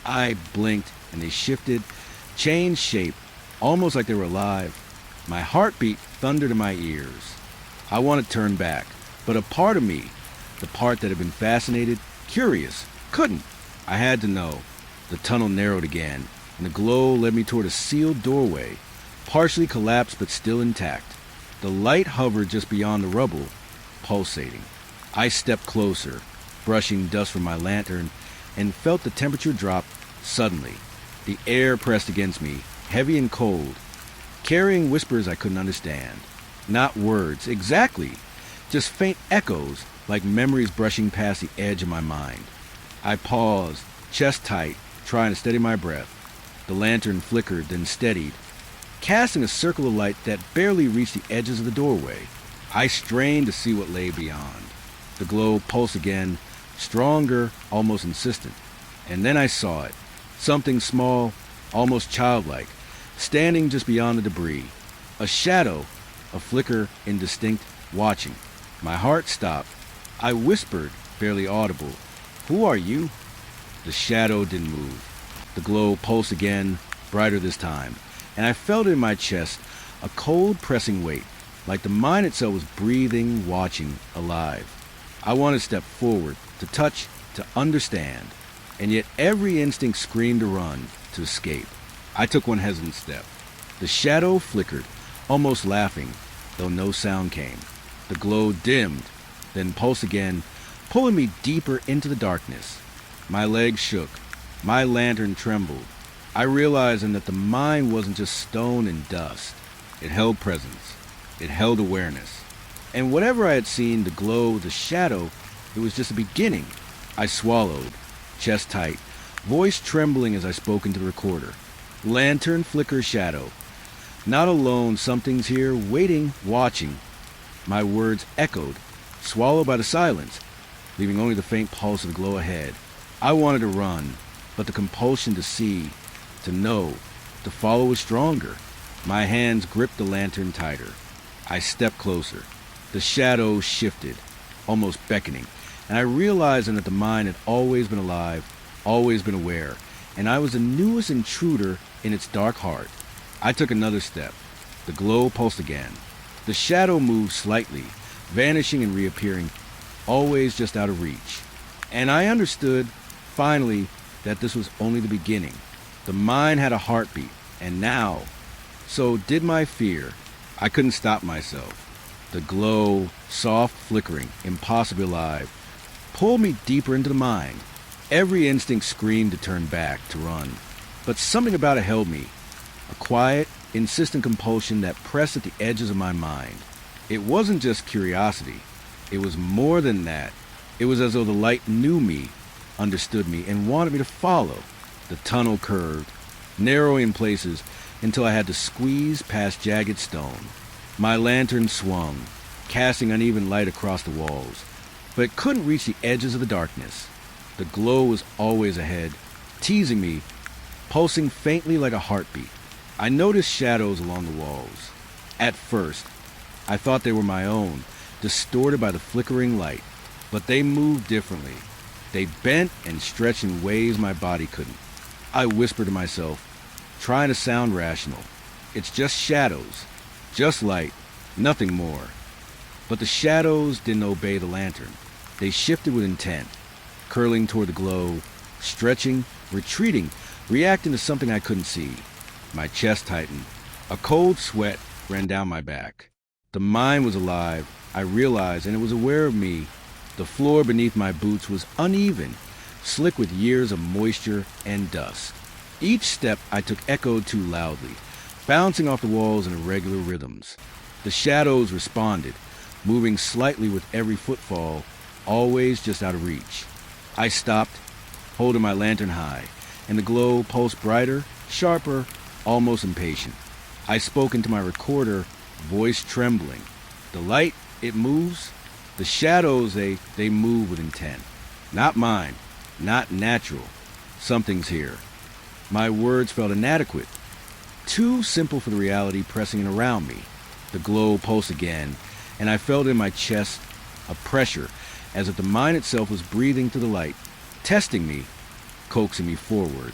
I blinked, and they shifted, changed shape, almost like they were alive. My heartbeat thundered in my ears. I wanted to turn back, but a part of me, the part that had been fascinated, curious, couldn't. I had to know. The tunnel narrowed again, and the glow led me toward a sealed doorway, partially collapsed but still intact. The light hovered just beyond the rubble, pulsating. I stepped closer, brushing dust from my lantern, and felt the temperature drop suddenly. The air pressed against me, heavy and cold, carrying whispers I couldn't understand. Not words, exactly, just faint echoes like memories brushing past the edge of my mind. I paused, chest tight, trying to steady my breath. The lantern flickered, then steadied, casting a circle of light that barely reached the edges of the doorway. I strained to see what lay beyond. The glow pulsed again, stronger, almost insistent. And then I saw it. Something small, almost childlike, standing just beyond the debris. A shadow, a flicker, indistinct, watching. My heart stopped. I whispered, barely audible, "Who are you?" The shadow didn't move. The glow pulsed again, brighter this time, and I felt in my chest a cold pressing weight, like the mine itself was breathing, watching, alive. I wanted to step forward, to touch, to understand, and yet every instinct screamed to run, to escape. I took one hesitant step. The shadow flickered, almost laughing, though no sound came. The glow dimmed, then pulsed again, pulling me deeper into the darkness. My legs shook. My lantern trembled. I realized then that the mind wasn't just stone and dust. It held presence. It held awareness. And whatever I had seen, the glow, the shadow, it was just a beginning. I swallowed, chest tight, voice trembling as I spoke into the recorder. Lantern flicker shadow. Not alone, something's here, waiting, watching. My words echoed, swallowed by the silence, leaving only the faint pulse of the glow ahead. I wanted to run, but the compulsion to see, to know, to follow was stronger. My hands gripped the lantern tighter. I stepped closer. The shadows shifted, almost beckoning, and I realized then that the mind had always been alive, always been aware, and I was the newest intruder in its dark heart. I took another step. The glow pulsed again. The shadow moved slightly, vanishing and reappearing, always just out of reach. And I understood, finally, that this was only the beginning. The mind had a heartbeat, and now, so did my fear. I couldn't stop myself. The glow, soft flickering, impossibly alive, pulled me deeper into the mind. Every instinct screamed to turn back, to run. But something about it held me, a quiet, insistent compulsion that pressed at the edges of my mind. It wasn't just curiosity. It was more than that. It was as though the light knew me, understood me, and wanted me to follow. The tunnel curved, narrowing in places until I had to squeeze past jagged stone. My lantern swung, casting uneven light across the walls, but it couldn't reach the edges of the darkness. The glow was always ahead, teasing me, pulsing faintly like a heartbeat. I noticed shadows along the walls. At first, I thought they were my own, distorted by the flickering light, but they moved differently. They bent and stretched in ways my body couldn't. I whispered to myself, trying to sound rational. It's just shadows, just light, nothing more. But the shadows didn't obey the lantern. They shifted with intent, curling toward the glow, stretching, retreating, reacting to something I couldn't see. My chest tightened. A cold sweat ran down my back. The mind was alive, I realized, and it was aware of me. The floor beneath my boots was uneven, slick with years of moisture and dust. Each step I took echoed too loudly, bouncing off the walls in irregular rhythms. The shadows responded, moving slightly with every footfall, always just out of reach. I stopped, holding my lantern high, and the glow pulsed brighter, sharper, almost impatient. I spoke into my recorder, voice trembling. The light, it moves. The shadows, they move with intent. Not mine, not natural. Something's here. My words felt inadequate, too simple for the reality pressing in around me. The glow pulsed again, and I felt in my chest a pressure, as if the mind itself was breathing through the light, testing me, coaxing me forward.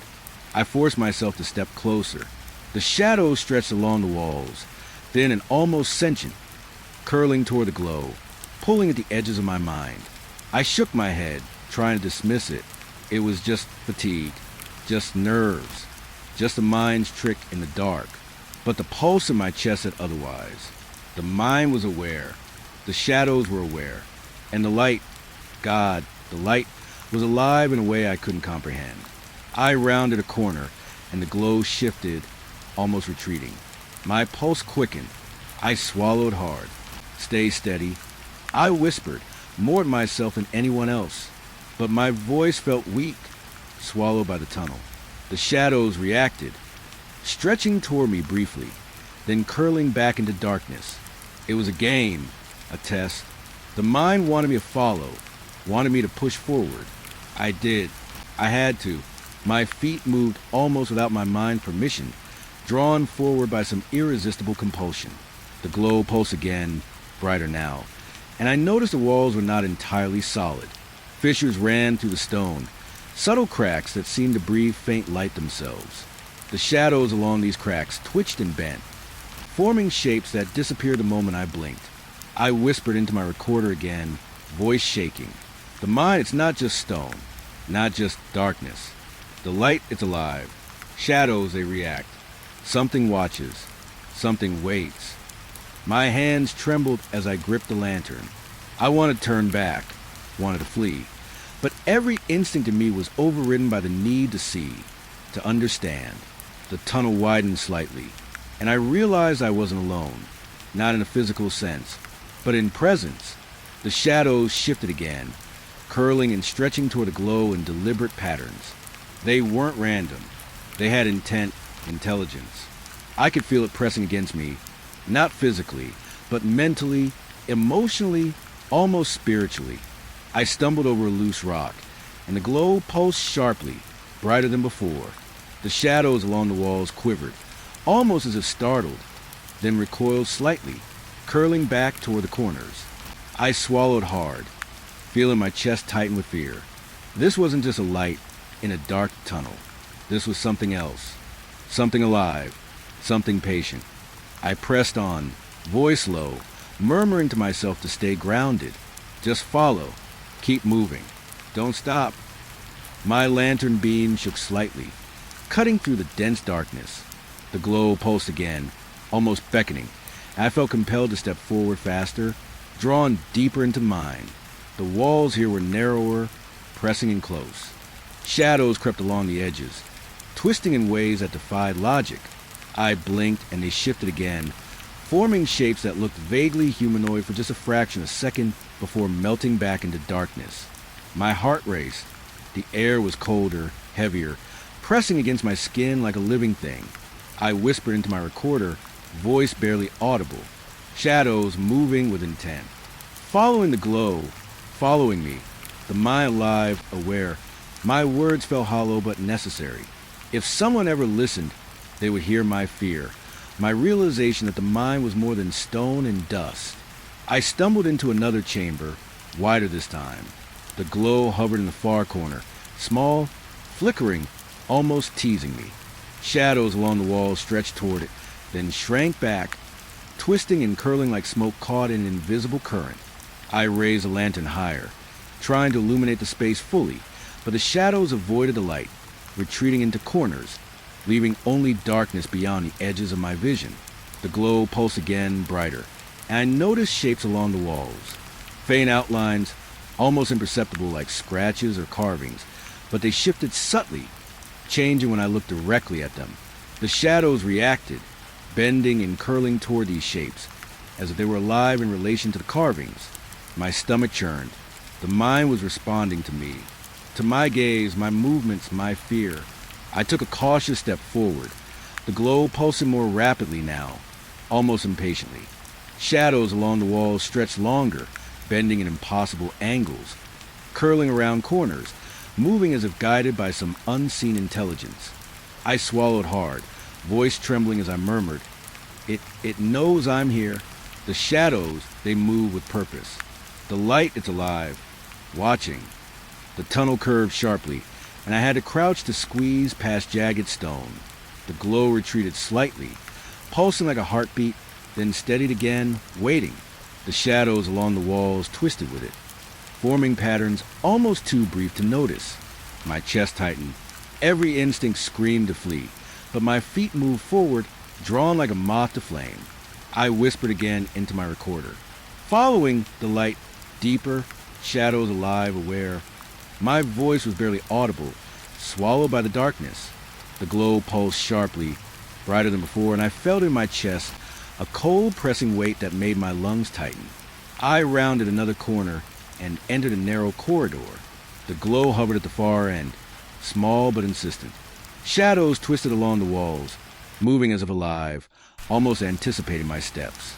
I forced myself to step closer. The shadows stretched along the walls, thin and almost sentient, curling toward the glow, pulling at the edges of my mind. I shook my head, trying to dismiss it. It was just fatigue, just nerves, just the mind's trick in the dark. But the pulse in my chest said otherwise. The mind was aware. The shadows were aware. And the light, God, the light was alive in a way I couldn't comprehend. I rounded a corner, and the glow shifted, almost retreating. My pulse quickened. I swallowed hard. Stay steady. I whispered, more to myself than anyone else. But my voice felt weak, swallowed by the tunnel. The shadows reacted, stretching toward me briefly, then curling back into darkness. It was a game, a test. The mind wanted me to follow, wanted me to push forward. I did. I had to. My feet moved almost without my mind's permission, drawn forward by some irresistible compulsion. The glow pulsed again, brighter now, and I noticed the walls were not entirely solid. Fissures ran through the stone, subtle cracks that seemed to breathe faint light themselves. The shadows along these cracks twitched and bent, forming shapes that disappeared the moment I blinked. I whispered into my recorder again, voice shaking. The mind, it's not just stone, not just darkness. The light, it's alive. Shadows, they react. Something watches. Something waits. My hands trembled as I gripped the lantern. I wanted to turn back, wanted to flee. But every instinct in me was overridden by the need to see, to understand. The tunnel widened slightly, and I realized I wasn't alone, not in a physical sense, but in presence. The shadows shifted again, curling and stretching toward a glow in deliberate patterns. They weren't random. They had intent, intelligence. I could feel it pressing against me, not physically, but mentally, emotionally, almost spiritually. I stumbled over a loose rock, and the glow pulsed sharply, brighter than before. The shadows along the walls quivered, almost as if startled, then recoiled slightly, curling back toward the corners. I swallowed hard, feeling my chest tighten with fear. This wasn't just a light in a dark tunnel. This was something else, something alive, something patient. I pressed on, voice low, murmuring to myself to stay grounded. Just follow, keep moving, don't stop. My lantern beam shook slightly, cutting through the dense darkness. The glow pulsed again, almost beckoning, and I felt compelled to step forward faster, drawn deeper into mine. The walls here were narrower, pressing in close. Shadows crept along the edges, twisting in ways that defied logic. I blinked and they shifted again, forming shapes that looked vaguely humanoid for just a fraction of a second before melting back into darkness. My heart raced. The air was colder, heavier, pressing against my skin like a living thing. I whispered into my recorder, voice barely audible. Shadows moving with intent. Following the glow, following me, the mind alive, aware. My words felt hollow but necessary. If someone ever listened, they would hear my fear, my realization that the mind was more than stone and dust. I stumbled into another chamber, wider this time. The glow hovered in the far corner, small, flickering, almost teasing me. Shadows along the walls stretched toward it, then shrank back, twisting and curling like smoke caught in an invisible current. I raised the lantern higher, trying to illuminate the space fully, but the shadows avoided the light, retreating into corners, leaving only darkness beyond the edges of my vision. The glow pulsed again, brighter, and I noticed shapes along the walls. Faint outlines, almost imperceptible like scratches or carvings, but they shifted subtly, changing when I looked directly at them. The shadows reacted, bending and curling toward these shapes, as if they were alive in relation to the carvings. My stomach churned. The mind was responding to me, to my gaze, my movements, my fear. I took a cautious step forward, the glow pulsing more rapidly now, almost impatiently. Shadows along the walls stretched longer, bending in impossible angles, curling around corners, moving as if guided by some unseen intelligence. I swallowed hard, voice trembling as I murmured, It knows I'm here. The shadows, they move with purpose. The light, it's alive, watching. The tunnel curved sharply, and I had to crouch to squeeze past jagged stone. The glow retreated slightly, pulsing like a heartbeat, then steadied again, waiting. The shadows along the walls twisted with it, forming patterns almost too brief to notice. My chest tightened. Every instinct screamed to flee, but my feet moved forward, drawn like a moth to flame. I whispered again into my recorder, following the light deeper, shadows alive, aware. My voice was barely audible, swallowed by the darkness. The glow pulsed sharply, brighter than before, and I felt in my chest a cold pressing weight that made my lungs tighten. I rounded another corner and entered a narrow corridor. The glow hovered at the far end, small but insistent. Shadows twisted along the walls, moving as if alive, almost anticipating my steps.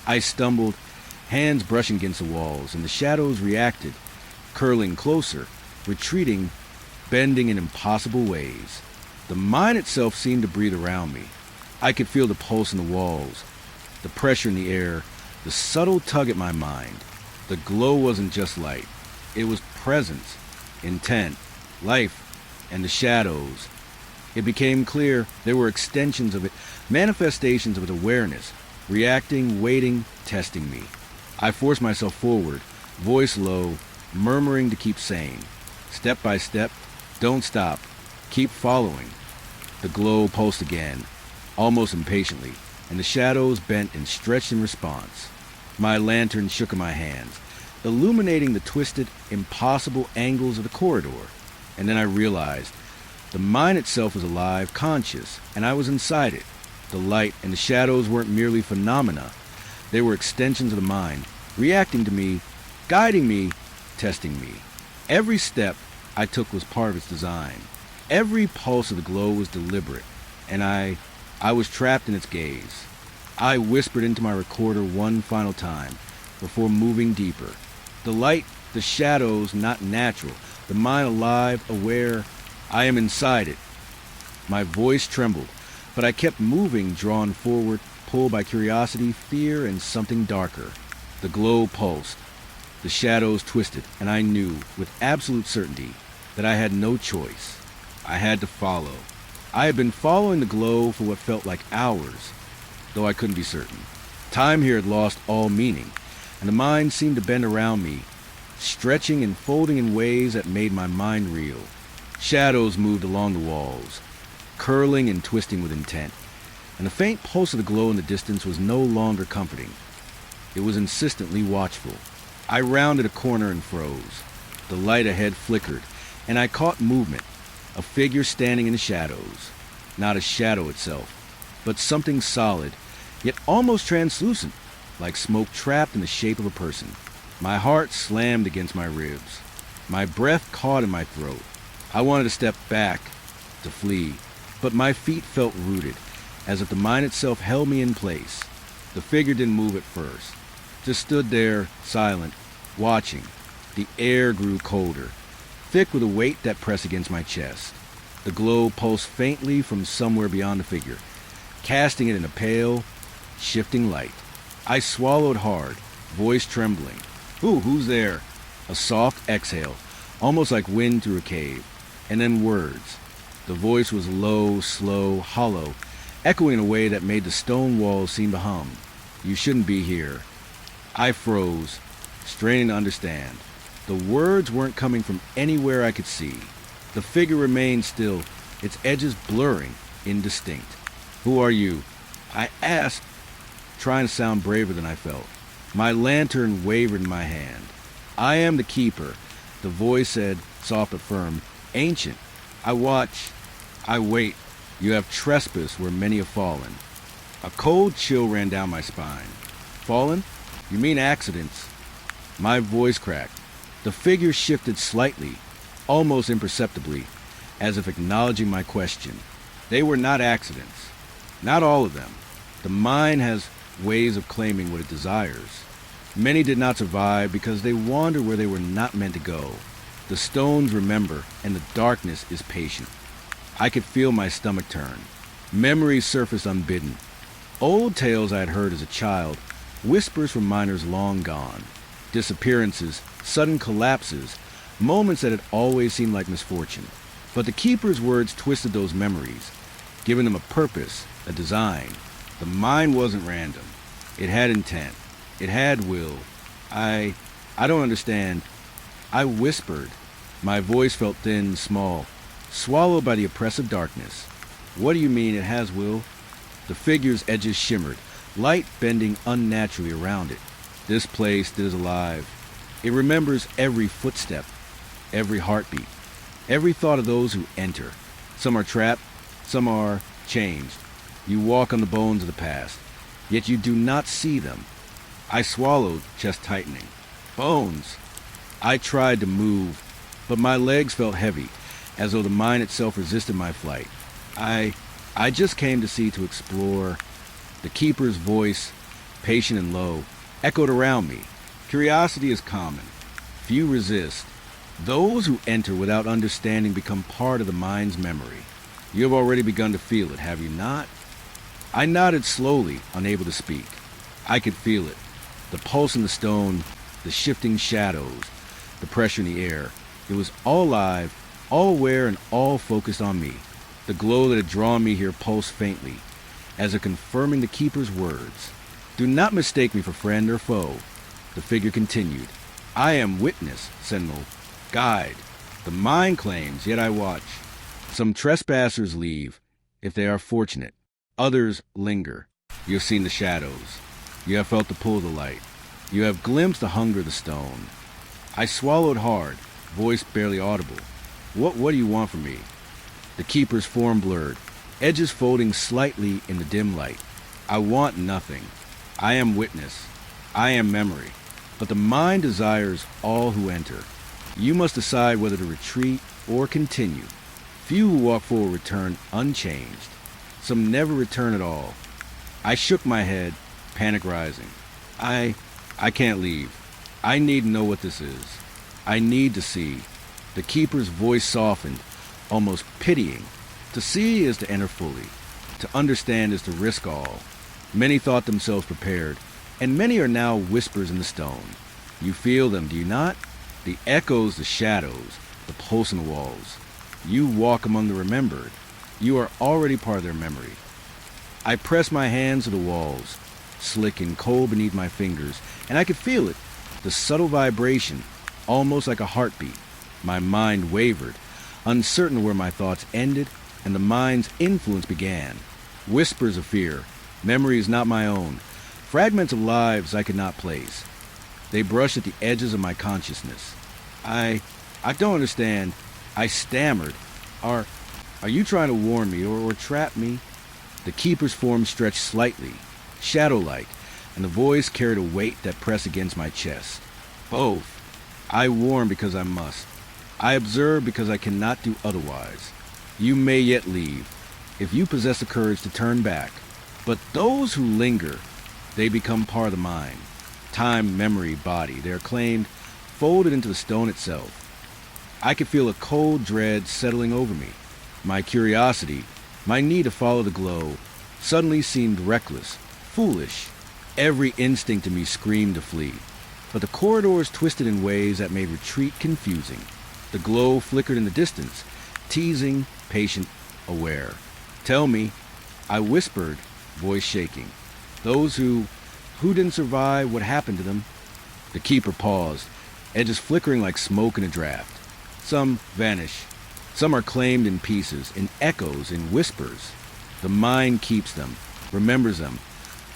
I stumbled, hands brushing against the walls, and the shadows reacted, curling closer, retreating, bending in impossible ways. The mind itself seemed to breathe around me. I could feel the pulse in the walls, the pressure in the air, the subtle tug at my mind. The glow wasn't just light. It was presence, intent, life, and the shadows. It became clear there were extensions of it, manifestations of its awareness, reacting, waiting, testing me. I forced myself forward, Voice low, murmuring to keep saying, "Step by step, don't stop, keep following." The glow pulsed again, almost impatiently, and the shadows bent and stretched in response. My lantern shook in my hands, illuminating the twisted, impossible angles of the corridor. And then I realized the mind itself was alive, conscious, and I was inside it. The light and the shadows weren't merely phenomena. They were extensions of the mind, reacting to me, guiding me, testing me. Every step I took was part of its design. Every pulse of the glow was deliberate, and I was trapped in its gaze. I whispered into my recorder one final time before moving deeper. The light, the shadows, not natural. The mind alive, aware. I am inside it. My voice trembled, but I kept moving, drawn forward, pulled by curiosity, fear, and something darker. The glow pulsed. The shadows twisted, and I knew, with absolute certainty, that I had no choice. I had to follow. I had been following the glow for what felt like hours, though I couldn't be certain. Time here had lost all meaning, and the mind seemed to bend around me, stretching and folding in ways that made my mind reel. Shadows moved along the walls, curling and twisting with intent, and the faint pulse of the glow in the distance was no longer comforting. It was insistently watchful. I rounded a corner and froze. The light ahead flickered, and I caught movement, a figure standing in the shadows. Not a shadow itself, but something solid, yet almost translucent, like smoke trapped in the shape of a person. My heart slammed against my ribs. My breath caught in my throat. I wanted to step back, to flee, but my feet felt rooted, as if the mind itself held me in place. The figure didn't move at first, just stood there, silent, watching. The air grew colder, thick with a weight that pressed against my chest. The glow pulsed faintly from somewhere beyond the figure, casting it in a pale, shifting light. I swallowed hard, voice trembling. Who's there?" A soft exhale, almost like wind through a cave, and then words. The voice was low, slow, hollow, echoing in a way that made the stone walls seem to hum. "You shouldn't be here." I froze, straining to understand. The words weren't coming from anywhere I could see. The figure remained still, its edges blurring, indistinct. "Who are you?" I asked, trying to sound braver than I felt. My lantern wavered in my hand. "I am the keeper," the voice said, soft but firm. "Ancient. I watch. I wait. You have trespassed where many have fallen." A cold chill ran down my spine. "Fallen? You mean accidents?" My voice cracked. The figure shifted slightly, almost imperceptibly, as if acknowledging my question. "They were not accidents. Not all of them. The mind has ways of claiming what it desires. Many did not survive because they wander where they were not meant to go. The stones remember, and the darkness is patient." I could feel my stomach turn. Memories surfaced unbidden. Old tales I had heard as a child, whispers from miners long gone, disappearances, sudden collapses, moments that had always seemed like misfortune. But the keeper's words twisted those memories, giving them a purpose, a design. The mind wasn't random. It had intent. It had will. I don't understand. I whispered. My voice felt thin, small, swallowed by the oppressive darkness. "What do you mean it has will?" The figure's edges shimmered, light bending unnaturally around it. "This place is alive. It remembers every footstep, every heartbeat, every thought of those who enter. Some are trapped, some are changed. You walk on the bones of the past, yet you do not see them." I swallowed, chest tightening. "Bones!" I tried to move, but my legs felt heavy, as though the mind itself resisted my flight. I just came to explore." The keeper's voice, patient and low, echoed around me. "Curiosity is common. Few resist. Those who enter without understanding become part of the mind's memory. You have already begun to feel it, have you not?" I nodded slowly, unable to speak. I could feel it. The pulse in the stone, the shifting shadows, the pressure in the air. It was all alive, all aware, and all focused on me. The glow that had drawn me here pulsed faintly, as if confirming the keeper's words. "Do not mistake me for friend or foe," the figure continued. I am witness, sentinel, guide. The mind claims, yet I watch. Some trespassers leave, if they are fortunate. Others linger. You have seen the shadows. You have felt the pull of the light. You have glimpsed the hunger of the stone. I swallowed hard, voice barely audible. What do you want from me? The keeper's form blurred, edges folding slightly in the dim light. I want nothing. I am witness. I am memory. But the mind desires all who enter. You must decide whether to retreat or continue. Few who walk forward return unchanged. Some never return at all. I shook my head, panic rising. I can't leave. I need to know what this is. I need to see. The keeper's voice softened, almost pitying. To see is to enter fully. To understand is to risk all. Many thought themselves prepared, and many are now whispers in the stone. You feel them, do you not? The echoes, the shadows, the pulse in the walls. You walk among the remembered. You are already part of their memory. I press my hands to the walls, slick and cold beneath my fingers, and I could feel it, the subtle vibration, almost like a heartbeat. My mind wavered, uncertain where my thoughts ended and the mind's influence began. Whispers of fear, memories not my own, fragments of lives I could not place. They brushed at the edges of my consciousness. I don't understand. I stammered. Are you trying to warn me or trap me? The keeper's form stretched slightly, shadow-like, and the voice carried a weight that pressed against my chest. Both. I warn because I must. I observe because I cannot do otherwise. You may yet leave, if you possess the courage to turn back. But those who linger, they become part of the mind. Time, memory, body, they are claimed, folded into the stone itself. I could feel a cold dread settling over me. My curiosity, my need to follow the glow, suddenly seemed reckless, foolish. Every instinct in me screamed to flee. But the corridors twisted in ways that made retreat confusing. The glow flickered in the distance, teasing, patient, aware. Tell me, I whispered, voice shaking. Those who didn't survive, what happened to them? The keeper paused, edges flickering like smoke in a draft. Some vanish. Some are claimed in pieces, in echoes, in whispers. The mind keeps them, remembers them,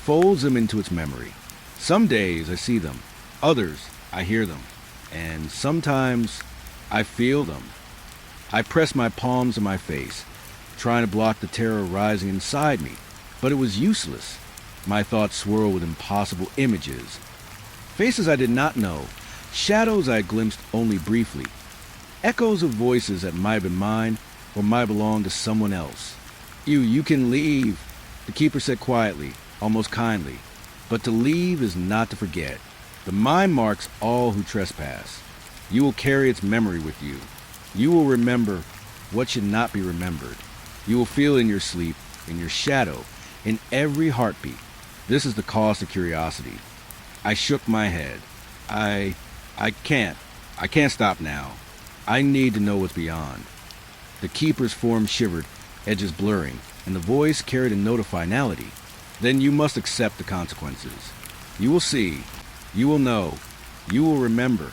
folds them into its memory. Some days I see them, others I hear them, and sometimes I feel them. I press my palms to my face, trying to block the terror rising inside me, but it was useless. My thoughts swirled with impossible images. Faces I did not know, shadows I had glimpsed only briefly, echoes of voices that might have been mine or might belong to someone else. You can leave, the keeper said quietly, almost kindly. But to leave is not to forget. The mind marks all who trespass. You will carry its memory with you. You will remember what should not be remembered. You will feel in your sleep, in your shadow, in every heartbeat. This is the cost of curiosity. I shook my head. I can't stop now. I need to know what's beyond. The keeper's form shivered, edges blurring, and the voice carried a note of finality. Then you must accept the consequences. You will see. You will know. You will remember.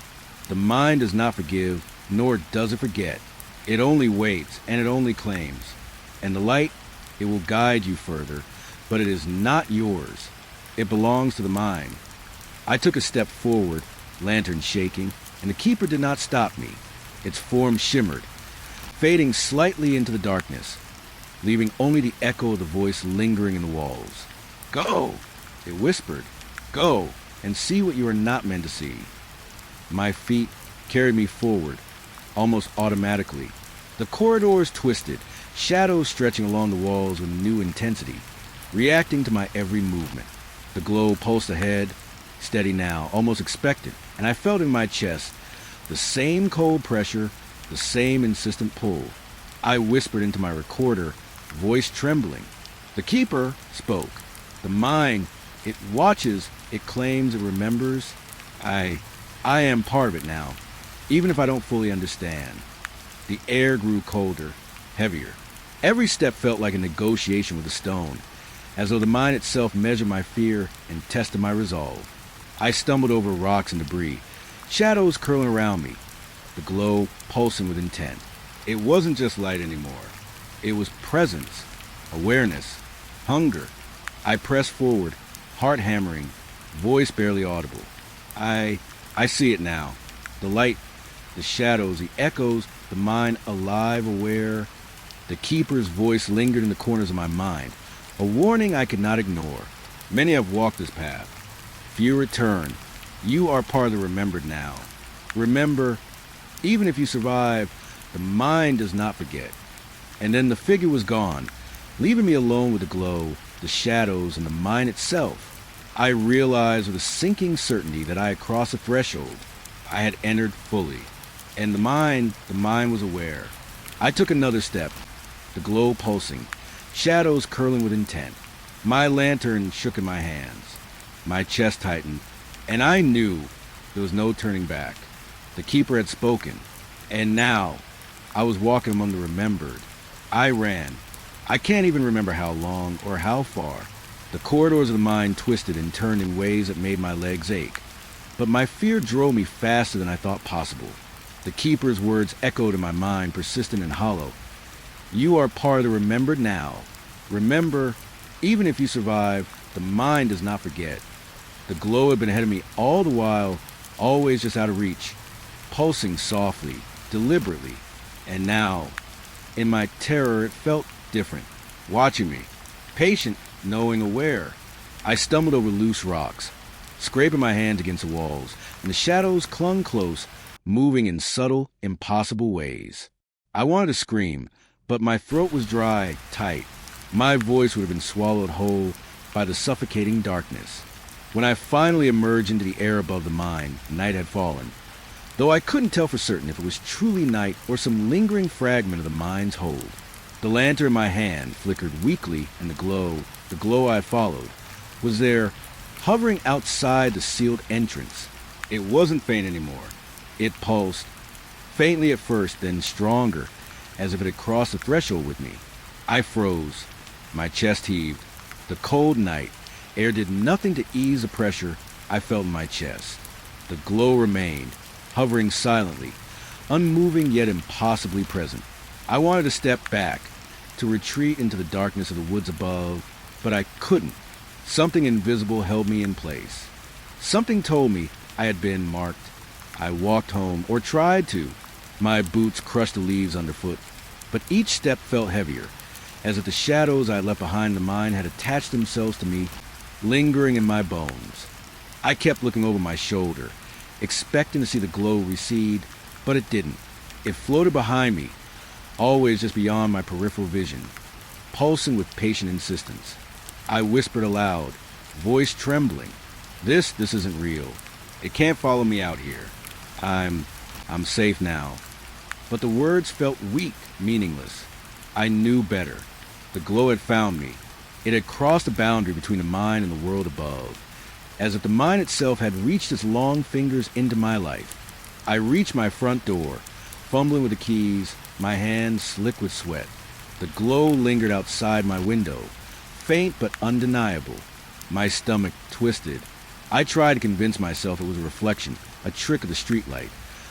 The mind does not forgive, nor does it forget. It only waits, and it only claims. And the light, it will guide you further, but it is not yours. It belongs to the mind. I took a step forward, lantern shaking, and the keeper did not stop me. Its form shimmered, fading slightly into the darkness, leaving only the echo of the voice lingering in the walls. Go, it whispered. Go, and see what you are not meant to see. My feet carried me forward, almost automatically. The corridors twisted, shadows stretching along the walls with new intensity, reacting to my every movement. The glow pulsed ahead, steady now, almost expectant, and I felt in my chest the same cold pressure, the same insistent pull. I whispered into my recorder, voice trembling. The keeper spoke. The mind, it watches, it claims, it remembers. I am part of it now, even if I don't fully understand. The air grew colder, heavier. Every step felt like a negotiation with the stone, as though the mind itself measured my fear and tested my resolve. I stumbled over rocks and debris, shadows curling around me, the glow pulsing with intent. It wasn't just light anymore. It was presence, awareness, hunger. I pressed forward, heart hammering, voice barely audible. I see it now. The light, the shadows, the echoes, the mind alive, aware. The keeper's voice lingered in the corners of my mind, a warning I could not ignore. Many have walked this path. Few return. You are part of the remembered now. Remember, even if you survive, the mind does not forget. And then the figure was gone, leaving me alone with the glow, the shadows, and the mind itself. I realized with a sinking certainty that I had crossed a threshold. I had entered fully. And the mind was aware. I took another step, the glow pulsing, shadows curling with intent. My lantern shook in my hands. My chest tightened, and I knew there was no turning back. The keeper had spoken, and now I was walking among the remembered. I ran. I can't even remember how long or how far. The corridors of the mind twisted and turned in ways that made my legs ache. But my fear drove me faster than I thought possible. The keeper's words echoed in my mind, persistent and hollow. You are part of the remembered now. Remember, even if you survive, the mind does not forget. The glow had been ahead of me all the while, always just out of reach, pulsing softly, deliberately. And now, in my terror, it felt different, watching me, patient, knowing, aware. I stumbled over loose rocks, scraping my hands against the walls, and the shadows clung close, moving in subtle, impossible ways. I wanted to scream, but my throat was dry, tight. My voice would have been swallowed whole by the suffocating darkness. When I finally emerged into the air above the mine, night had fallen, though I couldn't tell for certain if it was truly night or some lingering fragment of the mine's hold. The lantern in my hand flickered weakly, and the glow I had followed, was there, hovering outside the sealed entrance. It wasn't faint anymore. It pulsed, faintly at first, then stronger, as if it had crossed the threshold with me. I froze. My chest heaved. The cold night air did nothing to ease the pressure I felt in my chest. The glow remained, hovering silently, unmoving yet impossibly present. I wanted to step back, to retreat into the darkness of the woods above, but I couldn't. Something invisible held me in place. Something told me I had been marked. I walked home, or tried to. My boots crushed the leaves underfoot, but each step felt heavier, as if the shadows I had left behind the mine had attached themselves to me, lingering in my bones. I kept looking over my shoulder, expecting to see the glow recede, but it didn't. It floated behind me, always just beyond my peripheral vision, pulsing with patient insistence. I whispered aloud, voice trembling, This isn't real. It can't follow me out here. I'm safe now." But the words felt weak, meaningless. I knew better. The glow had found me. It had crossed the boundary between the mine and the world above, as if the mine itself had reached its long fingers into my life. I reached my front door, fumbling with the keys, my hands slick with sweat. The glow lingered outside my window, faint but undeniable. My stomach twisted. I tried to convince myself it was a reflection, a trick of the streetlight,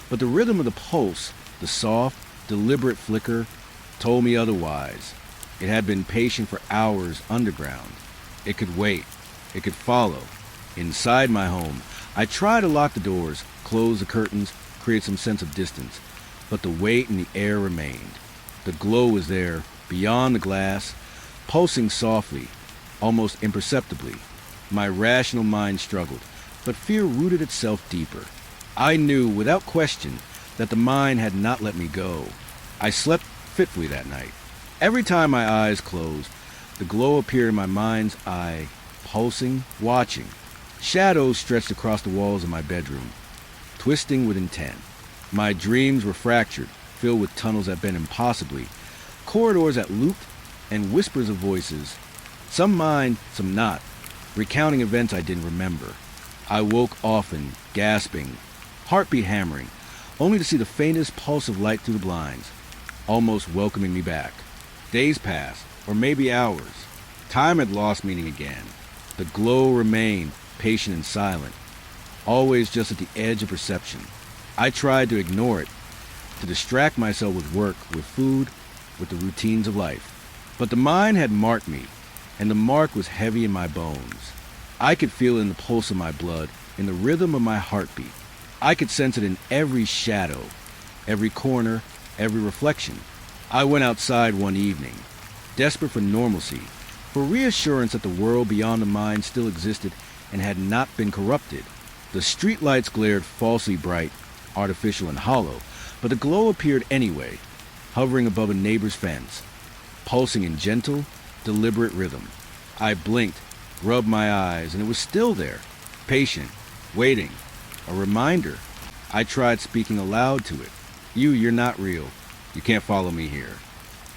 but the rhythm of the pulse, the soft, deliberate flicker, told me otherwise. It had been patient for hours underground. It could wait. It could follow. Inside my home, I tried to lock the doors, close the curtains, create some sense of distance, but the weight in the air remained. The glow was there, beyond the glass, pulsing softly, almost imperceptibly. My rational mind struggled, but fear rooted itself deeper. I knew, without question, that the mind had not let me go. I slept fitfully that night. Every time my eyes closed, the glow appeared in my mind's eye, pulsing, watching. Shadows stretched across the walls of my bedroom, twisting with intent. My dreams were fractured, filled with tunnels that bent impossibly, corridors that looped, and whispers of voices, some mine, some not, recounting events I didn't remember. I woke often, gasping, heartbeat hammering, only to see the faintest pulse of light through the blinds, almost welcoming me back. Days passed, or maybe hours. Time had lost meaning again. The glow remained, patient and silent. always just at the edge of perception. I tried to ignore it, to distract myself with work, with food, with the routines of life. But the mind had marked me, and the mark was heavy in my bones. I could feel it in the pulse of my blood, in the rhythm of my heartbeat. I could sense it in every shadow, every corner, every reflection. I went outside one evening, desperate for normalcy, for reassurance that the world beyond the mind still existed and had not been corrupted. The streetlights glared falsely bright, artificial and hollow, but the glow appeared anyway, hovering above a neighbor's fence, pulsing in gentle, deliberate rhythm. I blinked, rubbed my eyes, and it was still there, patient, waiting, a reminder. I tried speaking aloud to it. You're not real. You can't follow me here.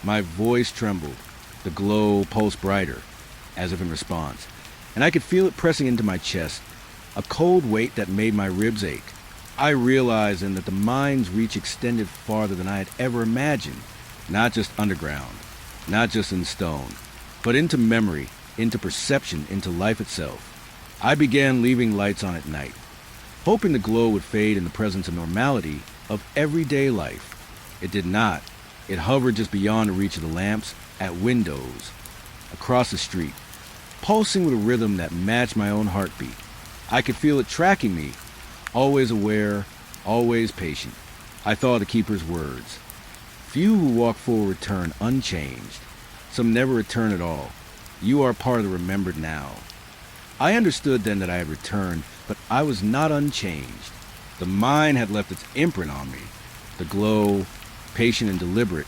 My voice trembled. The glow pulsed brighter, as if in response, and I could feel it pressing into my chest, a cold weight that made my ribs ache. I realized then that the mind's reach extended farther than I had ever imagined, not just underground, not just in stone, but into memory, into perception, into life itself. I began leaving lights on at night, hoping the glow would fade in the presence of normality, of everyday life. It did not. It hovered just beyond the reach of the lamps, at windows, across the street, pulsing with a rhythm that matched my own heartbeat. I could feel it tracking me, always aware, always patient. I thought of the keeper's words. Few who walk forward return unchanged. Some never return at all. You are part of the remembered now. I understood then that I had returned, but I was not unchanged. The mind had left its imprint on me. The glow, patient and deliberate,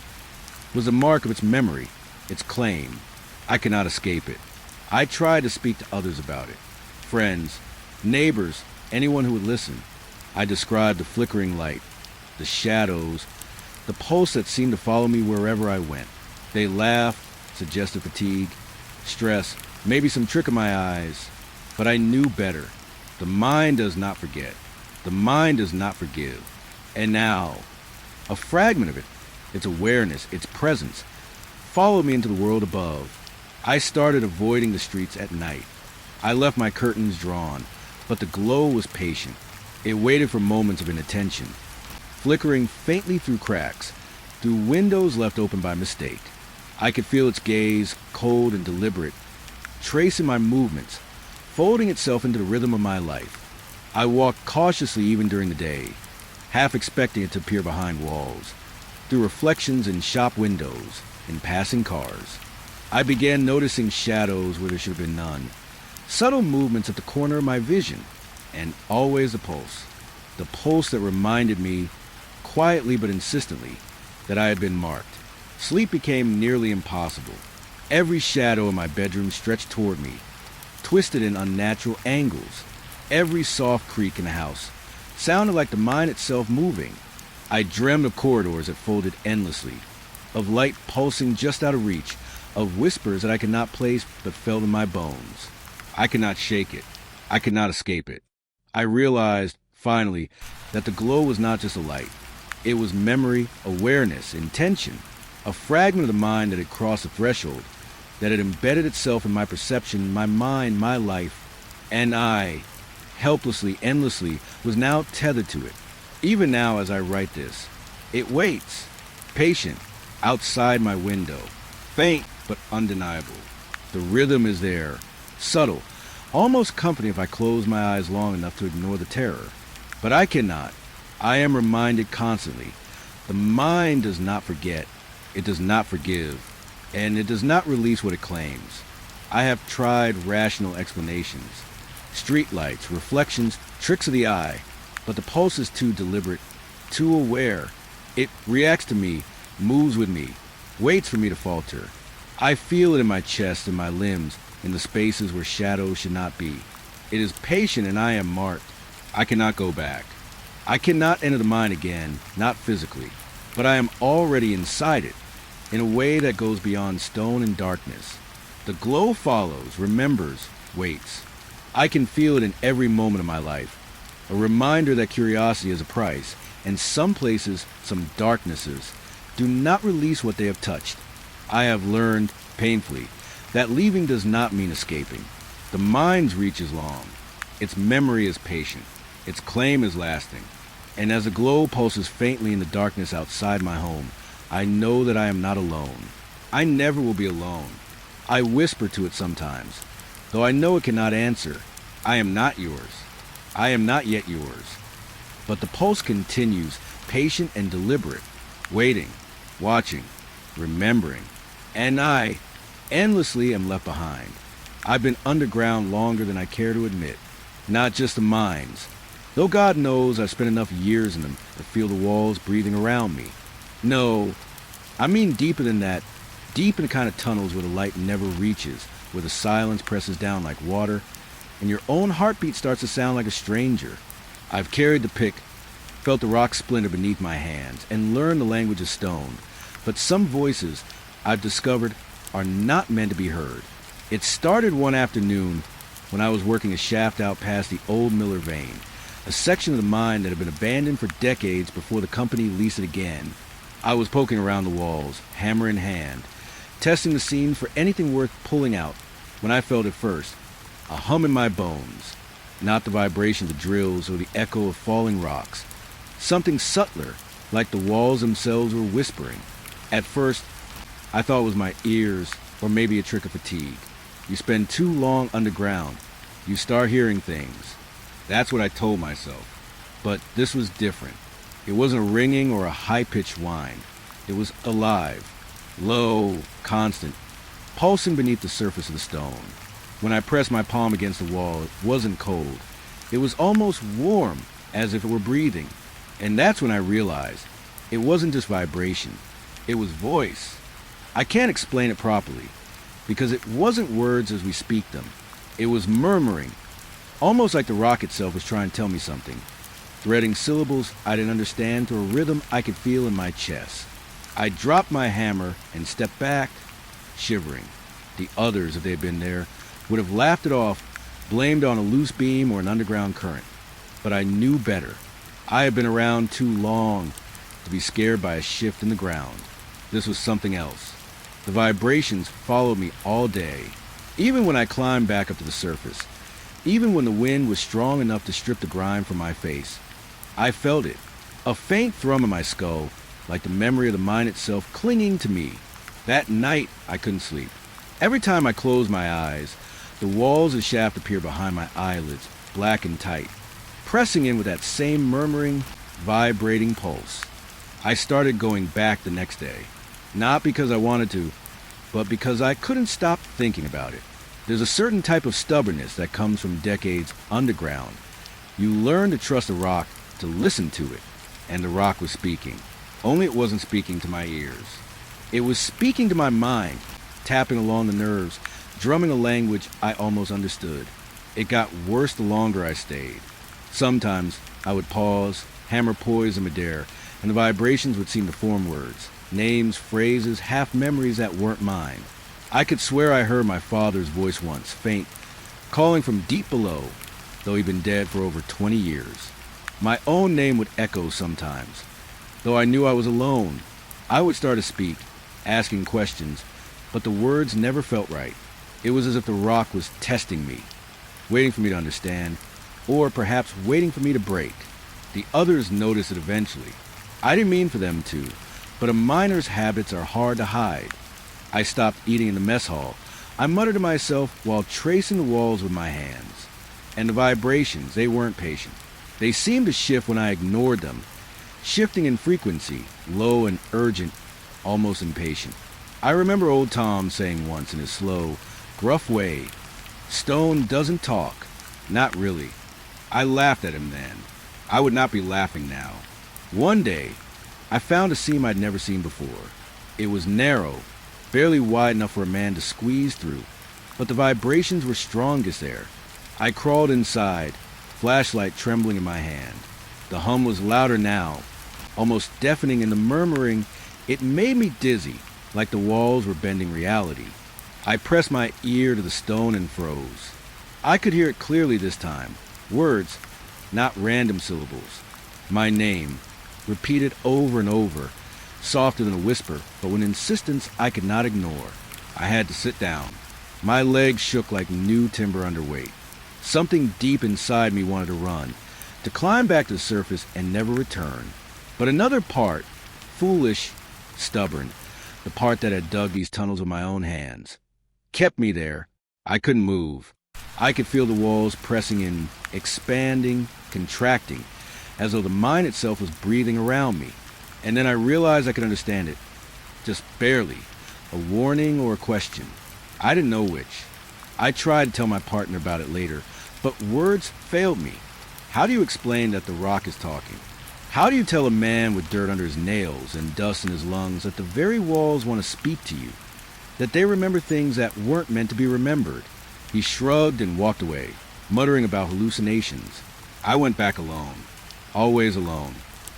was the mark of its memory, its claim. I could not escape it. I tried to speak to others about it. Friends, neighbors, anyone who would listen. I described the flickering light, the shadows, the pulse that seemed to follow me wherever I went. They laughed, suggested fatigue, stress, maybe some trick of my eyes. But I knew better. The mind does not forget. The mind does not forgive. And now, a fragment of it, its awareness, its presence, followed me into the world above. I started avoiding the streets at night. I left my curtains drawn, but the glow was patient. It waited for moments of inattention, flickering faintly through cracks, through windows left open by mistake. I could feel its gaze, cold and deliberate, tracing my movements, folding itself into the rhythm of my life. I walked cautiously even during the day, half expecting it to appear behind walls, through reflections in shop windows, in passing cars. I began noticing shadows where there should have been none, subtle movements at the corner of my vision, and always the pulse that reminded me, quietly but insistently, that I had been marked. Sleep became nearly impossible. Every shadow in my bedroom stretched toward me, twisted in unnatural angles. Every soft creak in the house sounded like the mind itself moving. I dreamed of corridors that folded endlessly, of light pulsing just out of reach, of whispers that I could not place but felt in my bones. I could not shake it. I could not escape it. I realized, finally, that the glow was not just a light. It was memory, awareness, intention, a fragment of the mind that had crossed the threshold, that had embedded itself in my perception, my mind, my life, and I, helplessly, endlessly, was now tethered to it. Even now as I write this, it waits, patient, outside my window, faint but undeniable. The rhythm is there, subtle, almost comforting if I close my eyes long enough to ignore the terror. But I cannot. I am reminded constantly. The mind does not forget, it does not forgive, and it does not release what it claims. I have tried rational explanations, streetlights, reflections, tricks of the eye, but the pulse is too deliberate, too aware. It reacts to me, moves with me, waits for me to falter. I feel it in my chest, in my limbs, in the spaces where shadows should not be. It is patient and I am marked. I cannot go back. I cannot enter the mind again, not physically, but I am already inside it, in a way that goes beyond stone and darkness. The glow follows, remembers, waits. I can feel it in every moment of my life, a reminder that curiosity has a price, and some places, some darknesses, do not release what they have touched. I have learned, painfully, that leaving does not mean escaping. The mind's reach is long. Its memory is patient. Its claim is lasting. And as the glow pulses faintly in the darkness outside my home, I know that I am not alone. I never will be alone. I whisper to it sometimes, though I know it cannot answer. I am not yours. I am not yet yours. But the pulse continues, patient and deliberate, waiting, watching, remembering. And I, endlessly, am left behind. I've been underground longer than I care to admit. Not just the mines. Though God knows I've spent enough years in them to feel the walls breathing around me. No, I mean deeper than that. Deep in the kind of tunnels where the light never reaches, where the silence presses down like water, and your own heartbeat starts to sound like a stranger. I've carried the pick, felt the rock splinter beneath my hands, and learned the language of stone. But some voices I've discovered are not meant to be heard. It started one afternoon when I was working a shaft out past the old Miller vein, a section of the mine that had been abandoned for decades before the company leased it again. I was poking around the walls, hammer in hand, testing the scene for anything worth pulling out, when I felt at first a hum in my bones, not the vibration of the drills or the echo of falling rocks, something subtler, like the walls themselves were whispering. At first, I thought it was my ears, or maybe a trick of fatigue. You spend too long underground, you start hearing things. That's what I told myself. But this was different. It wasn't a ringing or a high-pitched whine. It was alive, low, constant, pulsing beneath the surface of the stone. When I pressed my palm against the wall, it wasn't cold. It was almost warm, as if it were breathing. And that's when I realized it wasn't just vibration. It was voice. I can't explain it properly, because it wasn't words as we speak them. It was murmuring, almost like the rock itself was trying to tell me something, threading syllables I didn't understand to a rhythm I could feel in my chest. I dropped my hammer and stepped back, shivering. The others, if they had been there, would have laughed it off, blamed on a loose beam or an underground current. But I knew better. I had been around too long to be scared by a shift in the ground. This was something else. The vibrations followed me all day, even when I climbed back up to the surface, even when the wind was strong enough to strip the grime from my face. I felt it, a faint thrum in my skull, like the memory of the mine itself clinging to me. That night, I couldn't sleep. Every time I closed my eyes, the walls of the shaft appeared behind my eyelids, black and tight, pressing in with that same murmuring, vibrating pulse. I started going back the next day. Not because I wanted to, but because I couldn't stop thinking about it. There's a certain type of stubbornness that comes from decades underground. You learn to trust the rock, to listen to it. And the rock was speaking. Only it wasn't speaking to my ears. It was speaking to my mind, tapping along the nerves, drumming a language I almost understood. It got worse the longer I stayed. Sometimes I would pause, hammer poise in midair, and the vibrations would seem to form words. Names, phrases, half-memories that weren't mine. I could swear I heard my father's voice once, faint, calling from deep below, though he'd been dead for over 20 years. My own name would echo sometimes. Though I knew I was alone, I would start to speak, asking questions, but the words never felt right. It was as if the rock was testing me, waiting for me to understand, or perhaps waiting for me to break. The others noticed it eventually. I didn't mean for them to, but a miner's habits are hard to hide. I stopped eating in the mess hall. I muttered to myself while tracing the walls with my hands. And the vibrations, they weren't patient. They seemed to shift when I ignored them, shifting in frequency, low and urgent, almost impatient. I remember old Tom saying once in his slow, gruff way, "Stone doesn't talk." Not really. I laughed at him then. I would not be laughing now. One day, I found a seam I'd never seen before. It was narrow, barely wide enough for a man to squeeze through, but the vibrations were strongest there. I crawled inside, flashlight trembling in my hand. The hum was louder now, almost deafening in the murmuring. It made me dizzy, like the walls were bending reality. I pressed my ear to the stone and froze. I could hear it clearly this time. Words, not random syllables. My name, repeated over and over, softer than a whisper, but with insistence I could not ignore. I had to sit down. My legs shook like new timber underweight. Something deep inside me wanted to run, to climb back to the surface and never return. But another part, foolish, stubborn, the part that had dug these tunnels with my own hands, kept me there. I couldn't move. I could feel the walls pressing in, expanding, contracting, as though the mine itself was breathing around me. And then I realized I could understand it. Just barely. A warning or a question. I didn't know which. I tried to tell my partner about it later, but words failed me. How do you explain that the rock is talking? How do you tell a man with dirt under his nails and dust in his lungs that the very walls want to speak to you? That they remember things that weren't meant to be remembered? He shrugged and walked away, muttering about hallucinations. I went back alone. Always alone.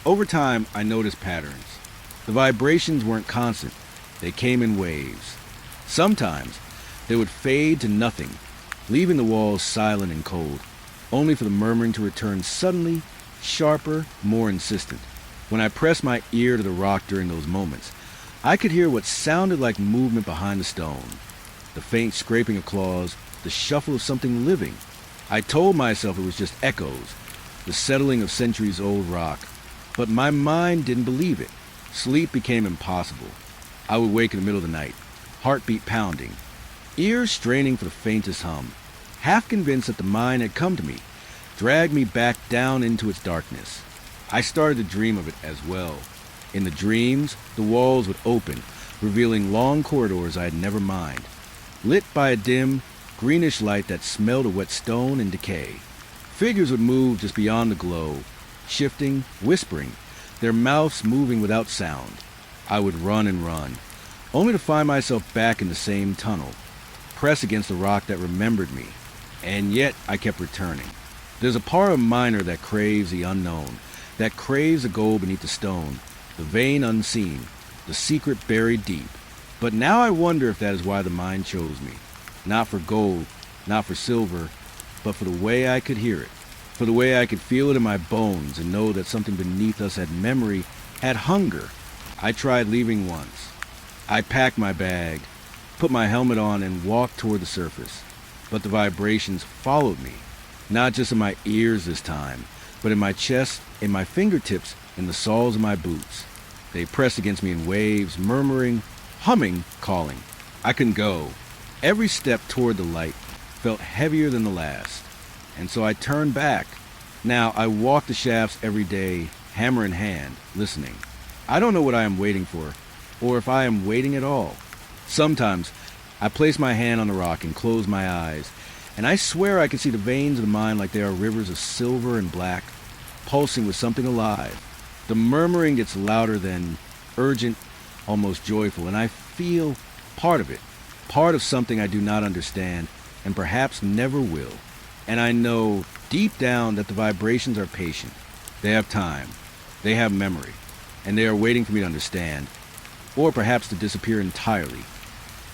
Over time, I noticed patterns. The vibrations weren't constant. They came in waves. Sometimes, they would fade to nothing, leaving the walls silent and cold, only for the murmuring to return suddenly, sharper, more insistent. When I pressed my ear to the rock during those moments, I could hear what sounded like movement behind the stone. The faint scraping of claws, the shuffle of something living. I told myself it was just echoes, the settling of centuries-old rock. But my mind didn't believe it. Sleep became impossible. I would wake in the middle of the night, heartbeat pounding, ears straining for the faintest hum, half convinced that the mine had come to me, dragged me back down into its darkness. I started to dream of it as well. In the dreams, the walls would open, revealing long corridors I had never mined, lit by a dim, greenish light that smelled of wet stone and decay. Figures would move just beyond the glow, shifting, whispering, their mouths moving without sound. I would run and run, only to find myself back in the same tunnel, pressed against the rock that remembered me. And yet I kept returning. There's a part of miner that craves the unknown, that craves the gold beneath the stone, the vein unseen, the secret buried deep. But now I wonder if that is why the mine chose me. Not for gold, not for silver, but for the way I could hear it, for the way I could feel it in my bones and know that something beneath us had memory, had hunger. I tried leaving once. I packed my bag, put my helmet on, and walked toward the surface. But the vibrations followed me, not just in my ears this time, but in my chest, in my fingertips, in the soles of my boots. They pressed against me in waves, murmuring, humming, calling. I couldn't go. Every step toward the light felt heavier than the last, and so I turned back. Now I walk the shafts every day, hammer in hand, listening. I don't know what I am waiting for, or if I am waiting at all. Sometimes I place my hand on the rock and close my eyes, and I swear I can see the veins of the mine like they are rivers of silver and black, pulsing with something alive. The murmuring gets louder than urgent, almost joyful, and I feel part of it, part of something I do not understand, and perhaps never will. And I know deep down that the vibrations are patient. They have time. They have memory. And they are waiting for me to understand. Or perhaps to disappear entirely.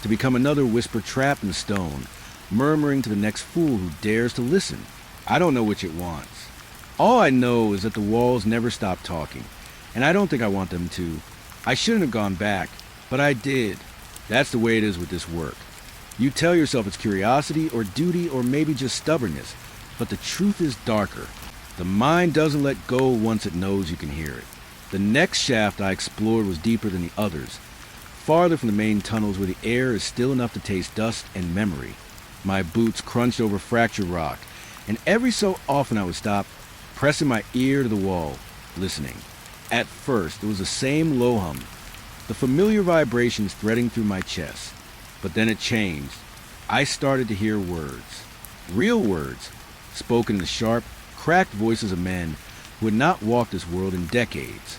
To become another whisper trapped in stone, murmuring to the next fool who dares to listen. I don't know which it wants. All I know is that the walls never stop talking. And I don't think I want them to. I shouldn't have gone back, but I did. That's the way it is with this work. You tell yourself it's curiosity or duty or maybe just stubbornness, but the truth is darker. The mind doesn't let go once it knows you can hear it. The next shaft I explored was deeper than the others, farther from the main tunnels where the air is still enough to taste dust and memory. My boots crunched over fractured rock, and every so often I would stop, pressing my ear to the wall, listening. At first, it was the same low hum, the familiar vibrations threading through my chest. But then it changed. I started to hear words. Real words, spoken in the sharp, cracked voices of men who had not walked this world in decades.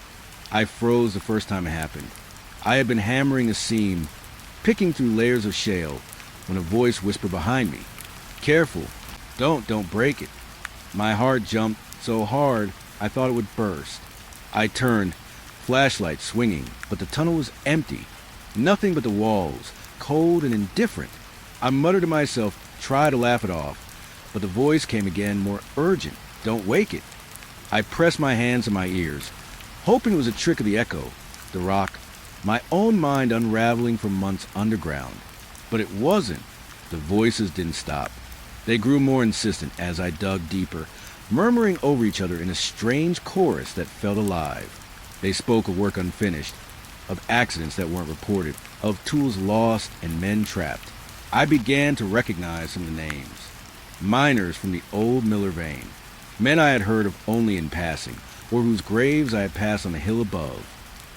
I froze the first time it happened. I had been hammering a seam, picking through layers of shale, when a voice whispered behind me, "Careful, don't break it." My heart jumped so hard I thought it would burst. I turned, flashlight swinging, but the tunnel was empty. Nothing but the walls, cold and indifferent. I muttered to myself, try to laugh it off, but the voice came again, more urgent. "Don't wake it." I pressed my hands to my ears, hoping it was a trick of the echo, the rock, my own mind unraveling from months underground. But it wasn't. The voices didn't stop. They grew more insistent as I dug deeper, murmuring over each other in a strange chorus that felt alive. They spoke of work unfinished, of accidents that weren't reported, of tools lost and men trapped. I began to recognize some of the names. Miners from the old Miller vein, men I had heard of only in passing, or whose graves I had passed on the hill above.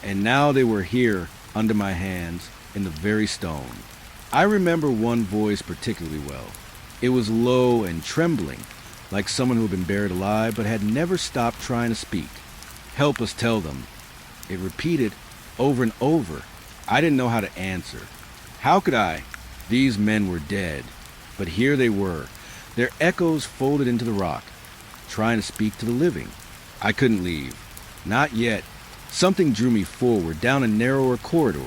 And now they were here, under my hands, in the very stone. I remember one voice particularly well. It was low and trembling, like someone who had been buried alive but had never stopped trying to speak. Help us tell them. It repeated over and over. I didn't know how to answer. How could I? These men were dead. But here they were, their echoes folded into the rock, trying to speak to the living. I couldn't leave. Not yet. Something drew me forward, down a narrower corridor,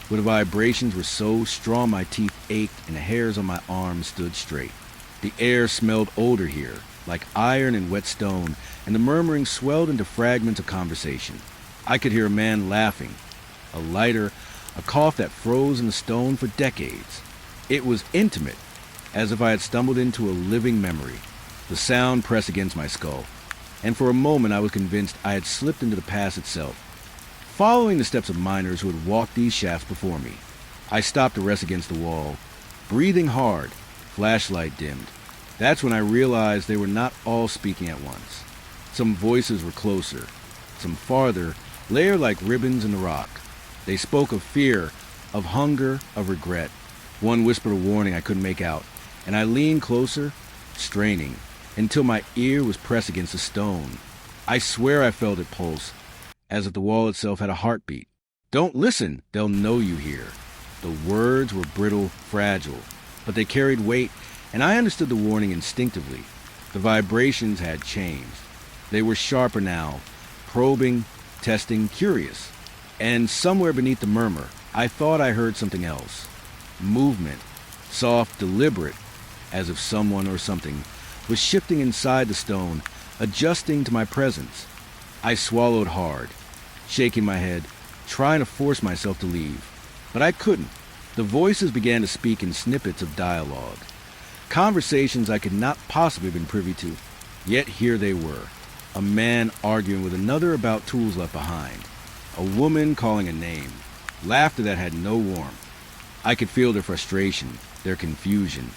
where the vibrations were so strong my teeth ached and the hairs on my arms stood straight. The air smelled older here, like iron and wet stone, and the murmuring swelled into fragments of conversation. I could hear a man laughing, a lighter, a cough that froze in the stone for decades. It was intimate, as if I had stumbled into a living memory. The sound pressed against my skull, and for a moment I was convinced I had slipped into the past itself, following the steps of miners who had walked these shafts before me. I stopped to rest against the wall, breathing hard, flashlight dimmed. That's when I realized they were not all speaking at once. Some voices were closer, some farther, layered like ribbons in the rock. They spoke of fear, of hunger, of regret. One whispered a warning I couldn't make out, and I leaned closer, straining, until my ear was pressed against the stone. I swear I felt it pulse, as if the wall itself had a heartbeat. Don't listen, they'll know you hear. The words were brittle, fragile, but they carried weight, and I understood the warning instinctively. The vibrations had changed. They were sharper now, probing, testing, curious. And somewhere beneath the murmur, I thought I heard something else. Movement, soft, deliberate, as if someone or something was shifting inside the stone, adjusting to my presence. I swallowed hard, shaking my head, trying to force myself to leave. But I couldn't. The voices began to speak in snippets of dialogue, conversations I could not possibly have been privy to. Yet here they were, a man arguing with another about tools left behind, a woman calling a name, laughter that had no warmth. I could feel their frustration, their confusion,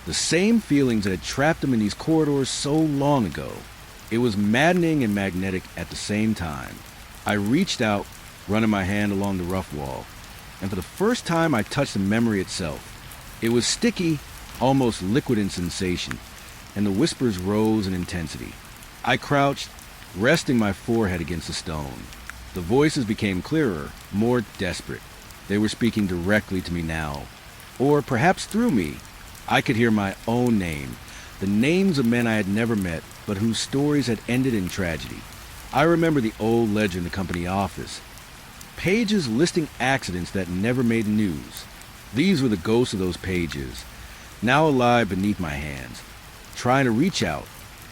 the same feelings that had trapped them in these corridors so long ago. It was maddening and magnetic at the same time. I reached out, running my hand along the rough wall, and for the first time I touched the memory itself. It was sticky, almost liquid in sensation, and the whispers rose in intensity. I crouched, resting my forehead against the stone. The voices became clearer, more desperate. They were speaking directly to me now, or perhaps through me. I could hear my own name, the names of men I had never met, but whose stories had ended in tragedy. I remember the old ledger in the company office, pages listing accidents that never made the news. These were the ghosts of those pages, now alive beneath my hands, trying to reach out,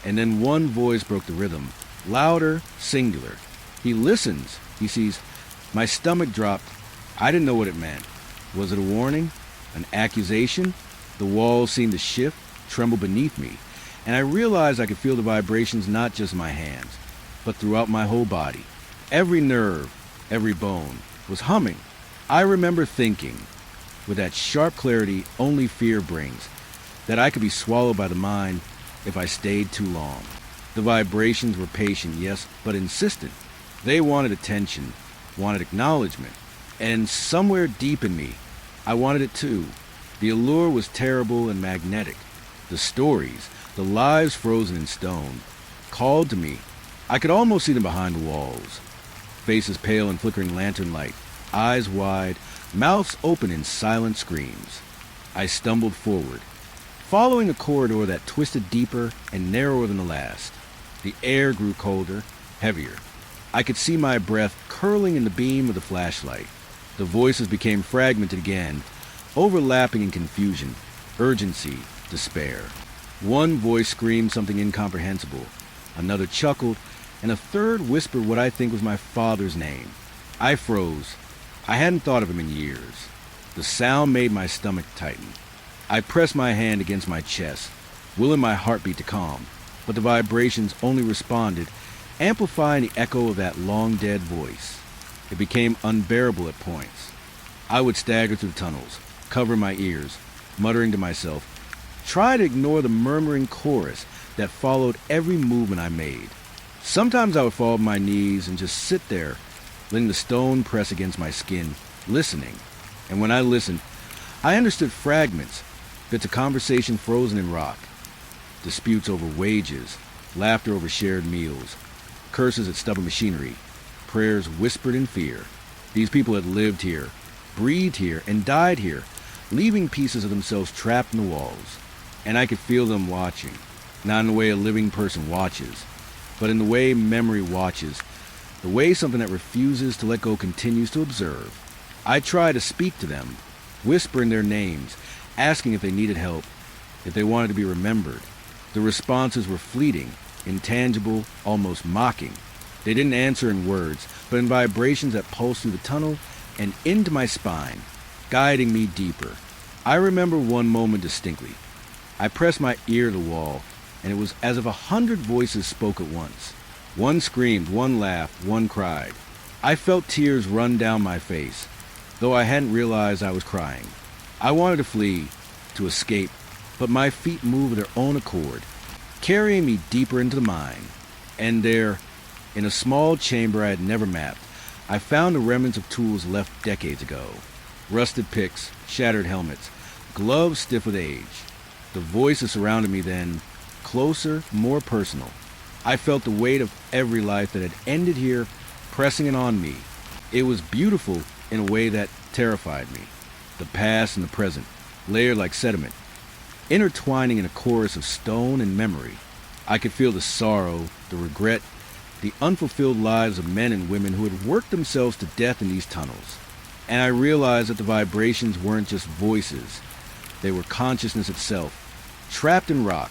and then one voice broke the rhythm, louder, singular. He listens, he sees. My stomach dropped. I didn't know what it meant. Was it a warning? An accusation? The walls seemed to shift, tremble beneath me, and I realized I could feel the vibrations not just in my hands, but throughout my whole body. Every nerve, every bone was humming. I remember thinking, with that sharp clarity only fear brings, that I could be swallowed by the mind if I stayed too long. The vibrations were patient, yes, but insistent. They wanted attention, wanted acknowledgement, and somewhere deep in me, I wanted it too. The allure was terrible and magnetic. The stories, the lives frozen in stone, called to me. I could almost see them behind the walls. Faces pale in flickering lantern light, eyes wide, mouths open in silent screams. I stumbled forward, following a corridor that twisted deeper and narrower than the last. The air grew colder, heavier. I could see my breath curling in the beam of the flashlight. The voices became fragmented again, overlapping in confusion, urgency, despair. One voice screamed something incomprehensible. Another chuckled, and a third whispered what I think was my father's name. I froze. I hadn't thought of him in years. The sound made my stomach tighten. I pressed my hand against my chest, willing my heartbeat to calm. but the vibrations only responded, amplifying the echo of that long-dead voice. It became unbearable at points. I would stagger through the tunnels, cover my ears, muttering to myself, try to ignore the murmuring chorus that followed every movement I made. Sometimes I would fall on my knees and just sit there, letting the stone press against my skin, listening. And when I listened, I understood fragments, bits of conversation frozen in rock, disputes over wages, laughter over shared meals, curses at stubborn machinery, prayers whispered in fear. These people had lived here, breathed here, and died here, leaving pieces of themselves trapped in the walls. And I could feel them watching, not in the way a living person watches, but in the way memory watches, the way something that refuses to let go continues to observe. I tried to speak to them, whispering their names, asking if they needed help, if they wanted to be remembered. The responses were fleeting, intangible, almost mocking. They didn't answer in words, but in vibrations that pulsed through the tunnel and into my spine, guiding me deeper. I remember one moment distinctly. I pressed my ear to the wall, and it was as if 100 voices spoke at once. One screamed, one laughed, one cried. I felt tears run down my face, though I hadn't realized I was crying. I wanted to flee, to escape, but my feet moved of their own accord, carrying me deeper into the mine. And there, in a small chamber I had never mapped, I found the remnants of tools left decades ago. Rusted picks, shattered helmets, gloves stiff with age. The voices surrounded me then, closer, more personal. I felt the weight of every life that had ended here pressing in on me. It was beautiful in a way that terrified me. The past and the present, layered like sediment, intertwining in a chorus of stone and memory. I could feel the sorrow, the regret, the unfulfilled lives of men and women who had worked themselves to death in these tunnels. And I realized that the vibrations weren't just voices. They were consciousness itself, trapped in rock,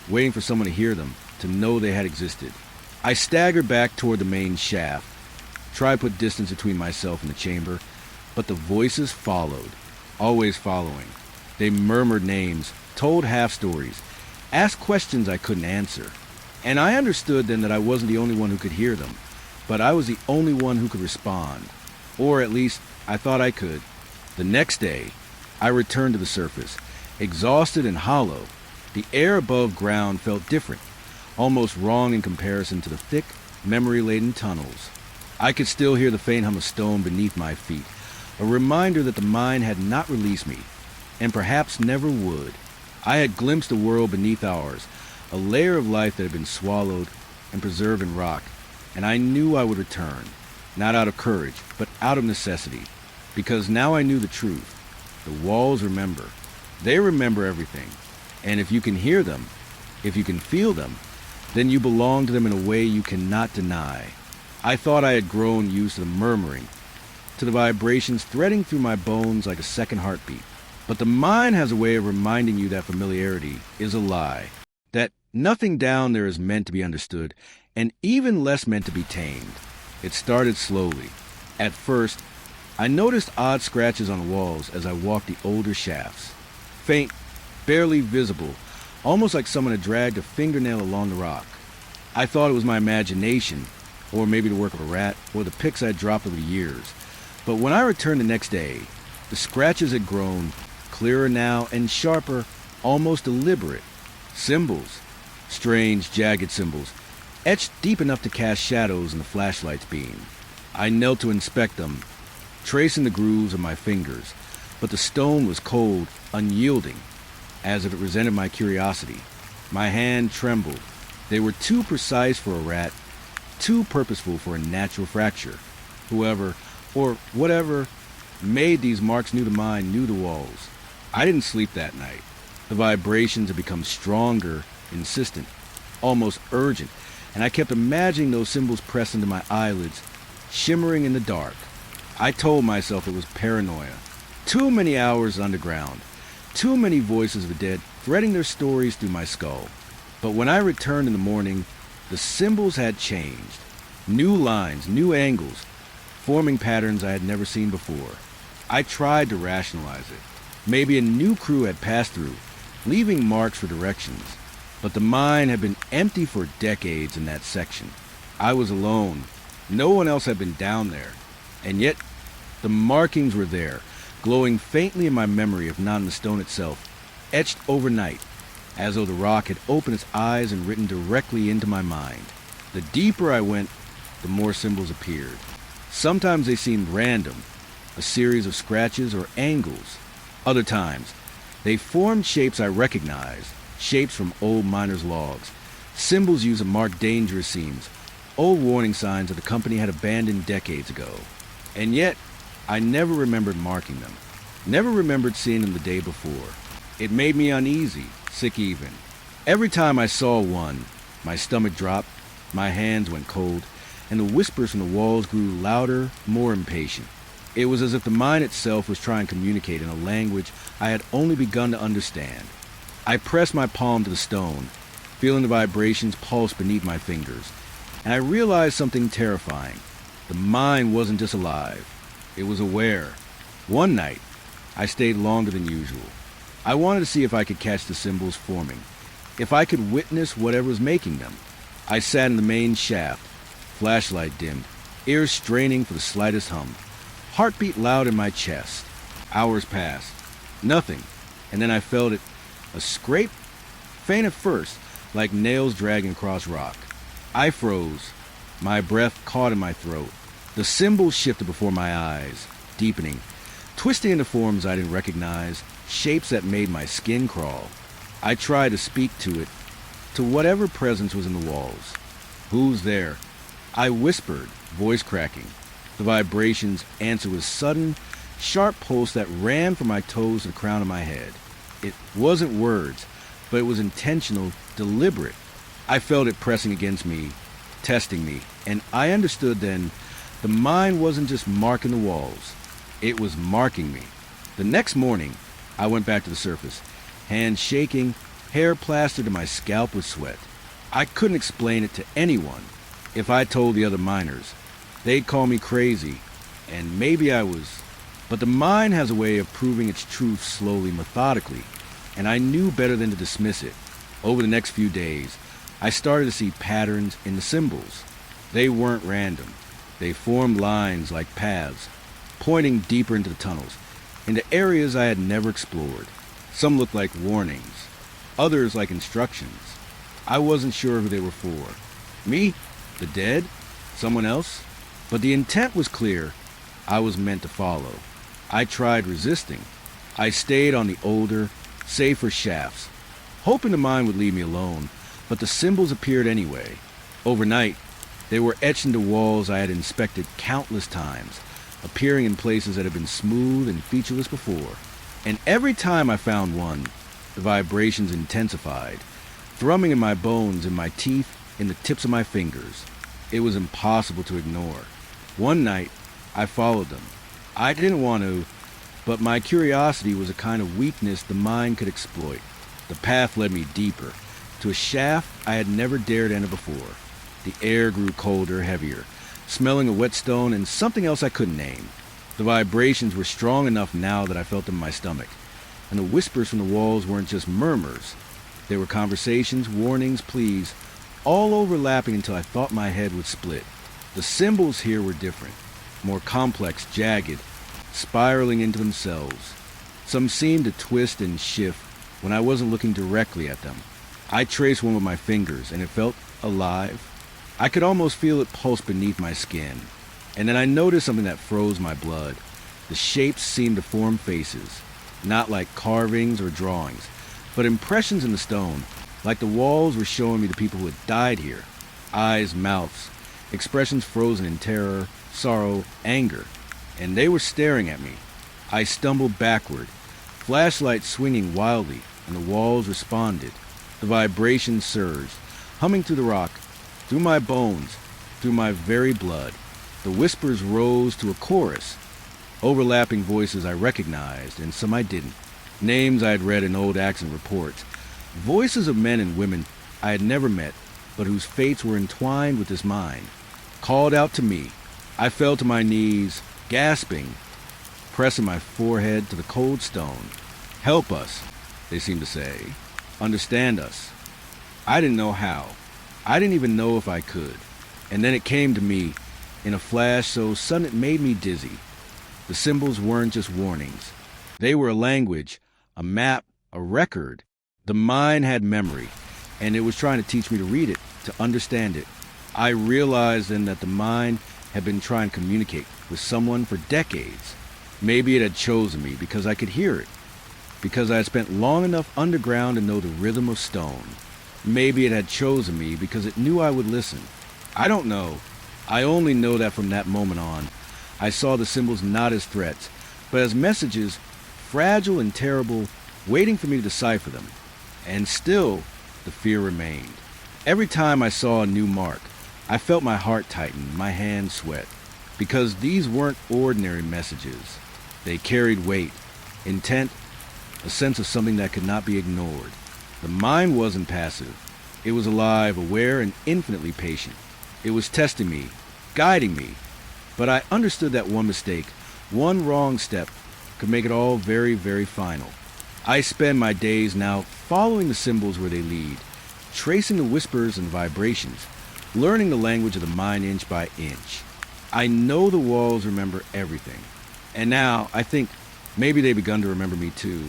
waiting for someone to hear them, to know they had existed. I staggered back toward the main shaft, tried to put distance between myself and the chamber, but the voices followed, always following. They murmured names, told half-stories, asked questions I couldn't answer. And I understood then that I wasn't the only one who could hear them, but I was the only one who could respond. Or at least, I thought I could. The next day, I returned to the surface, exhausted and hollow. The air above ground felt different, almost wrong in comparison to the thick, memory-laden tunnels. I could still hear the faint hum of stone beneath my feet, a reminder that the mine had not released me, and perhaps never would. I had glimpsed a world beneath ours, a layer of life that had been swallowed and preserved in rock, and I knew I would return, not out of courage, but out of necessity, because now I knew the truth. The walls remember. They remember everything, and if you can hear them, if you can feel them, then you belong to them in a way you cannot deny. I thought I had grown used to the murmuring, to the vibrations threading through my bones like a second heartbeat. But the mind has a way of reminding you that familiarity is a lie, that nothing down there is meant to be understood, and even less meant to be tamed. It started slowly. At first, I noticed odd scratches on the walls as I walked the older shafts. Faint, barely visible, almost like someone had dragged a fingernail along the rock. I thought it was my imagination, or maybe the work of a rat, or the picks I'd dropped over the years. But when I returned the next day, the scratches had grown, clearer now and sharper, almost deliberate. Symbols, strange, jagged symbols, etched deep enough to cast shadows in the flashlight's beam. I knelt to inspect them, tracing the grooves of my fingers, but the stone was cold, unyielding, as if it resented my curiosity. My hand trembled. They were too precise for a rat, too purposeful for a natural fracture. Whoever, or whatever, made these marks knew the mine, knew the walls. I didn't sleep that night. The vibrations had become stronger, insistent, almost urgent, and I kept imagining those symbols pressed into my eyelids, shimmering in the dark. I told myself it was paranoia. Too many hours underground, too many voices of the dead threading their stories through my skull. But when I returned in the morning, the symbols had changed. New lines, new angles, forming patterns I had never seen before. I tried to rationalize it. Maybe a new crew had passed through, leaving marks for directions. But the mine had been empty for decades in that section. I was alone. No one else had been down there. And yet, the markings were there, glowing faintly in my memory if not in the stone itself, etched overnight, as though the rock had opened its eyes and written directly into my mind. The deeper I went, the more symbols appeared. Sometimes they seemed random, a series of scratches or angles. Other times, they formed shapes I recognized, shapes from old miners' logs, symbols used to mark danger seams, old warning signs that the company had abandoned decades ago. And yet, I never remembered marking them, never remembered seeing them the day before. It made me uneasy, sick even. Every time I saw one, my stomach dropped, my hands went cold, and the whispers from the walls grew louder, more impatient. It was as if the mine itself was trying to communicate in a language I had only begun to understand. I pressed my palm to the stone, feeling the vibrations pulse beneath my fingers, and I realized something terrifying. The mine wasn't just alive. It was aware. One night, I stayed longer than usual. I wanted to see if I could catch the symbols forming, if I could witness whatever was making them. I sat in the main shaft, flashlight dimmed, ears straining for the slightest hum, heartbeat loud in my chest. Hours passed. Nothing. And then I felt it. A scrape, faint at first, like nails dragging across rock. I froze. My breath caught in my throat. The symbols shifted before my eyes, deepening, twisting into forms I didn't recognize, shapes that made my skin crawl. I tried to speak to it, to whatever presence was in the walls. Who's there? I whispered, voice cracking. The vibrations answered with sudden, sharp pulse that ran from my toes to the crown of my head. It wasn't words, but it was intentional, deliberate. I felt it pressing against me, testing me, and I understood then the mine wasn't just marking the walls. It was marking me. The next morning, I went back to the surface, hands shaking, hair plastered to my scalp with sweat. I couldn't explain it to anyone. If I told the other miners, they'd call me crazy, and maybe I was. But the mine has a way of proving its truth slowly, methodically, and I knew better than to dismiss it. Over the next few days, I started to see patterns in the symbols. They weren't random. They formed lines like paths, pointing deeper into the tunnels, into areas I had never explored. Some looked like warnings, others like instructions. I wasn't sure who they were for. Me? The dead? Someone else? But the intent was clear. I was meant to follow. I tried resisting. I stayed on the older, safer shafts, hoping the mine would leave me alone, but the symbols appeared anyway. Overnight, they were etched into walls I had inspected countless times, appearing in places that had been smooth and featureless before. And every time I found one, the vibrations intensified, thrumming in my bones, in my teeth, in the tips of my fingers. It was impossible to ignore. One night, I followed them. I didn't want to, but my curiosity was a kind of weakness the mind could exploit. The path led me deeper, to a shaft I had never dared enter before. The air grew colder, heavier, smelling of wet stone and something else I couldn't name. The vibrations were strong enough now that I felt them in my stomach, and the whispers from the walls weren't just murmurs. They were conversations, warnings, pleas, all overlapping until I thought my head would split. The symbols here were different, more complex, jagged, spiraling into themselves. Some seemed to twist and shift when I wasn't looking directly at them. I traced one with my fingers, and it felt alive. I could almost feel it pulse beneath my skin. And then I noticed something that froze my blood. The shapes seemed to form faces, not like carvings or drawings, but impressions in the stone, like the walls were showing me the people who had died here. Eyes, mouths, expressions frozen in terror, sorrow, anger, and they were staring at me. I stumbled backward, flashlight swinging wildly, and the walls responded. The vibrations surged, humming through the rock, through my bones, through my very blood. The whispers rose to a chorus, overlapping voices I recognized and some I didn't. Names I had read in old accident reports. Voices of men and women I had never met, but whose fates were entwined with this mine. Called out to me. I fell to my knees, gasping, pressing my forehead to the cold stone. Help us, they seemed to say. Understand us. I didn't know how. I didn't even know if I could. And then it came to me in a flash so sudden it made me dizzy. The symbols weren't just warnings. They were a language, a map, a record. The mind had memory, and it was trying to teach me to read it, to understand it. I realized then that the mind had been trying to communicate with someone for decades. Maybe it had chosen me because I could hear it, because I had spent long enough underground to know the rhythm of stone. Maybe it had chosen me because it knew I would listen. I don't know. I only know that from that moment on, I saw the symbols not as threats, but as messages, fragile and terrible, waiting for me to decipher them. And still, the fear remained. Every time I saw a new mark, I felt my heart tighten, my hands sweat, because these weren't ordinary messages. They carried weight, intent, a sense of something that could not be ignored. The mind wasn't passive. It was alive, aware, and infinitely patient. It was testing me, guiding me. But I understood that one mistake, one wrong step, could make it all very, very final. I spend my days now following the symbols where they lead, tracing the whispers and vibrations, learning the language of the mind inch by inch. I know the walls remember everything. And now I think maybe they've begun to remember me too.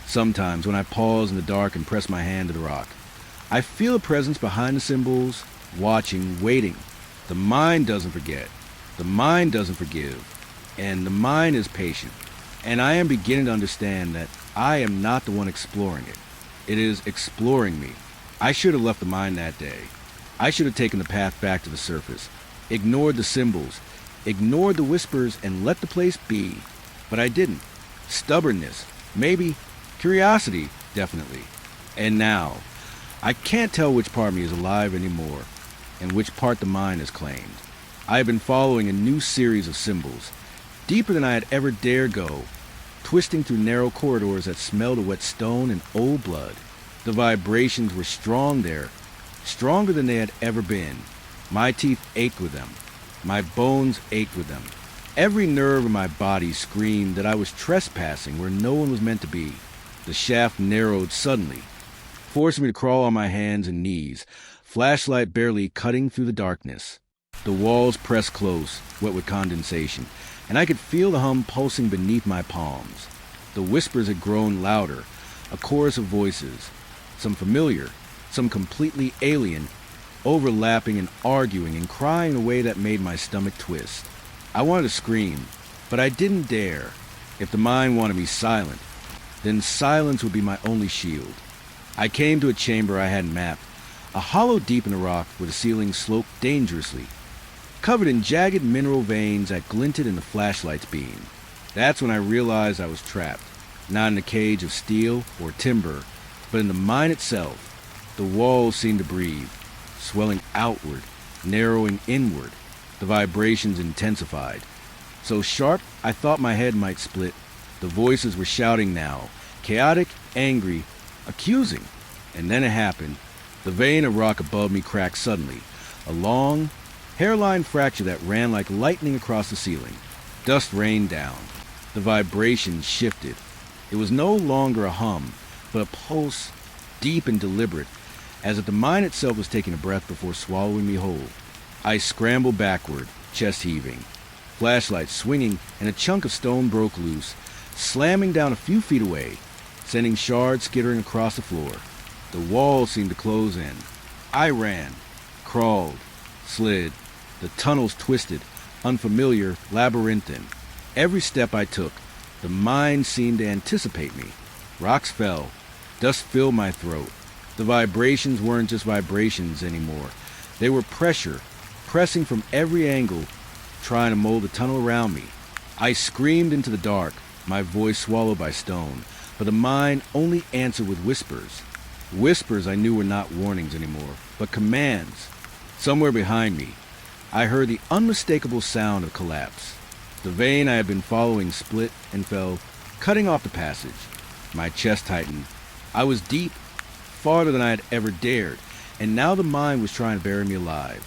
Sometimes when I pause in the dark and press my hand to the rock, I feel a presence behind the symbols, watching, waiting. The mind doesn't forget. The mind doesn't forgive. And the mind is patient. And I am beginning to understand that I am not the one exploring it. It is exploring me. I should have left the mind that day. I should have taken the path back to the surface, ignored the symbols, ignored the whispers, and let the place be. But I didn't. Stubbornness, maybe. Curiosity, definitely. And now, I can't tell which part of me is alive anymore, and which part the mind has claimed. I have been following a new series of symbols, deeper than I had ever dared go, twisting through narrow corridors that smelled of wet stone and old blood. The vibrations were strong there, stronger than they had ever been. My teeth ached with them. My bones ached with them. Every nerve in my body screamed that I was trespassing where no one was meant to be. The shaft narrowed suddenly, forcing me to crawl on my hands and knees, flashlight barely cutting through the darkness. The walls pressed close, wet with condensation, and I could feel the hum pulsing beneath my palms. The whispers had grown louder, a chorus of voices, some familiar, some completely alien, overlapping and arguing and crying in a way that made my stomach twist. I wanted to scream, but I didn't dare. If the mind wanted me silent, then silence would be my only shield. I came to a chamber I hadn't mapped, a hollow deep in the rock where the ceiling sloped dangerously, covered in jagged mineral veins that glinted in the flashlight's beam. That's when I realized I was trapped, not in a cage of steel or timber, but in the mine itself. The walls seemed to breathe, swelling outward, narrowing inward. The vibrations intensified. So sharp, I thought my head might split. The voices were shouting now, chaotic, angry, accusing. And then it happened. The vein of rock above me cracked suddenly, a long, hairline fracture that ran like lightning across the ceiling. Dust rained down. The vibrations shifted. It was no longer a hum, but a pulse, deep and deliberate, as if the mind itself was taking a breath before swallowing me whole. I scrambled backward, chest heaving, flashlight swinging, and a chunk of stone broke loose, slamming down a few feet away, sending shards skittering across the floor. The walls seemed to close in. I ran, crawled, slid. The tunnels twisted, unfamiliar, labyrinthine. Every step I took, the mind seemed to anticipate me. Rocks fell. Dust filled my throat. The vibrations weren't just vibrations anymore. They were pressure, pressing from every angle, trying to mold the tunnel around me. I screamed into the dark, my voice swallowed by stone, but the mind only answered with whispers. Whispers I knew were not warnings anymore, but commands. Somewhere behind me, I heard the unmistakable sound of collapse. The vein I had been following split and fell, cutting off the passage. My chest tightened. I was deep, farther than I had ever dared, and now the mind was trying to bury me alive.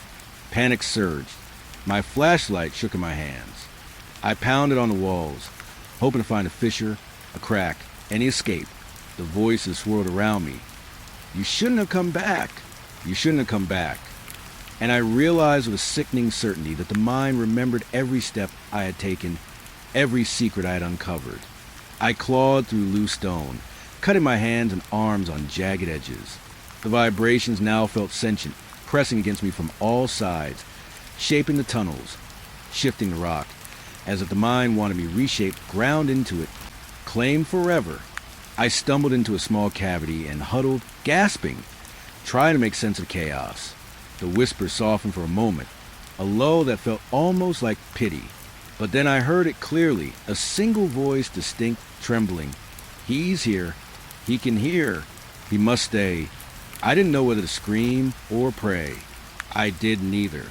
Panic surged. My flashlight shook in my hands. I pounded on the walls, hoping to find a fissure, a crack, any escape. The voices swirled around me. You shouldn't have come back. You shouldn't have come back. And I realized with a sickening certainty that the mind remembered every step I had taken, every secret I had uncovered. I clawed through loose stone, cutting my hands and arms on jagged edges. The vibrations now felt sentient, pressing against me from all sides, shaping the tunnels, shifting the rock, as if the mind wanted me reshaped, ground into it, claimed forever. I stumbled into a small cavity and huddled, gasping, trying to make sense of chaos. The whisper softened for a moment, a lull that felt almost like pity. But then I heard it clearly, a single voice, distinct, trembling. He's here. He can hear. He must stay. I didn't know whether to scream or pray. I did neither.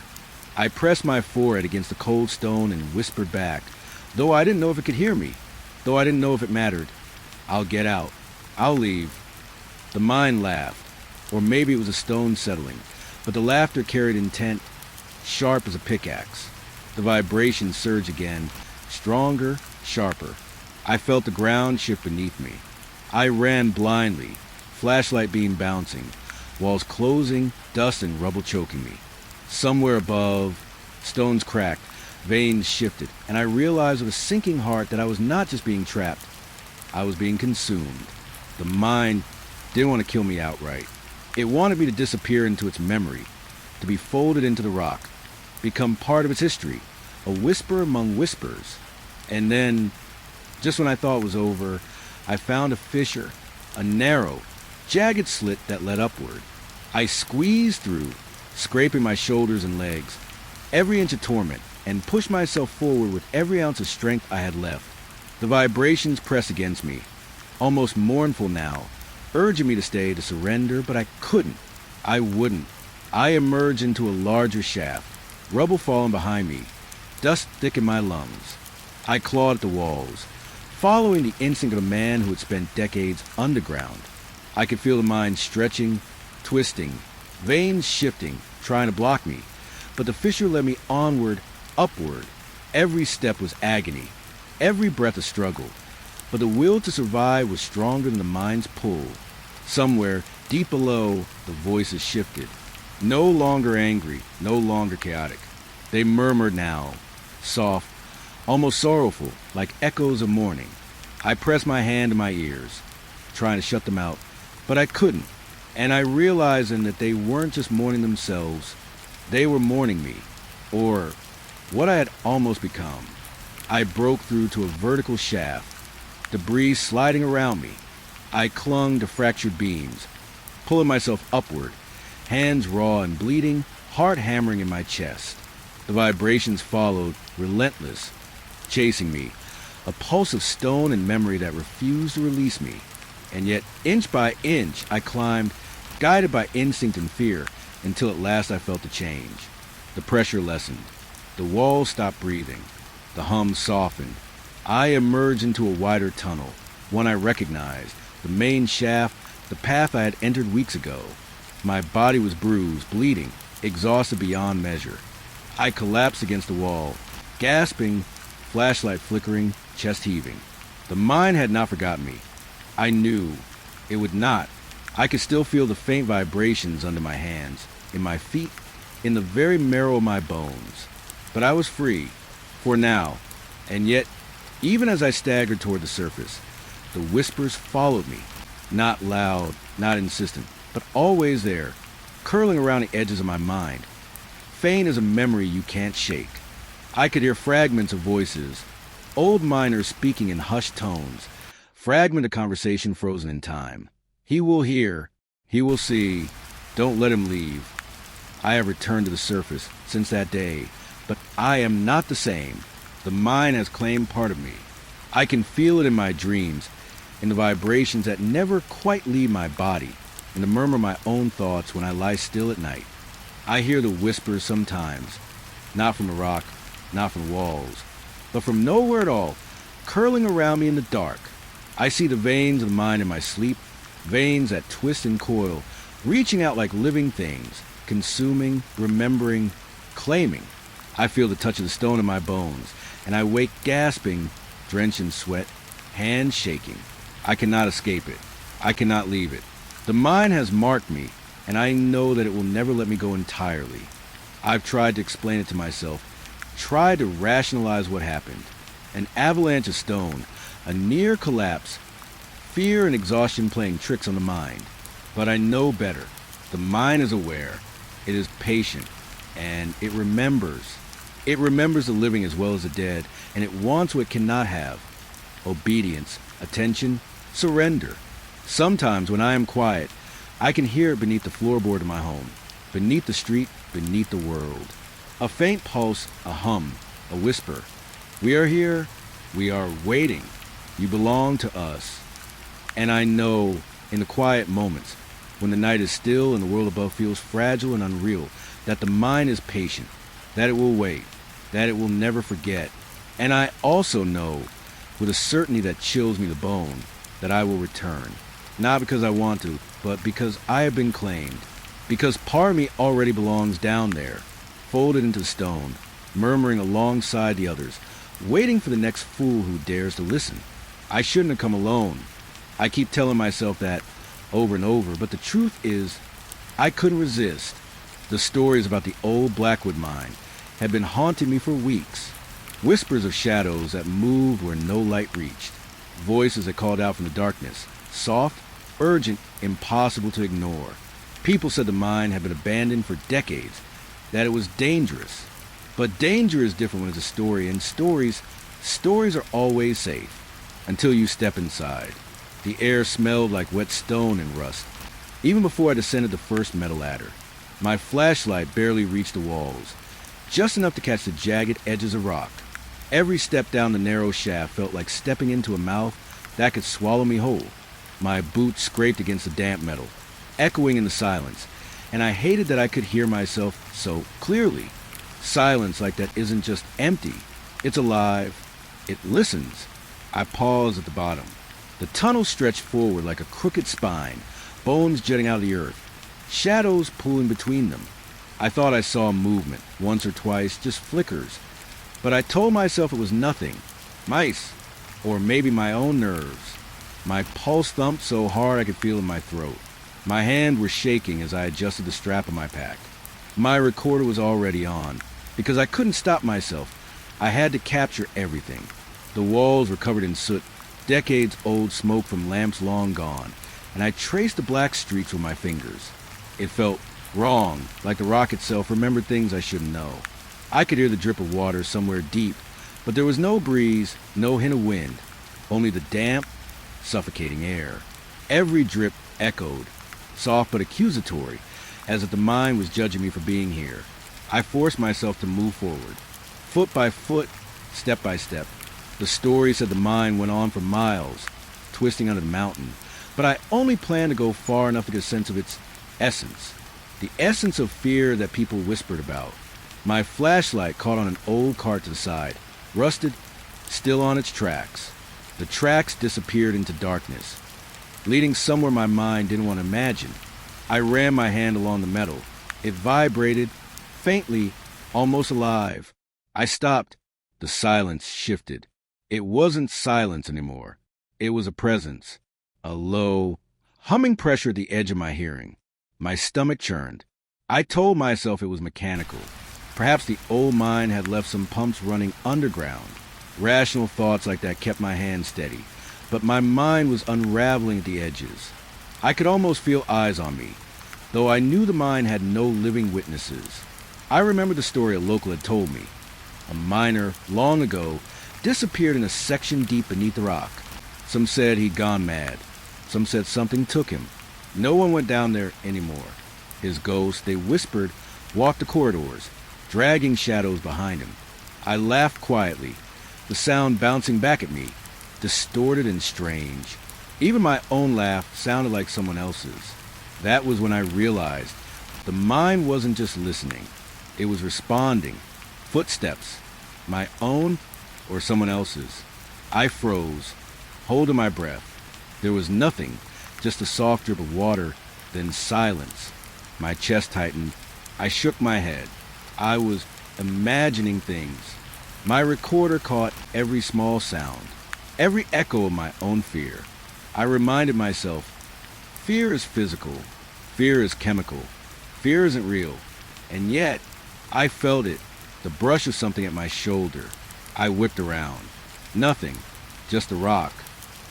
I pressed my forehead against the cold stone and whispered back, though I didn't know if it could hear me, though I didn't know if it mattered. I'll get out. I'll leave. The mind laughed, or maybe it was a stone settling, but the laughter carried intent, sharp as a pickaxe. The vibration surged again, stronger, sharper. I felt the ground shift beneath me. I ran blindly, flashlight beam bouncing, walls closing, dust and rubble choking me. Somewhere above, stones cracked, veins shifted, and I realized with a sinking heart that I was not just being trapped. I was being consumed. The mind didn't want to kill me outright. It wanted me to disappear into its memory, to be folded into the rock, become part of its history, a whisper among whispers. And then, just when I thought it was over, I found a fissure, a narrow, jagged slit that led upward. I squeezed through, scraping my shoulders and legs, every inch of torment, and pushed myself forward with every ounce of strength I had left. The vibrations pressed against me, almost mournful now, urging me to stay, to surrender, but I couldn't. I wouldn't. I emerged into a larger shaft, rubble falling behind me, dust thick in my lungs. I clawed at the walls, following the instinct of a man who had spent decades underground. I could feel the mind stretching, twisting, veins shifting, trying to block me, but the fissure led me onward, upward. Every step was agony, every breath a struggle, but the will to survive was stronger than the mind's pull. Somewhere, deep below, the voices shifted. No longer angry, no longer chaotic. They murmured now, soft, almost sorrowful, like echoes of mourning. I pressed my hand to my ears, trying to shut them out, but I couldn't. And I realized then that they weren't just mourning themselves, they were mourning me, or what I had almost become. I broke through to a vertical shaft, debris sliding around me. I clung to fractured beams, pulling myself upward, hands raw and bleeding, heart hammering in my chest. The vibrations followed, relentless, chasing me, a pulse of stone and memory that refused to release me. And yet, inch by inch, I climbed, guided by instinct and fear, until at last I felt the change. The pressure lessened. The walls stopped breathing. The hum softened. I emerged into a wider tunnel, one I recognized, the main shaft, the path I had entered weeks ago. My body was bruised, bleeding, exhausted beyond measure. I collapsed against the wall, gasping, flashlight flickering, chest heaving. The mind had not forgotten me. I knew it would not. I could still feel the faint vibrations under my hands, in my feet, in the very marrow of my bones. But I was free, for now, and yet, even as I staggered toward the surface, the whispers followed me, not loud, not insistent, but always there, curling around the edges of my mind. Faint as a memory you can't shake. I could hear fragments of voices, old miners speaking in hushed tones, fragment of conversation frozen in time. He will hear, he will see, don't let him leave. I have returned to the surface since that day, but I am not the same. The mind has claimed part of me. I can feel it in my dreams, in the vibrations that never quite leave my body, in the murmur of my own thoughts when I lie still at night. I hear the whispers sometimes, not from a rock, not from walls, but from nowhere at all, curling around me in the dark. I see the veins of the mind in my sleep, veins that twist and coil, reaching out like living things, consuming, remembering, claiming. I feel the touch of the stone in my bones, and I wake gasping, drenched in sweat, hands shaking. I cannot escape it. I cannot leave it. The mind has marked me, and I know that it will never let me go entirely. I've tried to explain it to myself, tried to rationalize what happened. An avalanche of stone, a near collapse, fear and exhaustion playing tricks on the mind. But I know better. The mind is aware, it is patient, and it remembers. It remembers the living as well as the dead, and it wants what it cannot have. Obedience, attention, surrender. Sometimes when I am quiet, I can hear it beneath the floorboard of my home, beneath the street, beneath the world. A faint pulse, a hum, a whisper. We are here, we are waiting. You belong to us. And I know, in the quiet moments, when the night is still and the world above feels fragile and unreal, that the mind is patient, that it will wait, that it will never forget. And I also know, with a certainty that chills me the bone, that I will return. Not because I want to, but because I have been claimed. Because part of me already belongs down there, folded into stone, murmuring alongside the others, waiting for the next fool who dares to listen. I shouldn't have come alone. I keep telling myself that over and over, but the truth is, I couldn't resist. The stories about the old Blackwood mine had been haunting me for weeks. Whispers of shadows that moved where no light reached. Voices that called out from the darkness. Soft, urgent, impossible to ignore. People said the mine had been abandoned for decades, that it was dangerous. But danger is different when it's a story, and stories are always safe, until you step inside. The air smelled like wet stone and rust, even before I descended the first metal ladder. My flashlight barely reached the walls, just enough to catch the jagged edges of rock. Every step down the narrow shaft felt like stepping into a mouth that could swallow me whole. My boots scraped against the damp metal, echoing in the silence, and I hated that I could hear myself so clearly. Silence like that isn't just empty, it's alive, it listens. I paused at the bottom. The tunnel stretched forward like a crooked spine, bones jutting out of the earth, shadows pulling between them. I thought I saw movement, once or twice, just flickers. But I told myself it was nothing. Mice, or maybe my own nerves. My pulse thumped so hard I could feel it in my throat. My hands were shaking as I adjusted the strap of my pack. My recorder was already on, because I couldn't stop myself. I had to capture everything. The walls were covered in soot, decades-old smoke from lamps long gone, and I traced the black streaks with my fingers. It felt wrong, like the rock itself remembered things I shouldn't know. I could hear the drip of water somewhere deep, but there was no breeze, no hint of wind, only the damp, suffocating air. Every drip echoed, soft but accusatory, as if the mind was judging me for being here. I forced myself to move forward, foot by foot, step by step. The story said the mine went on for miles, twisting under the mountain, but I only planned to go far enough to get a sense of its essence, the essence of fear that people whispered about. My flashlight caught on an old cart to the side, rusted, still on its tracks. The tracks disappeared into darkness, leading somewhere my mind didn't want to imagine. I ran my hand along the metal. It vibrated, faintly, almost alive. I stopped. The silence shifted. It wasn't silence anymore. It was a presence, a low, humming pressure at the edge of my hearing. My stomach churned. I told myself it was mechanical. Perhaps the old mine had left some pumps running underground. Rational thoughts like that kept my hand steady, but my mind was unraveling at the edges. I could almost feel eyes on me, though I knew the mine had no living witnesses. I remembered the story a local had told me. A miner, long ago, disappeared in a section deep beneath the rock. Some said he'd gone mad. Some said something took him. No one went down there anymore. His ghost, they whispered, walked the corridors, dragging shadows behind him. I laughed quietly, the sound bouncing back at me, distorted and strange. Even my own laugh sounded like someone else's. That was when I realized the mind wasn't just listening. It was responding. Footsteps. My own or someone else's. I froze, holding my breath. There was nothing, just a soft drip of water, then silence. My chest tightened. I shook my head. I was imagining things. My recorder caught every small sound, every echo of my own fear. I reminded myself, fear is physical. Fear is chemical. Fear isn't real. And yet, I felt it. The brush of something at my shoulder. I whipped around. Nothing. Just a rock.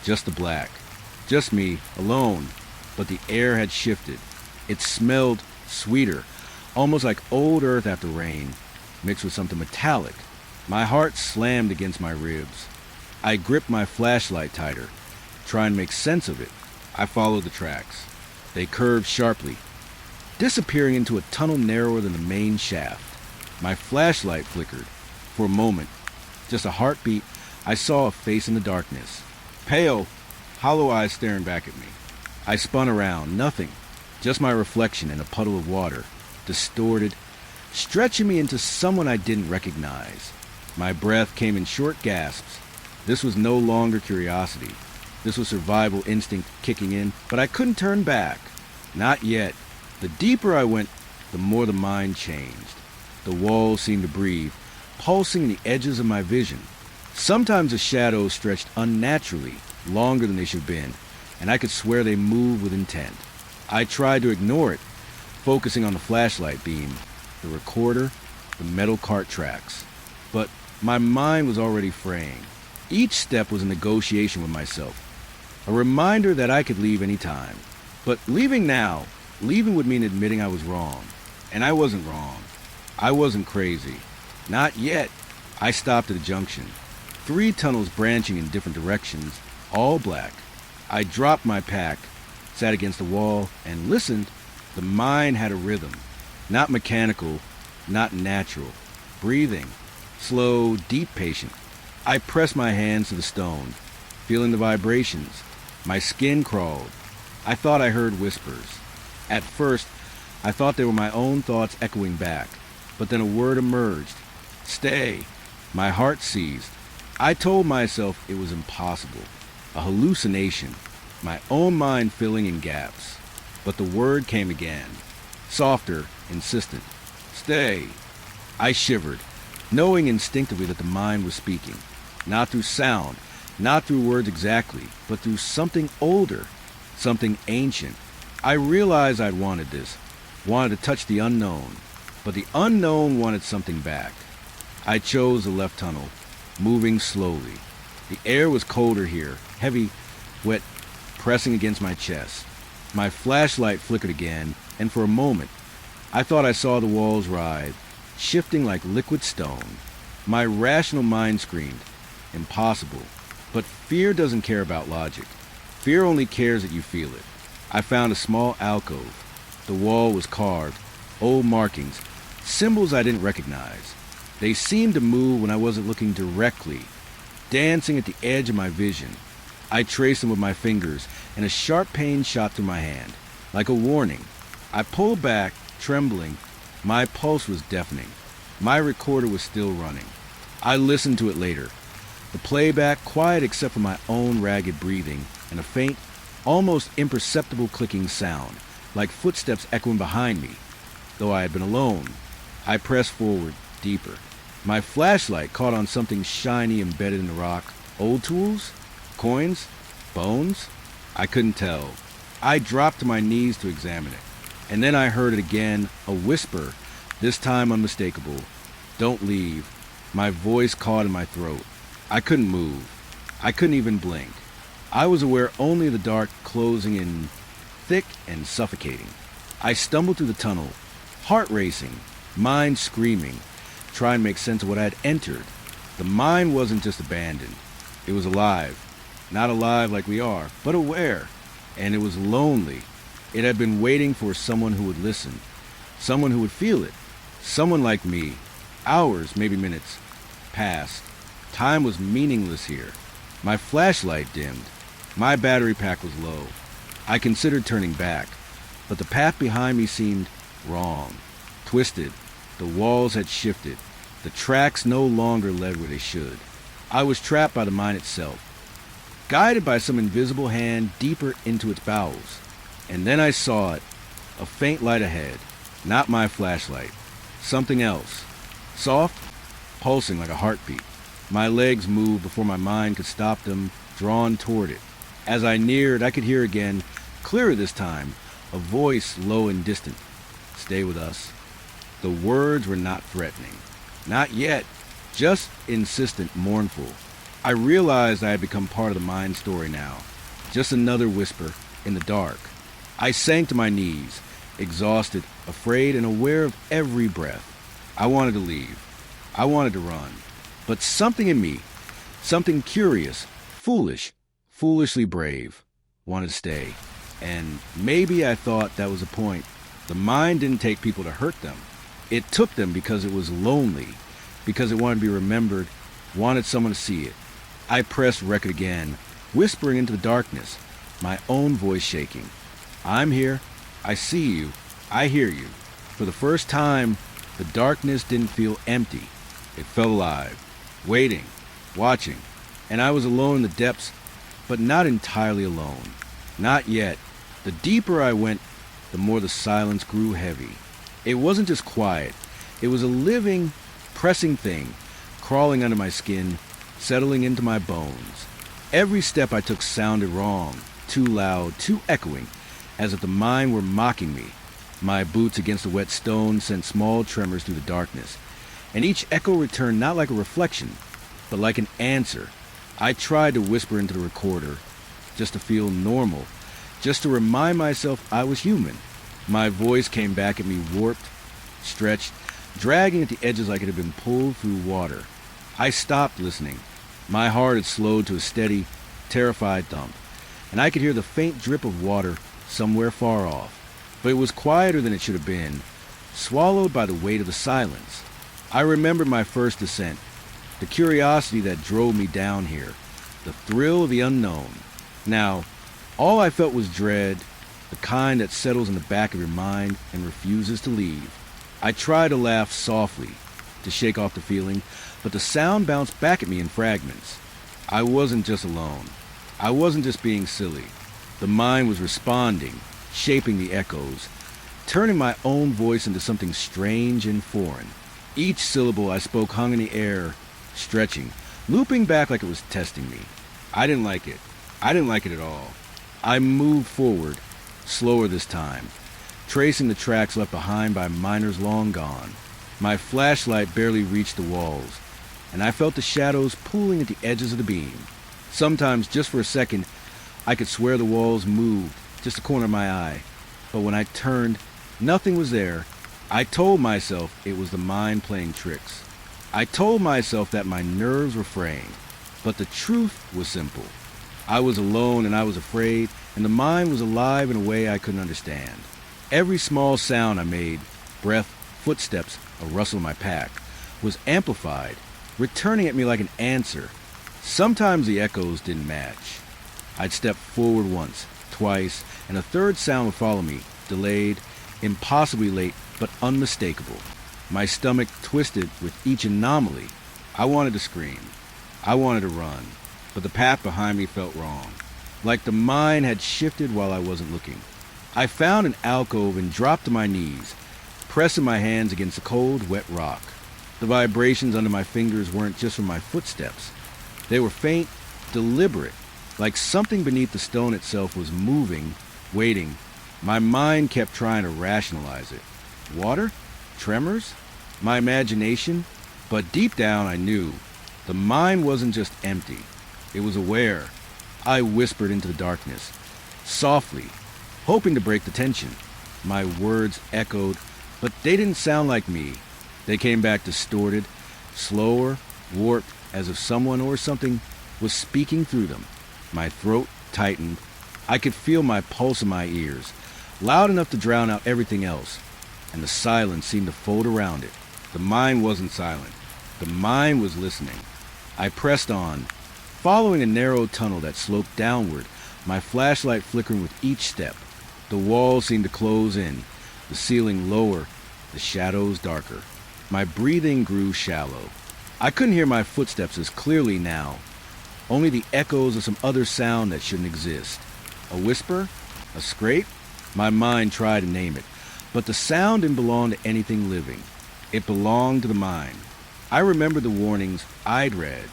Just the black. Just me, alone. But the air had shifted. It smelled sweeter, almost like old earth after rain, mixed with something metallic. My heart slammed against my ribs. I gripped my flashlight tighter, trying to make sense of it. I followed the tracks. They curved sharply, disappearing into a tunnel narrower than the main shaft. My flashlight flickered. For a moment, just a heartbeat, I saw a face in the darkness. Pale, hollow eyes staring back at me. I spun around. Nothing. Just my reflection in a puddle of water, distorted, stretching me into someone I didn't recognize. My breath came in short gasps. This was no longer curiosity. This was survival instinct kicking in, but I couldn't turn back. Not yet. The deeper I went, the more the mind changed. The walls seemed to breathe, pulsing in the edges of my vision. Sometimes the shadows stretched unnaturally, longer than they should have been, and I could swear they moved with intent. I tried to ignore it, focusing on the flashlight beam, the recorder, the metal cart tracks. But my mind was already fraying. Each step was a negotiation with myself, a reminder that I could leave any time. But leaving now, leaving would mean admitting I was wrong. And I wasn't wrong. I wasn't crazy. Not yet. I stopped at a junction. 3 tunnels branching in different directions, all black. I dropped my pack, sat against the wall, and listened. The mind had a rhythm. Not mechanical, not natural. Breathing. Slow, deep, patient. I pressed my hands to the stone, feeling the vibrations. My skin crawled. I thought I heard whispers. At first, I thought they were my own thoughts echoing back. But then a word emerged. Stay. My heart seized. I told myself it was impossible. A hallucination. My own mind filling in gaps. But the word came again. Softer, insistent. Stay. I shivered, knowing instinctively that the mind was speaking. Not through sound, not through words exactly, but through something older, something ancient. I realized I'd wanted this, wanted to touch the unknown, but the unknown wanted something back. I chose the left tunnel, moving slowly. The air was colder here, heavy, wet, pressing against my chest. My flashlight flickered again, and for a moment, I thought I saw the walls writhe, shifting like liquid stone. My rational mind screamed, impossible. But fear doesn't care about logic. Fear only cares that you feel it. I found a small alcove. The wall was carved, old markings, symbols I didn't recognize. They seemed to move when I wasn't looking directly, dancing at the edge of my vision. I traced them with my fingers, and a sharp pain shot through my hand, like a warning. I pulled back, trembling. My pulse was deafening. My recorder was still running. I listened to it later. The playback quiet except for my own ragged breathing and a faint, almost imperceptible clicking sound, like footsteps echoing behind me. Though I had been alone, I pressed forward, deeper. My flashlight caught on something shiny embedded in the rock. Old tools? Coins? Bones? I couldn't tell. I dropped to my knees to examine it. And then I heard it again, a whisper, this time unmistakable. Don't leave. My voice caught in my throat. I couldn't move. I couldn't even blink. I was aware only of the dark closing in, thick and suffocating. I stumbled through the tunnel, heart racing, mind screaming, trying to make sense of what I had entered. The mind wasn't just abandoned. It was alive. Not alive like we are, but aware. And it was lonely. It had been waiting for someone who would listen, someone who would feel it, someone like me. Hours, maybe minutes, passed. Time was meaningless here. My flashlight dimmed. My battery pack was low. I considered turning back, but the path behind me seemed wrong, twisted. The walls had shifted. The tracks no longer led where they should. I was trapped by the mind itself, guided by some invisible hand deeper into its bowels. And then I saw it, a faint light ahead. Not my flashlight. Something else. Soft, pulsing like a heartbeat. My legs moved before my mind could stop them, drawn toward it. As I neared, I could hear again, clearer this time, A voice low and distant. Stay with us. The words were not threatening. Not yet. Just insistent, mournful. I realized I had become part of the mind story now. Just another whisper in the dark. I sank to my knees, exhausted, afraid, and aware of every breath. I wanted to leave. I wanted to run. But something in me, something curious, foolishly brave, wanted to stay. And maybe I thought that was the point. The mind didn't take people to hurt them. It took them because it was lonely, because it wanted to be remembered, wanted someone to see it. I pressed record again, whispering into the darkness, my own voice shaking. I'm here. I see you. I hear you. For the first time, the darkness didn't feel empty. It felt alive, waiting, watching, and I was alone in the depths, but not entirely alone. Not yet. The deeper I went, the more the silence grew heavy. It wasn't just quiet. It was a living, pressing thing, crawling under my skin, settling into my bones. Every step I took sounded wrong, too loud, too echoing, as if the mind were mocking me. My boots against the wet stone sent small tremors through the darkness, and each echo returned not like a reflection, but like an answer. I tried to whisper into the recorder, just to feel normal, just to remind myself I was human. My voice came back at me warped, stretched, dragging at the edges like it had been pulled through water. I stopped listening. My heart had slowed to a steady, terrified thump, and I could hear the faint drip of water somewhere far off. But it was quieter than it should have been, swallowed by the weight of the silence. I remembered my first descent, the curiosity that drove me down here, the thrill of the unknown. Now, all I felt was dread, the kind that settles in the back of your mind and refuses to leave. I tried to laugh softly, to shake off the feeling, but the sound bounced back at me in fragments. I wasn't just alone. I wasn't just being silly. The mind was responding, shaping the echoes, turning my own voice into something strange and foreign. Each syllable I spoke hung in the air, stretching, looping back like it was testing me. I didn't like it. I didn't like it at all. I moved forward, slower this time, tracing the tracks left behind by miners long gone. My flashlight barely reached the walls, and I felt the shadows pooling at the edges of the beam. Sometimes, just for a second, I could swear the walls moved, just the corner of my eye. But when I turned, nothing was there. I told myself it was the mind playing tricks. I told myself that my nerves were fraying. But the truth was simple. I was alone and I was afraid, and the mind was alive in a way I couldn't understand. Every small sound I made, breath, footsteps, a rustle in my pack, was amplified, returning at me like an answer. Sometimes the echoes didn't match. I'd step forward once, twice, and a third sound would follow me, delayed, impossibly late, but unmistakable. My stomach twisted with each anomaly. I wanted to scream. I wanted to run, but the path behind me felt wrong, like the mind had shifted while I wasn't looking. I found an alcove and dropped to my knees, pressing my hands against the cold, wet rock. The vibrations under my fingers weren't just from my footsteps. They were faint, deliberate, like something beneath the stone itself was moving, waiting. My mind kept trying to rationalize it. Water? Tremors? My imagination? But deep down I knew. The mind wasn't just empty. It was aware. I whispered into the darkness, softly, hoping to break the tension. My words echoed, but they didn't sound like me. They came back distorted, slower, warped, as if someone or something was speaking through them. My throat tightened. I could feel my pulse in my ears, loud enough to drown out everything else, and the silence seemed to fold around it. The mind wasn't silent. The mind was listening. I pressed on, following a narrow tunnel that sloped downward, my flashlight flickering with each step. The walls seemed to close in, the ceiling lower, the shadows darker. My breathing grew shallow. I couldn't hear my footsteps as clearly now, only the echoes of some other sound that shouldn't exist. A whisper? A scrape? My mind tried to name it, but the sound didn't belong to anything living. It belonged to the mind. I remembered the warnings I'd read.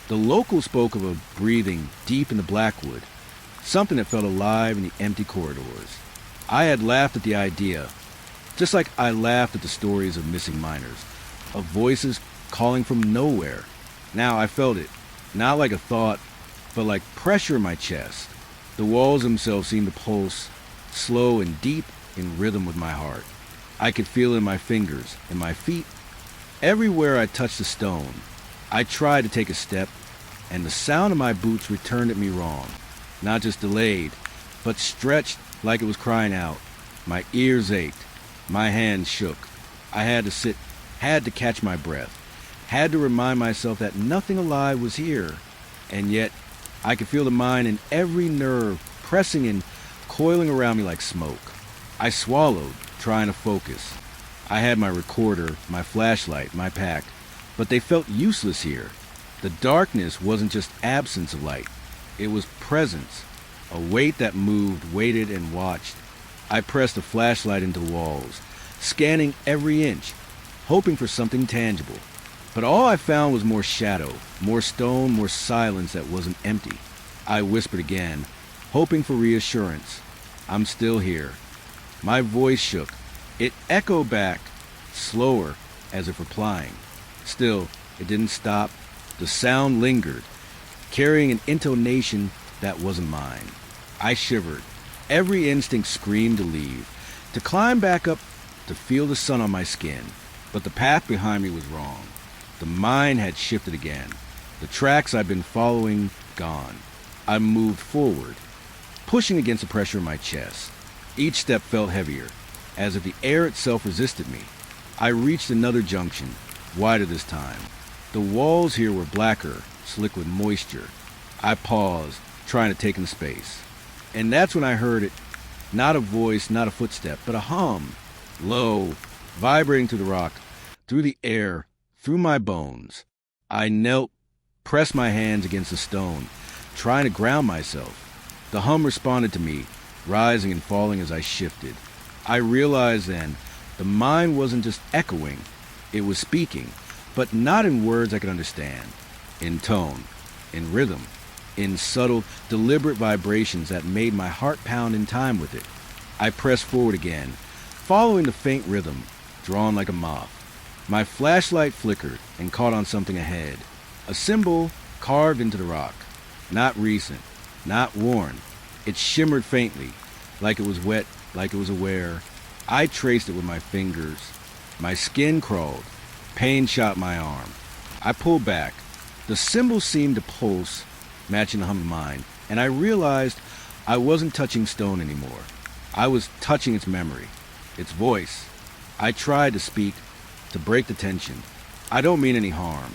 The local spoke of a breathing deep in the blackwood, something that felt alive in the empty corridors. I had laughed at the idea, just like I laughed at the stories of missing miners, of voices calling from nowhere. Now I felt it, not like a thought, but like pressure in my chest. The walls themselves seemed to pulse, slow and deep in rhythm with my heart. I could feel it in my fingers, in my feet, everywhere I touched the stone. I tried to take a step, and the sound of my boots returned at me wrong. Not just delayed, but stretched like it was crying out. My ears ached. My hands shook. I had to sit, had to catch my breath, had to remind myself that nothing alive was here. And yet, I could feel the mind in every nerve pressing and coiling around me like smoke. I swallowed, trying to focus. I had my recorder, my flashlight, my pack, but they felt useless here. The darkness wasn't just absence of light. It was presence, a weight that moved, waited, and watched. I pressed the flashlight into the walls, scanning every inch, hoping for something tangible. But all I found was more shadow, more stone, more silence that wasn't empty. I whispered again, hoping for reassurance. I'm still here. My voice shook. It echoed back, slower, as if replying. Still, it didn't stop. The sound lingered, carrying an intonation that wasn't mine. I shivered. Every instinct screamed to leave, to climb back up, to feel the sun on my skin. But the path behind me was wrong. The mind had shifted again. The tracks I'd been following, gone. I moved forward, pushing against the pressure in my chest. Each step felt heavier, as if the air itself resisted me. I reached another junction, wider this time. The walls here were blacker, slick with moisture. I paused, trying to take in space. And that's when I heard it. Not a voice, not a footstep, but a hum. Low, vibrating through the rock, through the air, through my bones. I knelt, pressed my hands against the stone, trying to ground myself. The hum responded to me, rising and falling as I shifted. I realized then, the mind wasn't just echoing, it was speaking, but not in words I could understand. In tone, in rhythm, in subtle, deliberate vibrations that made my heart pound in time with it. I pressed forward again, following the faint rhythm, drawn like a moth. My flashlight flickered and caught on something ahead. A symbol carved into the rock. Not recent, not worn. It shimmered faintly, like it was wet, like it was aware. I traced it with my fingers. My skin crawled. Pain shot my arm. I pulled back. The symbol seemed to pulse, matching the hum of mine, and I realized I wasn't touching stone anymore. I was touching its memory, its voice. I tried to speak, to break the tension. I don't mean any harm.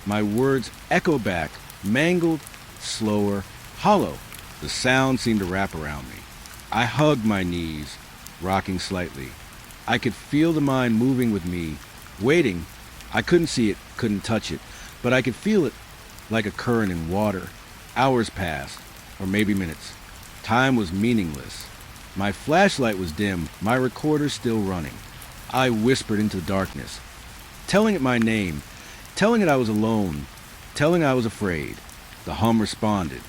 My words echoed back, mangled, slower, hollow. The sound seemed to wrap around me. I hugged my knees, rocking slightly. I could feel the mind moving with me, waiting. I couldn't see it, couldn't touch it, but I could feel it like a current in water. Hours passed, or maybe minutes. Time was meaningless. My flashlight was dim, my recorder still running. I whispered into the darkness, telling it my name, telling it I was alone, telling I was afraid. The hum responded.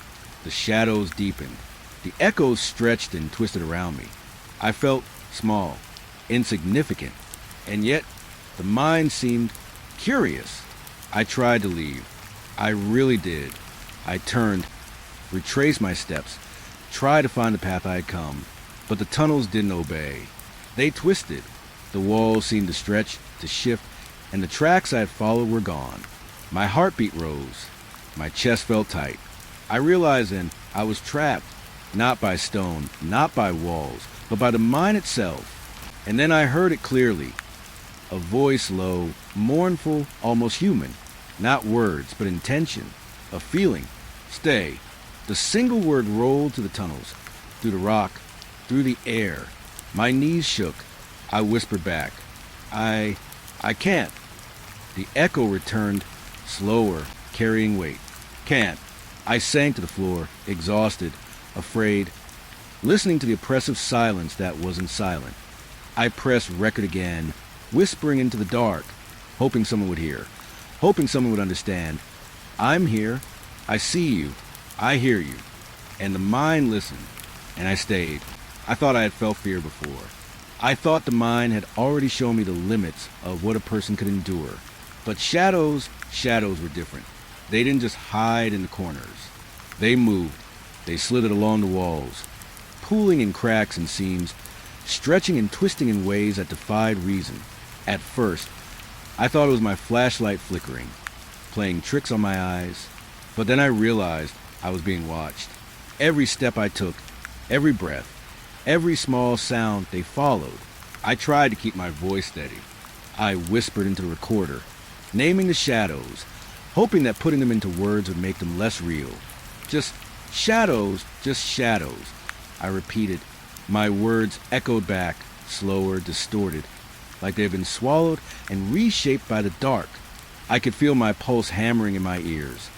The shadows deepened. The echoes stretched and twisted around me. I felt small, insignificant, and yet the mind seemed curious. I tried to leave. I really did. I turned, retraced my steps, tried to find the path I had come, but the tunnels didn't obey. They twisted. The walls seemed to stretch, to shift, and the tracks I had followed were gone. My heartbeat rose. My chest felt tight. I realized then I was trapped, not by stone, not by walls, but by the mind itself. And then I heard it clearly. A voice low, mournful, almost human. Not words, but intention. A feeling. Stay. The single word rolled to the tunnels, through the rock, through the air. My knees shook. I whispered back. I can't. The echo returned, slower, carrying weight. Can't. I sank to the floor, exhausted, afraid, listening to the oppressive silence that wasn't silent. I pressed record again, whispering into the dark, hoping someone would hear, hoping someone would understand. I'm here. I see you. I hear you. And the mind listened, and I stayed. I thought I had felt fear before. I thought the mind had already shown me the limits of what a person could endure. But shadows were different. They didn't just hide in the corners. They moved. They slithered along the walls, pooling in cracks and seams, stretching and twisting in ways that defied reason. At first, I thought it was my flashlight flickering, playing tricks on my eyes. But then I realized I was being watched. Every step I took, every breath, every small sound they followed. I tried to keep my voice steady. I whispered into the recorder, naming the shadows, hoping that putting them into words would make them less real. Just shadows, just shadows. I repeated. My words echoed back, slower, distorted, like they had been swallowed and reshaped by the dark. I could feel my pulse hammering in my ears,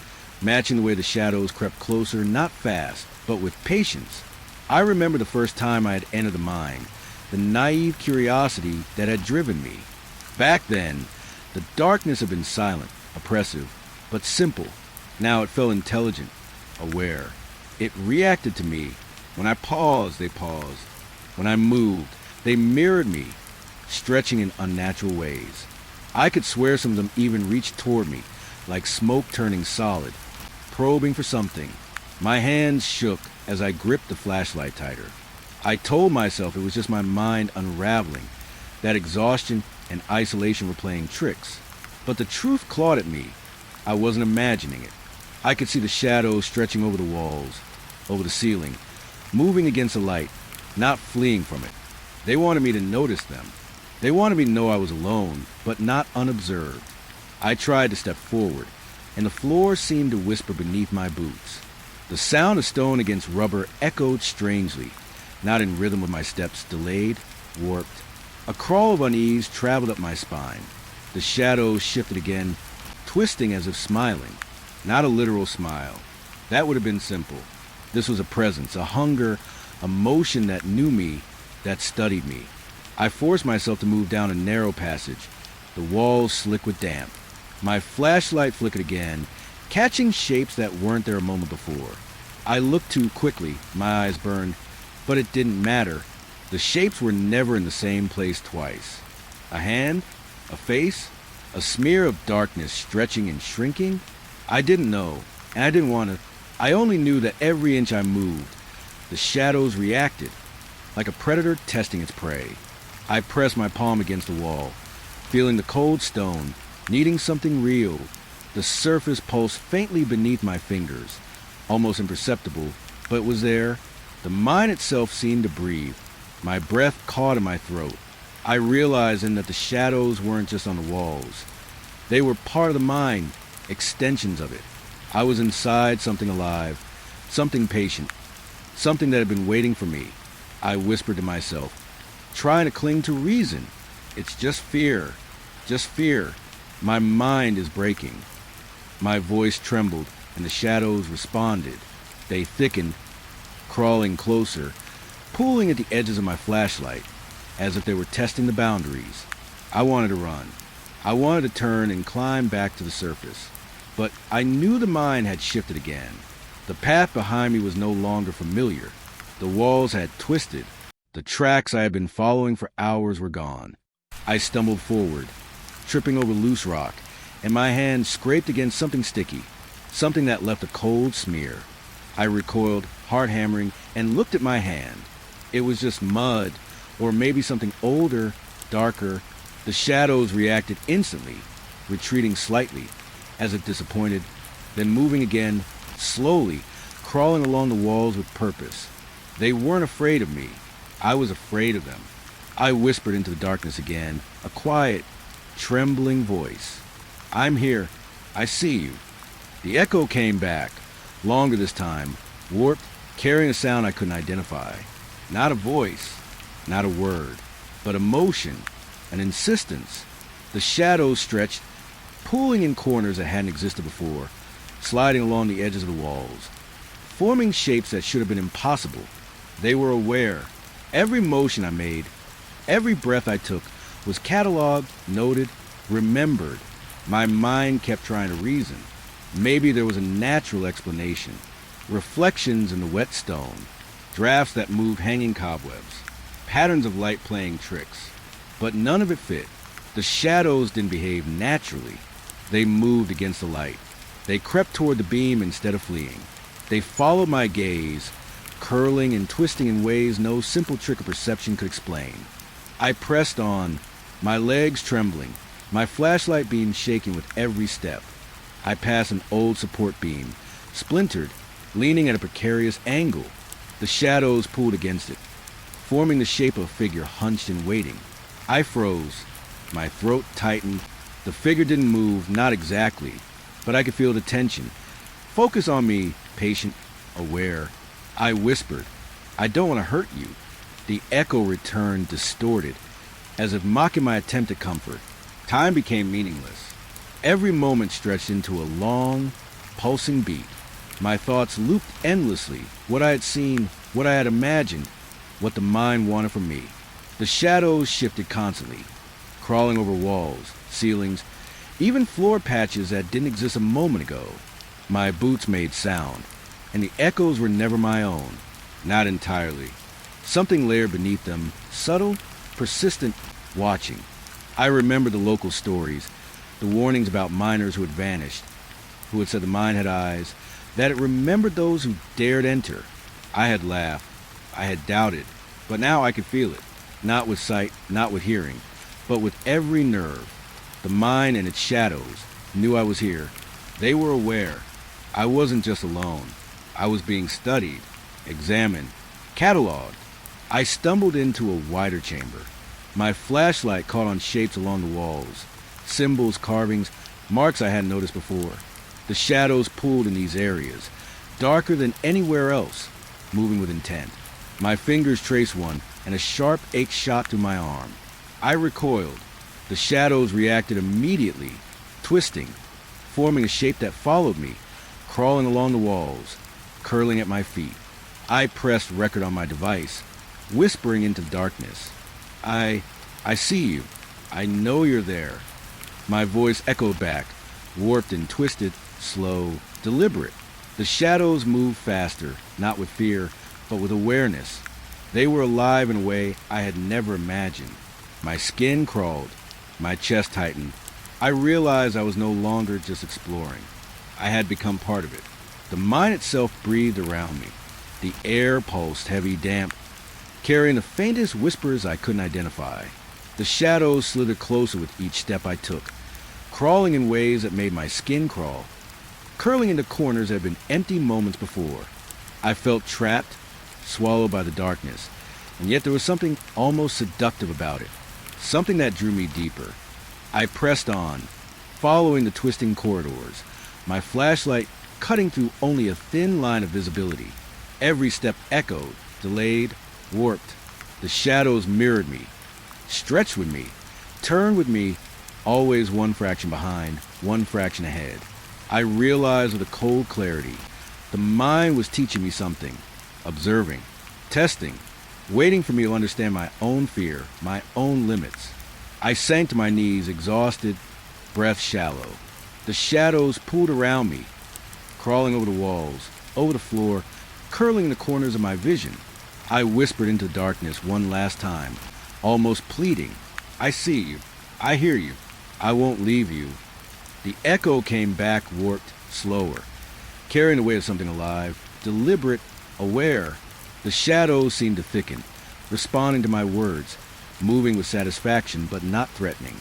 matching the way the shadows crept closer, not fast, but with patience. I remember the first time I had entered the mind, the naive curiosity that had driven me. Back then, the darkness had been silent, oppressive, but simple. Now it felt intelligent, aware. It reacted to me. When I paused, they paused. When I moved, they mirrored me, stretching in unnatural ways. I could swear some of them even reached toward me, like smoke turning solid, probing for something. My hands shook as I gripped the flashlight tighter. I told myself it was just my mind unraveling, that exhaustion and isolation were playing tricks. But the truth clawed at me. I wasn't imagining it. I could see the shadows stretching over the walls, over the ceiling, moving against the light, not fleeing from it. They wanted me to notice them. They wanted me to know I was alone, but not unobserved. I tried to step forward, and the floor seemed to whisper beneath my boots. The sound of stone against rubber echoed strangely, not in rhythm with my steps, delayed, warped. A crawl of unease traveled up my spine. The shadows shifted again, twisting as if smiling. Not a literal smile. That would have been simple. This was a presence, a hunger, a motion that knew me, that studied me. I forced myself to move down a narrow passage, the walls slick with damp. My flashlight flickered again, catching shapes that weren't there a moment before. I looked too quickly, my eyes burned, but it didn't matter. The shapes were never in the same place twice. A hand, a face, a smear of darkness stretching and shrinking. I didn't know, and I didn't want to. I only knew that every inch I moved, the shadows reacted, like a predator testing its prey. I pressed my palm against the wall, feeling the cold stone, needing something real. The surface pulsed faintly beneath my fingers, almost imperceptible, but it was there. The mind itself seemed to breathe. My breath caught in my throat. I realized then that the shadows weren't just on the walls. They were part of the mind, extensions of it. I was inside something alive, something patient, something that had been waiting for me. I whispered to myself, trying to cling to reason. It's just fear. Just fear. My mind is breaking. My voice trembled, and the shadows responded. They thickened, crawling closer, pulling at the edges of my flashlight, as if they were testing the boundaries. I wanted to run. I wanted to turn and climb back to the surface. But I knew the mind had shifted again. The path behind me was no longer familiar. The walls had twisted. The tracks I had been following for hours were gone. I stumbled forward, tripping over loose rock, and my hand scraped against something sticky, something that left a cold smear. I recoiled, heart hammering, and looked at my hand. It was just mud, or maybe something older, darker. The shadows reacted instantly, retreating slightly, as if disappointed, then moving again, slowly, crawling along the walls with purpose. They weren't afraid of me. I was afraid of them. I whispered into the darkness again, a quiet, trembling voice. I'm here. I see you. The echo came back, longer this time, warped, carrying a sound I couldn't identify. Not a voice, not a word, but a motion, an insistence. The shadows stretched, pulling in corners that hadn't existed before, sliding along the edges of the walls, forming shapes that should have been impossible. They were aware. Every motion I made, every breath I took was cataloged, noted, remembered. My mind kept trying to reason. Maybe there was a natural explanation. Reflections in the wet stone. drafts that moved hanging cobwebs, patterns of light playing tricks. But none of it fit. The shadows didn't behave naturally. They moved against the light. They crept toward the beam instead of fleeing. They followed my gaze, curling and twisting in ways no simple trick of perception could explain. I pressed on, my legs trembling, my flashlight beam shaking with every step. I passed an old support beam, splintered, leaning at a precarious angle. The shadows pulled against it, forming the shape of a figure hunched and waiting. I froze. My throat tightened. The figure didn't move, not exactly, but I could feel the tension. Focus on me, patient, aware. I whispered, I don't want to hurt you. The echo returned distorted, as if mocking my attempt at comfort. Time became meaningless. Every moment stretched into a long, pulsing beat. My thoughts looped endlessly, what I had seen, what I had imagined, what the mind wanted from me. The shadows shifted constantly, crawling over walls, ceilings, even floor patches that didn't exist a moment ago. My boots made sound, and the echoes were never my own. Not entirely. Something layered beneath them, subtle, persistent, watching. I remembered the local stories, the warnings about miners who had vanished, who had said the mine had eyes, that it remembered those who dared enter. I had laughed. I had doubted. But now I could feel it. Not with sight, not with hearing, but with every nerve. The mine and its shadows knew I was here. They were aware. I wasn't just alone. I was being studied, examined, cataloged. I stumbled into a wider chamber. My flashlight caught on shapes along the walls, symbols, carvings, marks I hadn't noticed before. The shadows pulled in these areas, darker than anywhere else, moving with intent. My fingers traced one, and a sharp ache shot through my arm. I recoiled. The shadows reacted immediately, twisting, forming a shape that followed me, crawling along the walls, curling at my feet. I pressed record on my device, whispering into darkness. I see you. I know you're there. My voice echoed back, warped and twisted, slow, deliberate. The shadows moved faster, not with fear, but with awareness. They were alive in a way I had never imagined. My skin crawled, my chest tightened. I realized I was no longer just exploring. I had become part of it. The mine itself breathed around me. The air pulsed heavy, damp, carrying the faintest whispers I couldn't identify. The shadows slithered closer with each step I took, crawling in ways that made my skin crawl, curling into corners that had been empty moments before. I felt trapped, swallowed by the darkness, and yet there was something almost seductive about it, something that drew me deeper. I pressed on, following the twisting corridors, my flashlight cutting through only a thin line of visibility. Every step echoed, delayed, warped. The shadows mirrored me, stretched with me, turned with me, always one fraction behind, one fraction ahead. I realized with a cold clarity, the mind was teaching me something, observing, testing, waiting for me to understand my own fear, my own limits. I sank to my knees, exhausted, breath shallow. The shadows pulled around me, crawling over the walls, over the floor, curling in the corners of my vision. I whispered into the darkness one last time, almost pleading. I see you. I hear you. I won't leave you. The echo came back, warped, slower, carrying the weight of something alive, deliberate, aware. The shadows seemed to thicken, responding to my words, moving with satisfaction but not threatening.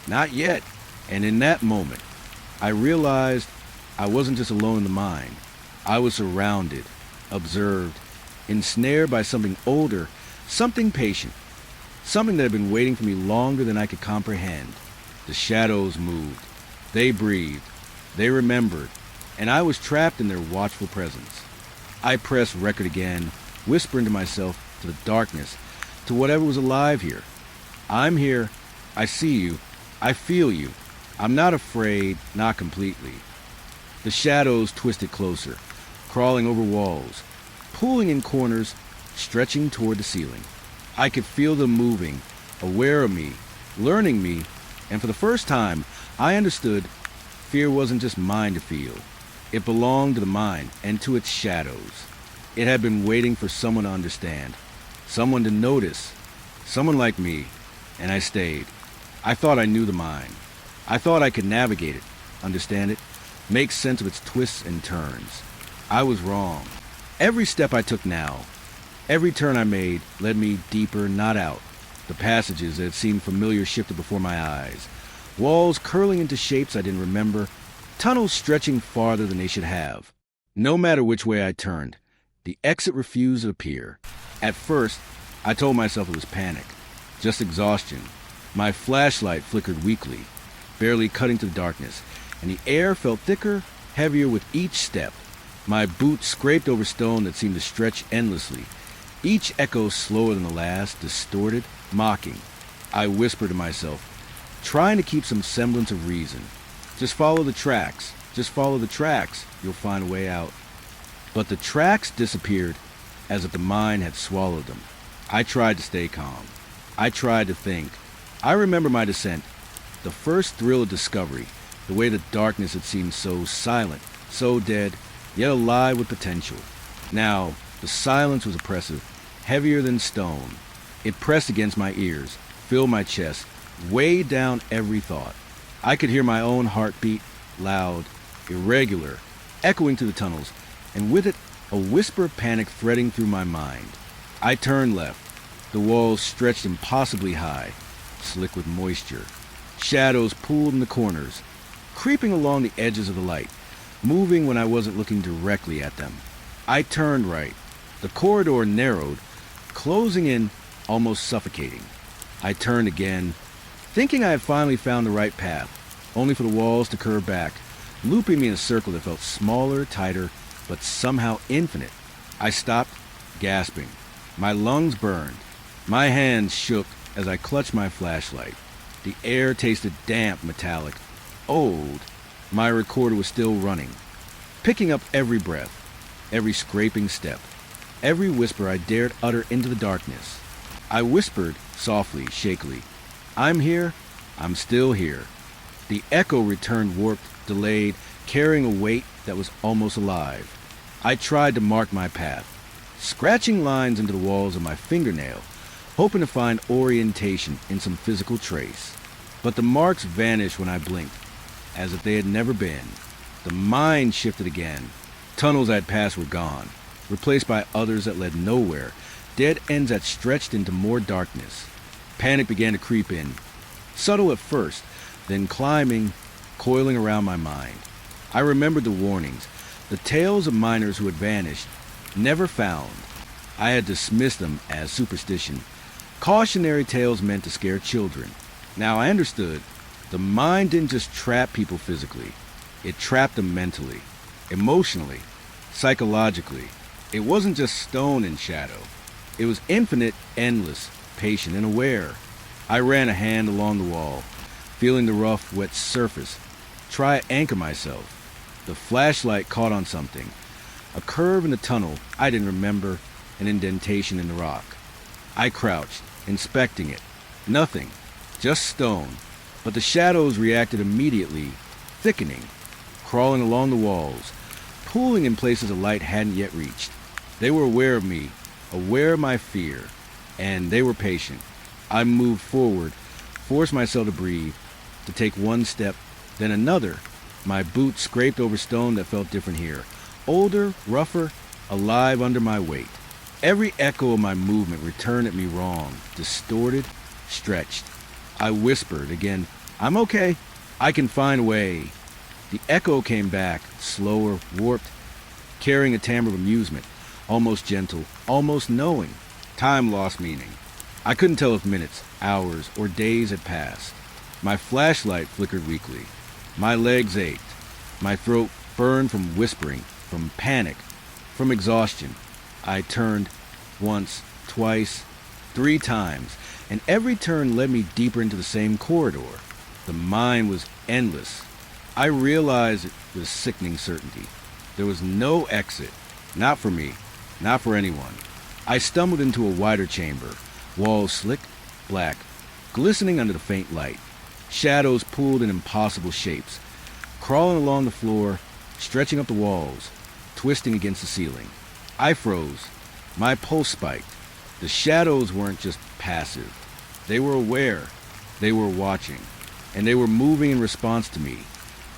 Not yet. And in that moment, I realized I wasn't just alone in the mine. I was surrounded, observed, ensnared by something older, something patient, something that had been waiting for me longer than I could comprehend. The shadows moved. They breathed. They remembered. And I was trapped in their watchful presence. I pressed record again, whispering to myself, to the darkness, to whatever was alive here. I'm here. I see you. I feel you. I'm not afraid, not completely. The shadows twisted closer, crawling over walls, pulling in corners, stretching toward the ceiling. I could feel them moving, aware of me, learning me, and for the first time, I understood fear wasn't just mine to feel. It belonged to the mind and to its shadows. It had been waiting for someone to understand, someone to notice, someone like me, and I stayed. I thought I knew the mind. I thought I could navigate it, understand it, make sense of its twists and turns. I was wrong. Every step I took now, every turn I made, led me deeper, not out. The passages that seemed familiar shifted before my eyes. Walls curling into shapes I didn't remember, tunnels stretching farther than they should have. No matter which way I turned, the exit refused to appear. At first, I told myself it was panic, just exhaustion. My flashlight flickered weakly, barely cutting through the darkness, and the air felt thicker, heavier with each step. My boots scraped over stone that seemed to stretch endlessly, each echo slower than the last, distorted, mocking. I whispered to myself, trying to keep some semblance of reason. Just follow the tracks. Just follow the tracks. You'll find a way out. But the tracks disappeared as if the mind had swallowed them. I tried to stay calm. I tried to think. I remember my descent, the first thrill of discovery, the way the darkness had seemed so silent, so dead, yet alive with potential. Now, the silence was oppressive, heavier than stone. It pressed against my ears, filled my chest, weighed down every thought. I could hear my own heartbeat, loud, irregular, echoing through the tunnels, and with it, a whisper of panic threading through my mind. I turned left. The walls stretched impossibly high, slick with moisture. Shadows pooled in the corners, creeping along the edges of the light, moving when I wasn't looking directly at them. I turned right. The corridor narrowed, closing in, almost suffocating. I turned again, thinking I had finally found the right path, only for the walls to curve back, looping me in a circle that felt smaller, tighter, but somehow infinite. I stopped, gasping. My lungs burned. My hands shook as I clutched my flashlight. The air tasted damp, metallic, old. My recorder was still running, picking up every breath, every scraping step, every whisper I dared utter into the darkness. I whispered, softly, shakily, I'm here, I'm still here. The echo returned warped, delayed, carrying a weight that was almost alive. I tried to mark my path, scratching lines into the walls of my fingernail, hoping to find orientation in some physical trace. But the marks vanished when I blinked, as if they had never been. The mind shifted again. Tunnels I'd passed were gone, replaced by others that led nowhere, dead ends that stretched into more darkness. Panic began to creep in, subtle at first, then climbing, coiling around my mind. I remembered the warnings, the tales of miners who had vanished, never found. I had dismissed them as superstition, cautionary tales meant to scare children. Now I understood. The mind didn't just trap people physically. It trapped them mentally, emotionally, psychologically. It wasn't just stone and shadow. It was infinite, endless, patient, and aware. I ran a hand along the wall, feeling the rough, wet surface, try to anchor myself. The flashlight caught on something. A curve in the tunnel I didn't remember, an indentation in the rock. I crouched, inspecting it. Nothing, just stone. But the shadows reacted immediately, thickening, crawling along the walls, pooling in places the light hadn't yet reached. They were aware of me, aware of my fear, and they were patient. I moved forward, forced myself to breathe, to take one step, then another. My boots scraped over stone that felt different here, older, rougher, alive under my weight. Every echo of my movement returned at me wrong, distorted, stretched. I whispered again, I'm okay. I can find a way. The echo came back, slower, warped, carrying a timbre of amusement, almost gentle, almost knowing. Time lost meaning. I couldn't tell if minutes, hours, or days had passed. My flashlight flickered weakly. My legs ached. My throat burned from whispering, from panic, from exhaustion. I turned once, twice, 3 times, and every turn led me deeper into the same corridor. The mind was endless. I realized it with sickening certainty. There was no exit. Not for me. Not for anyone. I stumbled into a wider chamber. Walls slick, black, glistening under the faint light. Shadows pooled in impossible shapes, crawling along the floor, stretching up the walls, twisting against the ceiling. I froze. My pulse spiked. The shadows weren't just passive. They were aware. They were watching. And they were moving in response to me,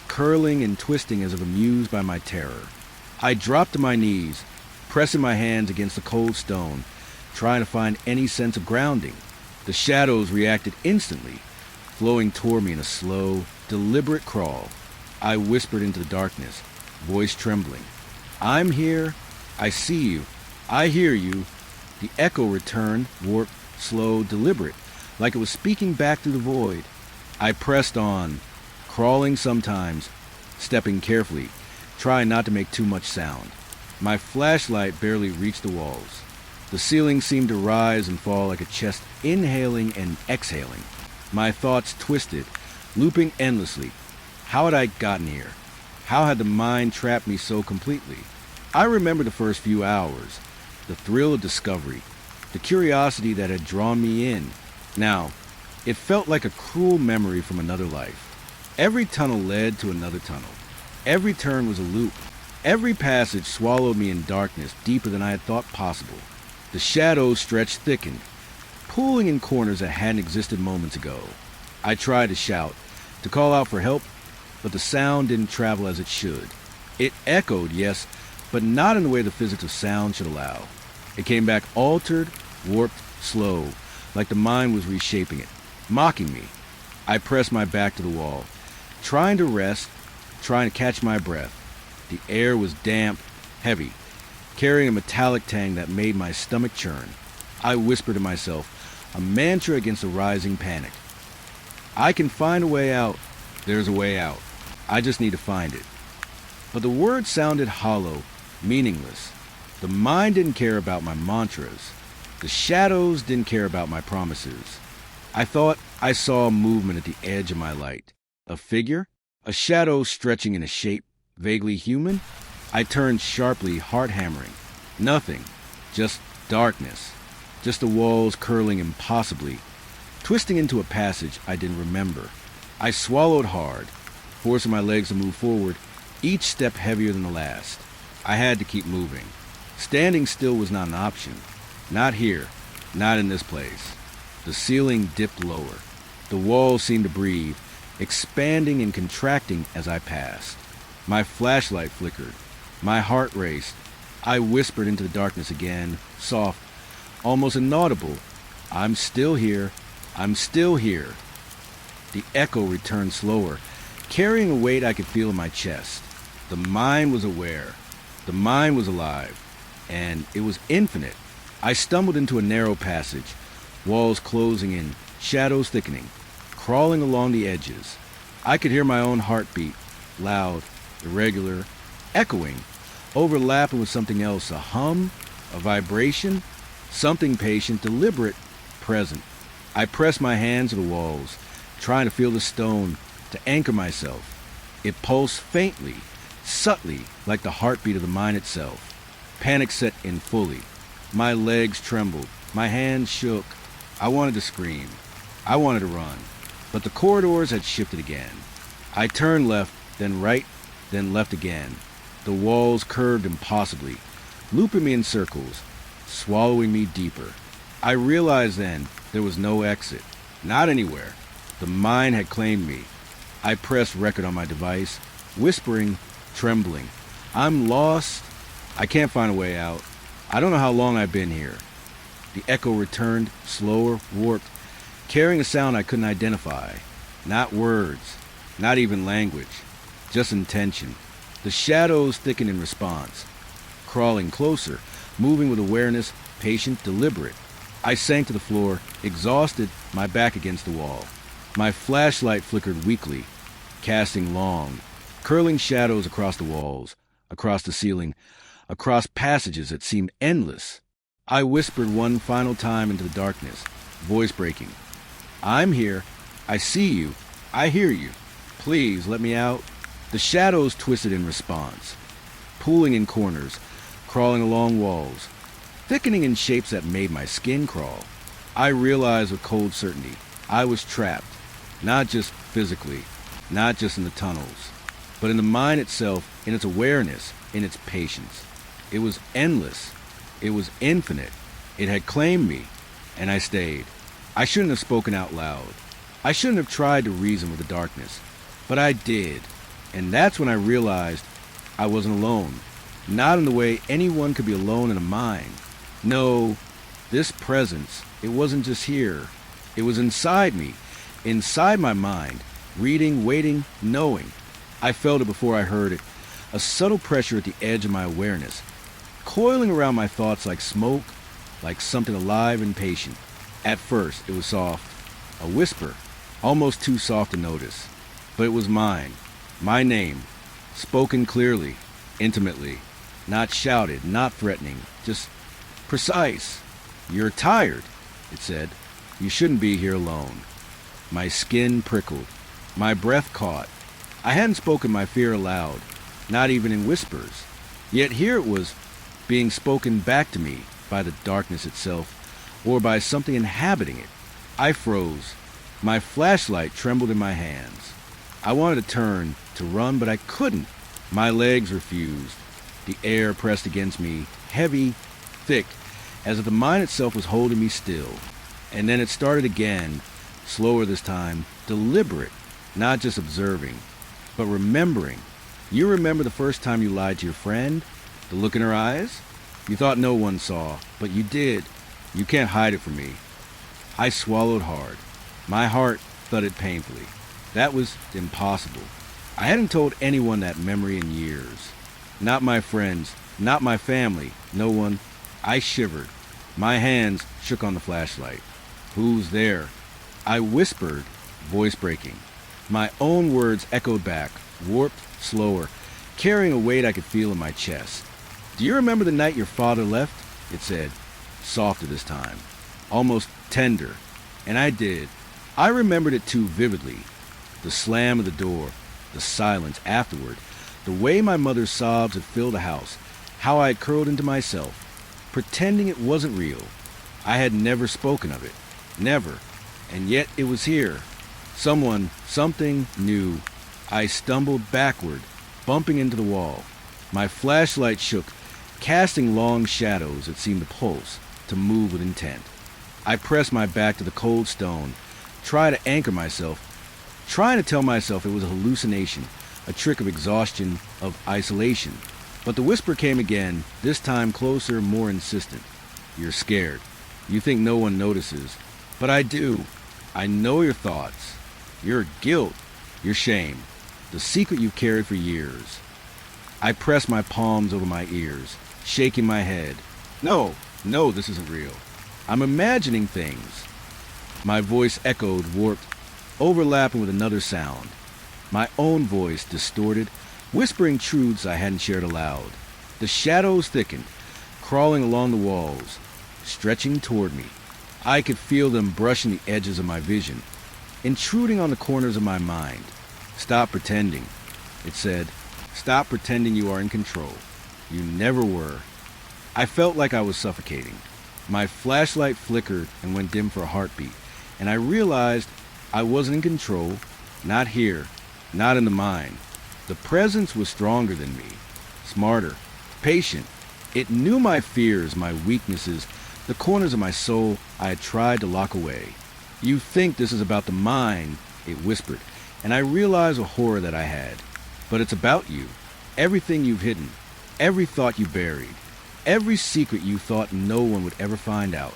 curling and twisting as if amused by my terror. I dropped to my knees, pressing my hands against the cold stone, trying to find any sense of grounding. The shadows reacted instantly, flowing toward me in a slow, deliberate crawl. I whispered into the darkness, voice trembling. I'm here. I see you. I hear you. The echo returned, warped, slow, deliberate, like it was speaking back through the void. I pressed on, crawling sometimes, stepping carefully, trying not to make too much sound. My flashlight barely reached the walls. The ceiling seemed to rise and fall like a chest inhaling and exhaling. My thoughts twisted, looping endlessly. How had I gotten here? How had the mind trapped me so completely? I remember the first few hours, the thrill of discovery, the curiosity that had drawn me in. Now, it felt like a cruel memory from another life. Every tunnel led to another tunnel. Every turn was a loop. Every passage swallowed me in darkness deeper than I had thought possible. The shadows stretched thickened, pulling in corners that hadn't existed moments ago. I tried to shout, to call out for help, but the sound didn't travel as it should. It echoed, yes, but not in the way the physics of sound should allow. It came back altered, warped, slow, like the mind was reshaping it, mocking me. I pressed my back to the wall, trying to rest, trying to catch my breath. The air was damp, heavy, carrying a metallic tang that made my stomach churn. I whispered to myself, a mantra against a rising panic. I can find a way out. There's a way out. I just need to find it. But the words sounded hollow, meaningless. The mind didn't care about my mantras. The shadows didn't care about my promises. I thought I saw a movement at the edge of my light. A figure? A shadow stretching in a shape vaguely human? I turned sharply, heart hammering. Nothing. Just darkness. Just the walls curling impossibly, twisting into a passage I didn't remember. I swallowed hard, forcing my legs to move forward, each step heavier than the last. I had to keep moving. Standing still was not an option. Not here. Not in this place. The ceiling dipped lower. The walls seemed to breathe, expanding and contracting as I passed. My flashlight flickered. My heart raced. I whispered into the darkness again, soft, almost inaudible. I'm still here. I'm still here. The echo returned slower, carrying a weight I could feel in my chest. The mind was aware. The mind was alive. And it was infinite. I stumbled into a narrow passage, walls closing in, shadows thickening, crawling along the edges. I could hear my own heartbeat, loud, irregular, echoing, overlapping with something else, a hum, a vibration, something patient, deliberate, present. I pressed my hands to the walls, trying to feel the stone, to anchor myself. It pulsed faintly, subtly, like the heartbeat of the mind itself. Panic set in fully. My legs trembled. My hands shook. I wanted to scream. I wanted to run. But the corridors had shifted again. I turned left, then right, then left again. The walls curved impossibly, looping me in circles, swallowing me deeper. I realized then there was no exit. Not anywhere. The mind had claimed me. I pressed record on my device, whispering, trembling. I'm lost. I can't find a way out. I don't know how long I've been here. The echo returned, slower, warped, carrying a sound I couldn't identify. Not words, not even language, just intention. The shadows thickened in response, crawling closer, moving with awareness, patient, deliberate. I sank to the floor, exhausted, my back against the wall. My flashlight flickered weakly, casting long, curling shadows across the walls, across the ceiling, across passages that seemed endless. I whispered one final time into the darkness, voice breaking. I'm here. I see you. I hear you. Please let me out. The shadows twisted in response, pooling in corners, crawling along walls, thickening in shapes that made my skin crawl. I realized with cold certainty I was trapped, not just physically, not just in the tunnels, but in the mind itself, in its awareness, in its patience. It was endless. It was infinite. It had claimed me, and I stayed. I shouldn't have spoken out loud. I shouldn't have tried to reason with the darkness, but I did. And that's when I realized I wasn't alone. Not in the way anyone could be alone in a mind. No, this presence, it wasn't just here. It was inside me, inside my mind, reading, waiting, knowing. I felt it before I heard it, a subtle pressure at the edge of my awareness, coiling around my thoughts like smoke, like something alive and patient. At first, it was soft, a whisper, almost too soft to notice. But it was mine, my name, spoken clearly, intimately, not shouted, not threatening, just precise. "You're tired," it said. "You shouldn't be here alone." My skin prickled. My breath caught. I hadn't spoken my fear aloud, not even in whispers. Yet here it was, being spoken back to me by the darkness itself, or by something inhabiting it. I froze. My flashlight trembled in my hands. I wanted to turn, to run, but I couldn't. My legs refused. The air pressed against me, heavy, thick, as if the mind itself was holding me still. And then it started again, slower this time, deliberate, not just observing, but remembering. You remember the first time you lied to your friend? The look in her eyes? You thought no one saw, but you did. You can't hide it from me. I swallowed hard. My heart thudded painfully. That was impossible. I hadn't told anyone that memory in years. Not my friends, not my family, no one. I shivered. My hands shook on the flashlight. "Who's there?" I whispered, voice breaking. My own words echoed back, warped, slower, carrying a weight I could feel in my chest. "Do you remember the night your father left?" it said, softer this time, almost tender. And I did. I remembered it too vividly. The slam of the door, the silence afterward, the way my mother's sobs had filled the house, how I had curled into myself, pretending it wasn't real. I had never spoken of it. Never. And yet it was here. Someone, something new. I stumbled backward, bumping into the wall. My flashlight shook, casting long shadows that seemed to pulse, to move with intent. I pressed my back to the cold stone, tried to anchor myself, trying to tell myself it was a hallucination, a trick of exhaustion, of isolation. But the whisper came again, this time closer, more insistent. "You're scared. You think no one notices. But I do. I know your thoughts. Your guilt, your shame, the secret you've carried for years." I pressed my palms over my ears, shaking my head. No, this isn't real. I'm imagining things. My voice echoed, warped, overlapping with another sound. My own voice, distorted, whispering truths I hadn't shared aloud. The shadows thickened, crawling along the walls, stretching toward me. I could feel them brushing the edges of my vision, intruding on the corners of my mind. "Stop pretending," it said. "Stop pretending you are in control. You never were." I felt like I was suffocating. My flashlight flickered and went dim for a heartbeat, and I realized I wasn't in control, not here, not in the mind. The presence was stronger than me, smarter, patient. It knew my fears, my weaknesses, the corners of my soul I had tried to lock away. "You think this is about the mind," it whispered, and I realized a horror that I had. "But it's about you, everything you've hidden, every thought you buried, every secret you thought no one would ever find out."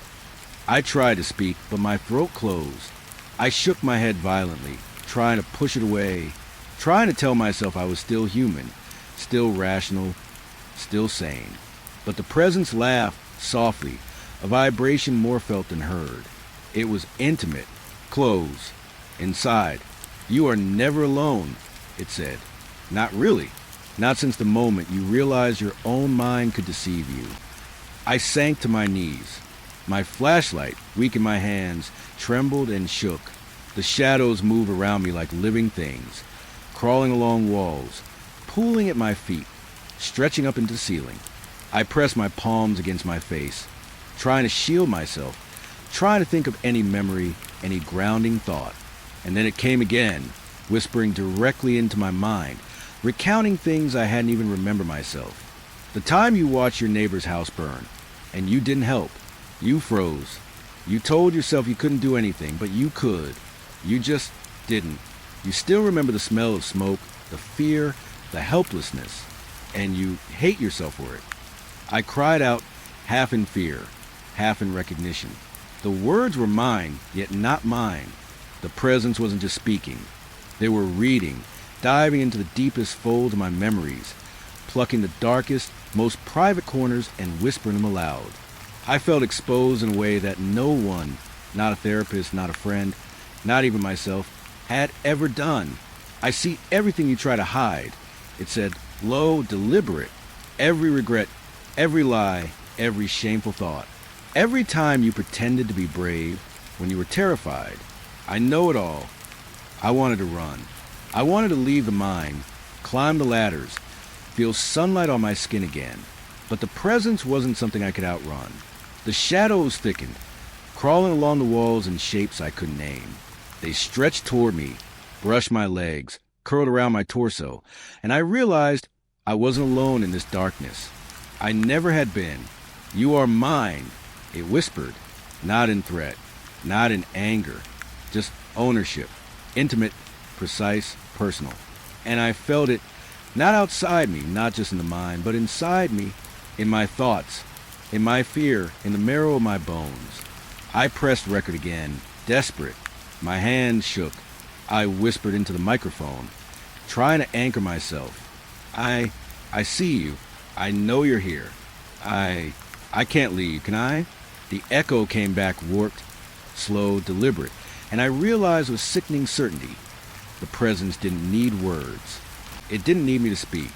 I tried to speak, but my throat closed. I shook my head violently, trying to push it away, trying to tell myself I was still human, still rational, still sane. But the presence laughed softly, a vibration more felt than heard. It was intimate, close, inside. "You are never alone," it said. "Not really. Not since the moment you realized your own mind could deceive you." I sank to my knees. My flashlight, weak in my hands, trembled and shook. The shadows moved around me like living things, crawling along walls, pooling at my feet, stretching up into the ceiling. I pressed my palms against my face, trying to shield myself, trying to think of any memory, any grounding thought. And then it came again, whispering directly into my mind, recounting things I hadn't even remembered myself. The time you watched your neighbor's house burn, and you didn't help. You froze. You told yourself you couldn't do anything, but you could. You just didn't. You still remember the smell of smoke, the fear, the helplessness, and you hate yourself for it. I cried out, half in fear, half in recognition. The words were mine, yet not mine. The presence wasn't just speaking. They were reading, diving into the deepest folds of my memories, plucking the darkest, most private corners and whispering them aloud. I felt exposed in a way that no one, not a therapist, not a friend, not even myself, had ever done. I see everything you try to hide. It said, low, deliberate. Every regret, every lie, every shameful thought. Every time you pretended to be brave when you were terrified. I know it all. I wanted to run. I wanted to leave the mine, climb the ladders, feel sunlight on my skin again. But the presence wasn't something I could outrun. The shadows thickened, crawling along the walls in shapes I couldn't name. They stretched toward me, brushed my legs, curled around my torso, and I realized I wasn't alone in this darkness. I never had been. You are mine, it whispered, not in threat, not in anger, just ownership, intimate, precise, personal. And I felt it not outside me, not just in the mind, but inside me, in my thoughts, in my fear, in the marrow of my bones. I pressed record again, desperate. My hands shook. I whispered into the microphone, trying to anchor myself. I see you. I know you're here. I can't leave, can I? The echo came back warped, slow, deliberate, and I realized with sickening certainty, the presence didn't need words. It didn't need me to speak.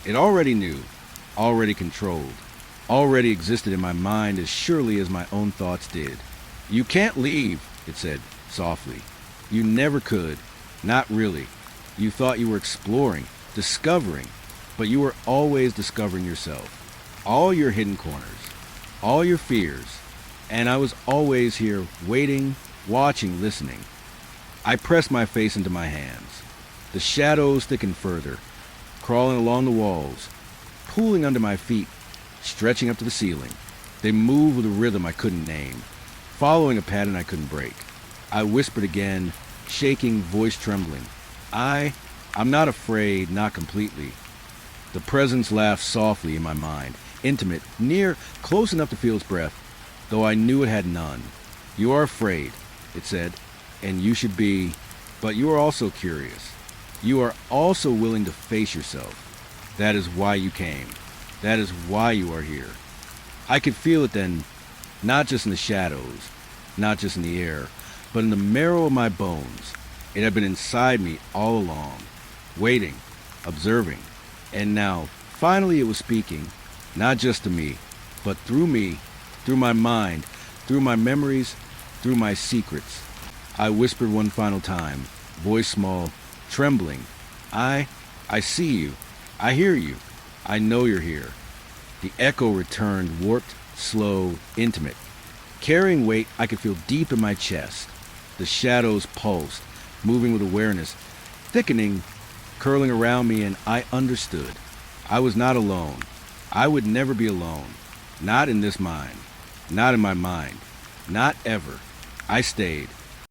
It already knew, already controlled, already existed in my mind as surely as my own thoughts did. You can't leave, it said softly. You never could. Not really. You thought you were exploring, discovering, but you were always discovering yourself. All your hidden corners, all your fears, and I was always here, waiting, watching, listening. I pressed my face into my hands. The shadows thickened further, crawling along the walls, pooling under my feet, stretching up to the ceiling. They moved with a rhythm I couldn't name, following a pattern I couldn't break. I whispered again, shaking, voice trembling. I'm not afraid, not completely. The presence laughed softly in my mind, intimate, near, close enough to feel its breath, though I knew it had none. You are afraid, it said, and you should be, but you are also curious. You are also willing to face yourself. That is why you came. That is why you are here. I could feel it then, not just in the shadows, not just in the air, but in the marrow of my bones. It had been inside me all along, waiting, observing, and now, finally it was speaking, not just to me, but through me, through my mind, through my memories, through my secrets. I whispered one final time, voice small, trembling. I see you. I hear you. I know you're here. The echo returned, warped, slow, intimate. Carrying weight I could feel deep in my chest. The shadows pulsed, moving with awareness, thickening, curling around me, and I understood. I was not alone. I would never be alone. Not in this mind. Not in my mind. Not ever. I stayed.